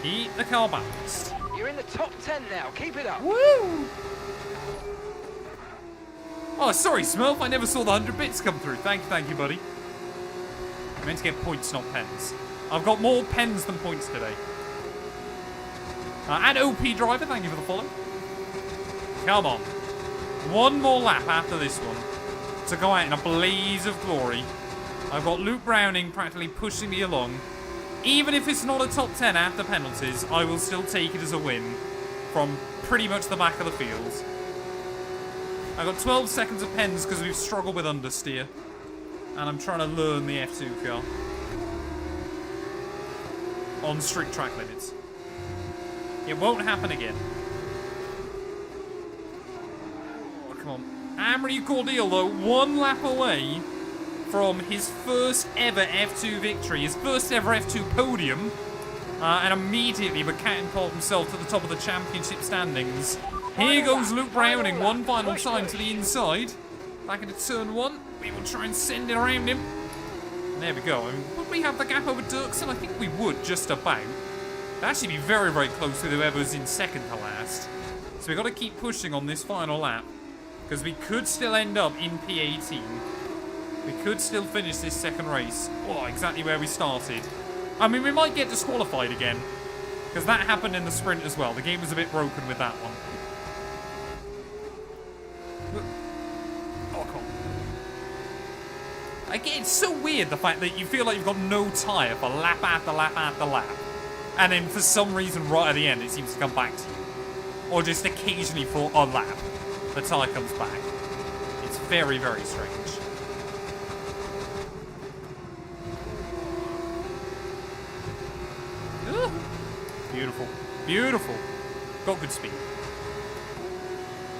Keep the car balanced. You're in the top 10 now. Keep it up. Woo! Oh, sorry, Smurf. I never saw the 100 bits come through. Thank you, buddy. I meant to get points, not pens. I've got more pens than points today. And OP Driver, thank you for the follow. Come on. One more lap after this one to go out in a blaze of glory. I've got Luke Browning practically pushing me along. Even if it's not a top 10 after penalties, I will still take it as a win from pretty much the back of the field. I've got 12 seconds of pens because we've struggled with understeer. And I'm trying to learn the F2 car. On strict track limits. It won't happen again. Oh, come on. Amory Cordeal, though, 1 lap away from his first ever F2 victory, his first ever F2 podium, and immediately but catapult himself to the top of the championship standings. Here goes Luke Browning, one final time to the inside. Back into turn 1. We will try and send it around him. There we go. I mean, would we have the gap over Dirksen? I think we would, just about. It'd actually be very, very close with whoever's in second to last. So we've got to keep pushing on this final lap. Because we could still end up in P18. We could still finish this second race. Oh, exactly where we started. I mean, we might get disqualified again. Because that happened in the sprint as well. The game was a bit broken with that one. Oh, come on. Again, it's so weird, the fact that you feel like you've got no tyre for lap after lap after lap. And then for some reason, right at the end, it seems to come back to you. Or just occasionally for a lap, the tyre comes back. It's very, very strange. Ooh. Beautiful. Beautiful. Got good speed.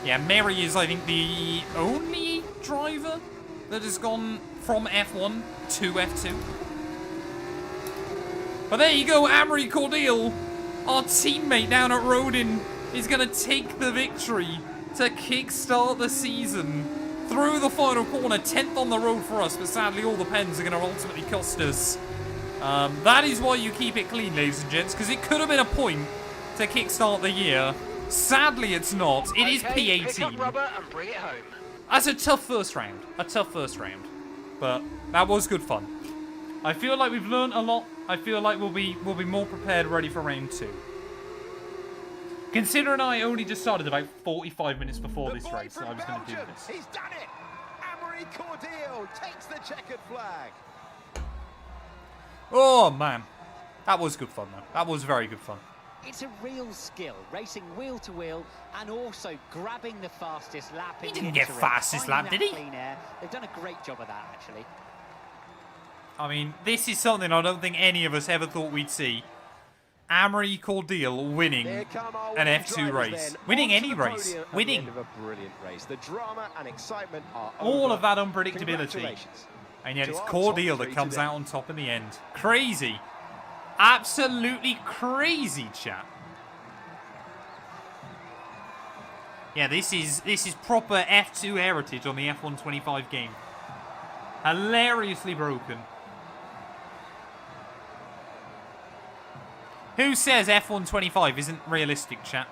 Yeah, Mary is, I think, the only driver that has gone from F1 to F2. But there you go, Amory Cordial, our teammate down at Rodin, is going to take the victory to kickstart the season through the final corner. 10th on the road for us, but sadly all the pens are going to ultimately cost us. That is why you keep it clean, ladies and gents, because it could have been a point to kickstart the year. Sadly, it's not. It is P18. Pick up rubber and bring it home. That's a tough first round. A tough first round. But that was good fun. I feel like we've learned a lot. I feel like we'll be more prepared, ready for round 2. Considering I only just started about 45 minutes before this race, I was going to do this. He's done it! Amory Cordial takes the checkered flag. Oh, man. That was good fun, though. That was very good fun. It's a real skill, racing wheel to wheel and also grabbing the fastest lap. He didn't get fastest lap, did he? Clean air. They've done a great job of that, actually. I mean, this is something I don't think any of us ever thought we'd see. Amory Cordial winning an F2 race. Winning any race. Winning. A brilliant race. The drama and excitement are all over. of that unpredictability. And yet it's Cordial that comes out on top in the end. Crazy. Absolutely crazy, chat. Yeah, this is proper F2 heritage on the F125 game. Hilariously broken. Who says F125 isn't realistic, chat?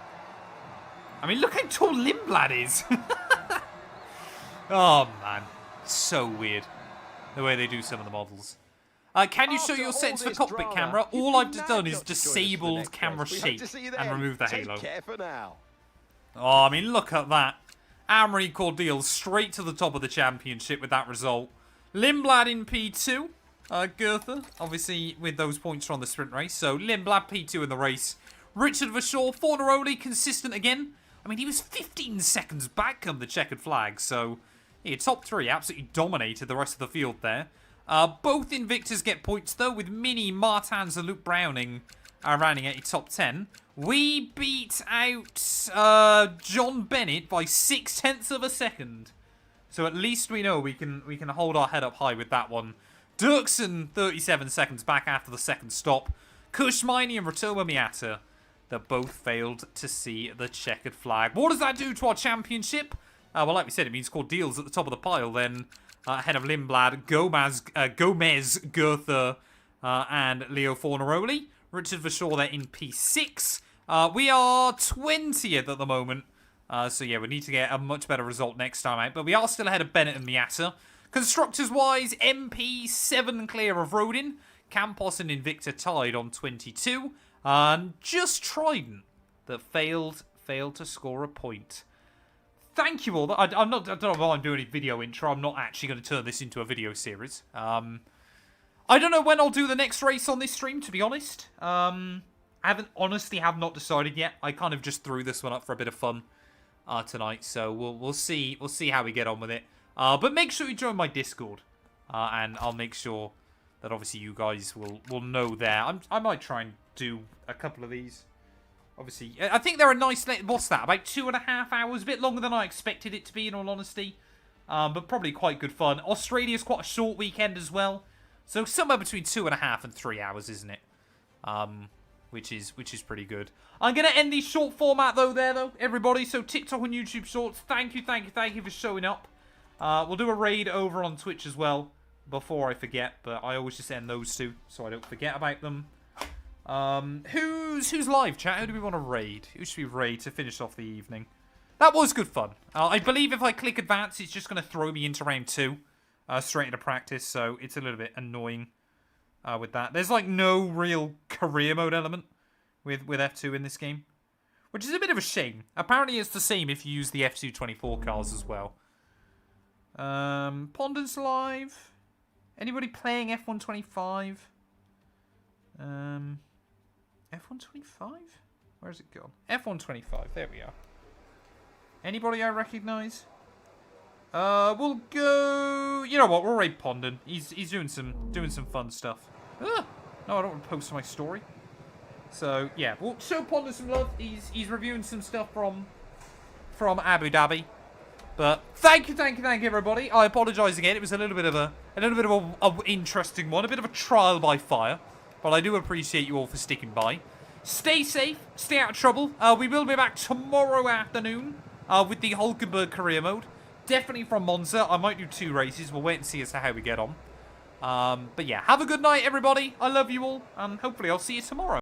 I mean, look how tall Lindblad is. Oh, man. So weird. The way they do some of the models. Can you show your settings for cockpit camera? All I've just done is disabled camera shake and remove the halo. Oh, I mean, look at that. Amory Cordial straight to the top of the championship with that result. Lindblad in P2. Goethe, obviously, with those points from the sprint race. So, Lindblad P2 in the race. Richard Verschoor, Fornaroli, consistent again. I mean, he was 15 seconds back come the checkered flag. So, yeah, top 3 absolutely dominated the rest of the field there. Both Invictors get points, though, with Mini, Martins and Luke Browning rounding out your top 10. We beat out John Bennett by 0.6 of a second. So at least we know we can hold our head up high with that one. Dirksen, 37 seconds back after the second stop. Kushmini and Rotoma Miata, that both failed to see the checkered flag. What does that do to our championship? Well, like we said, it means Cordial's at the top of the pile then. Ahead of Lindblad, Gomez, Goethe, and Leo Fornaroli. Richard Verschoor there in P6. We are 20th at the moment. So yeah, we need to get a much better result next time out. But we are still ahead of Bennett and Miata. Constructors-wise, MP 7 clear of Rodin. Campos and Invicta tied on 22. And just Trident that failed to score a point. Thank you all. I don't know why I'm doing a video intro. I'm not actually going to turn this into a video series. I don't know when I'll do the next race on this stream, to be honest. I honestly have not decided yet. I kind of just threw this one up for a bit of fun tonight. So we'll see how we get on with it. But make sure you join my Discord. And I'll make sure that obviously you guys will know there. I might try and do a couple of these. Obviously, I think they're a nice... What's that? About 2.5 hours? A bit longer than I expected it to be, in all honesty. But probably quite good fun. Australia's quite a short weekend as well. So somewhere between 2.5 and 3 hours, isn't it? Which is pretty good. I'm going to end the short format, though, everybody. So TikTok and YouTube Shorts, thank you for showing up. We'll do a raid over on Twitch as well, before I forget. But I always just end those two, so I don't forget about them. Who's live, chat? Who do we want to raid? Who should we raid to finish off the evening? That was good fun. I believe if I click advance, it's just going to throw me into round 2. Straight into practice, so it's a little bit annoying with that. There's like no real career mode element with F2 in this game, which is a bit of a shame. Apparently it's the same if you use the F224 cars as well. Pondens live. Anybody playing F125? F125? Where's it gone? F125. There we are. Anybody I recognise? We'll go. You know what? We'll raid Pondon. He's doing some fun stuff. No, I don't want to post my story. So yeah, we'll show Pondon some love. He's reviewing some stuff from Abu Dhabi. But thank you everybody. I apologise again. It was a little bit of a interesting one, a bit of a trial by fire. But I do appreciate you all for sticking by. Stay safe, stay out of trouble. We will be back tomorrow afternoon with the Hulkenberg career mode. Definitely from Monza. I might do 2 races. We'll wait and see as to how we get on. But yeah, have a good night, everybody. I love you all, and hopefully I'll see you tomorrow.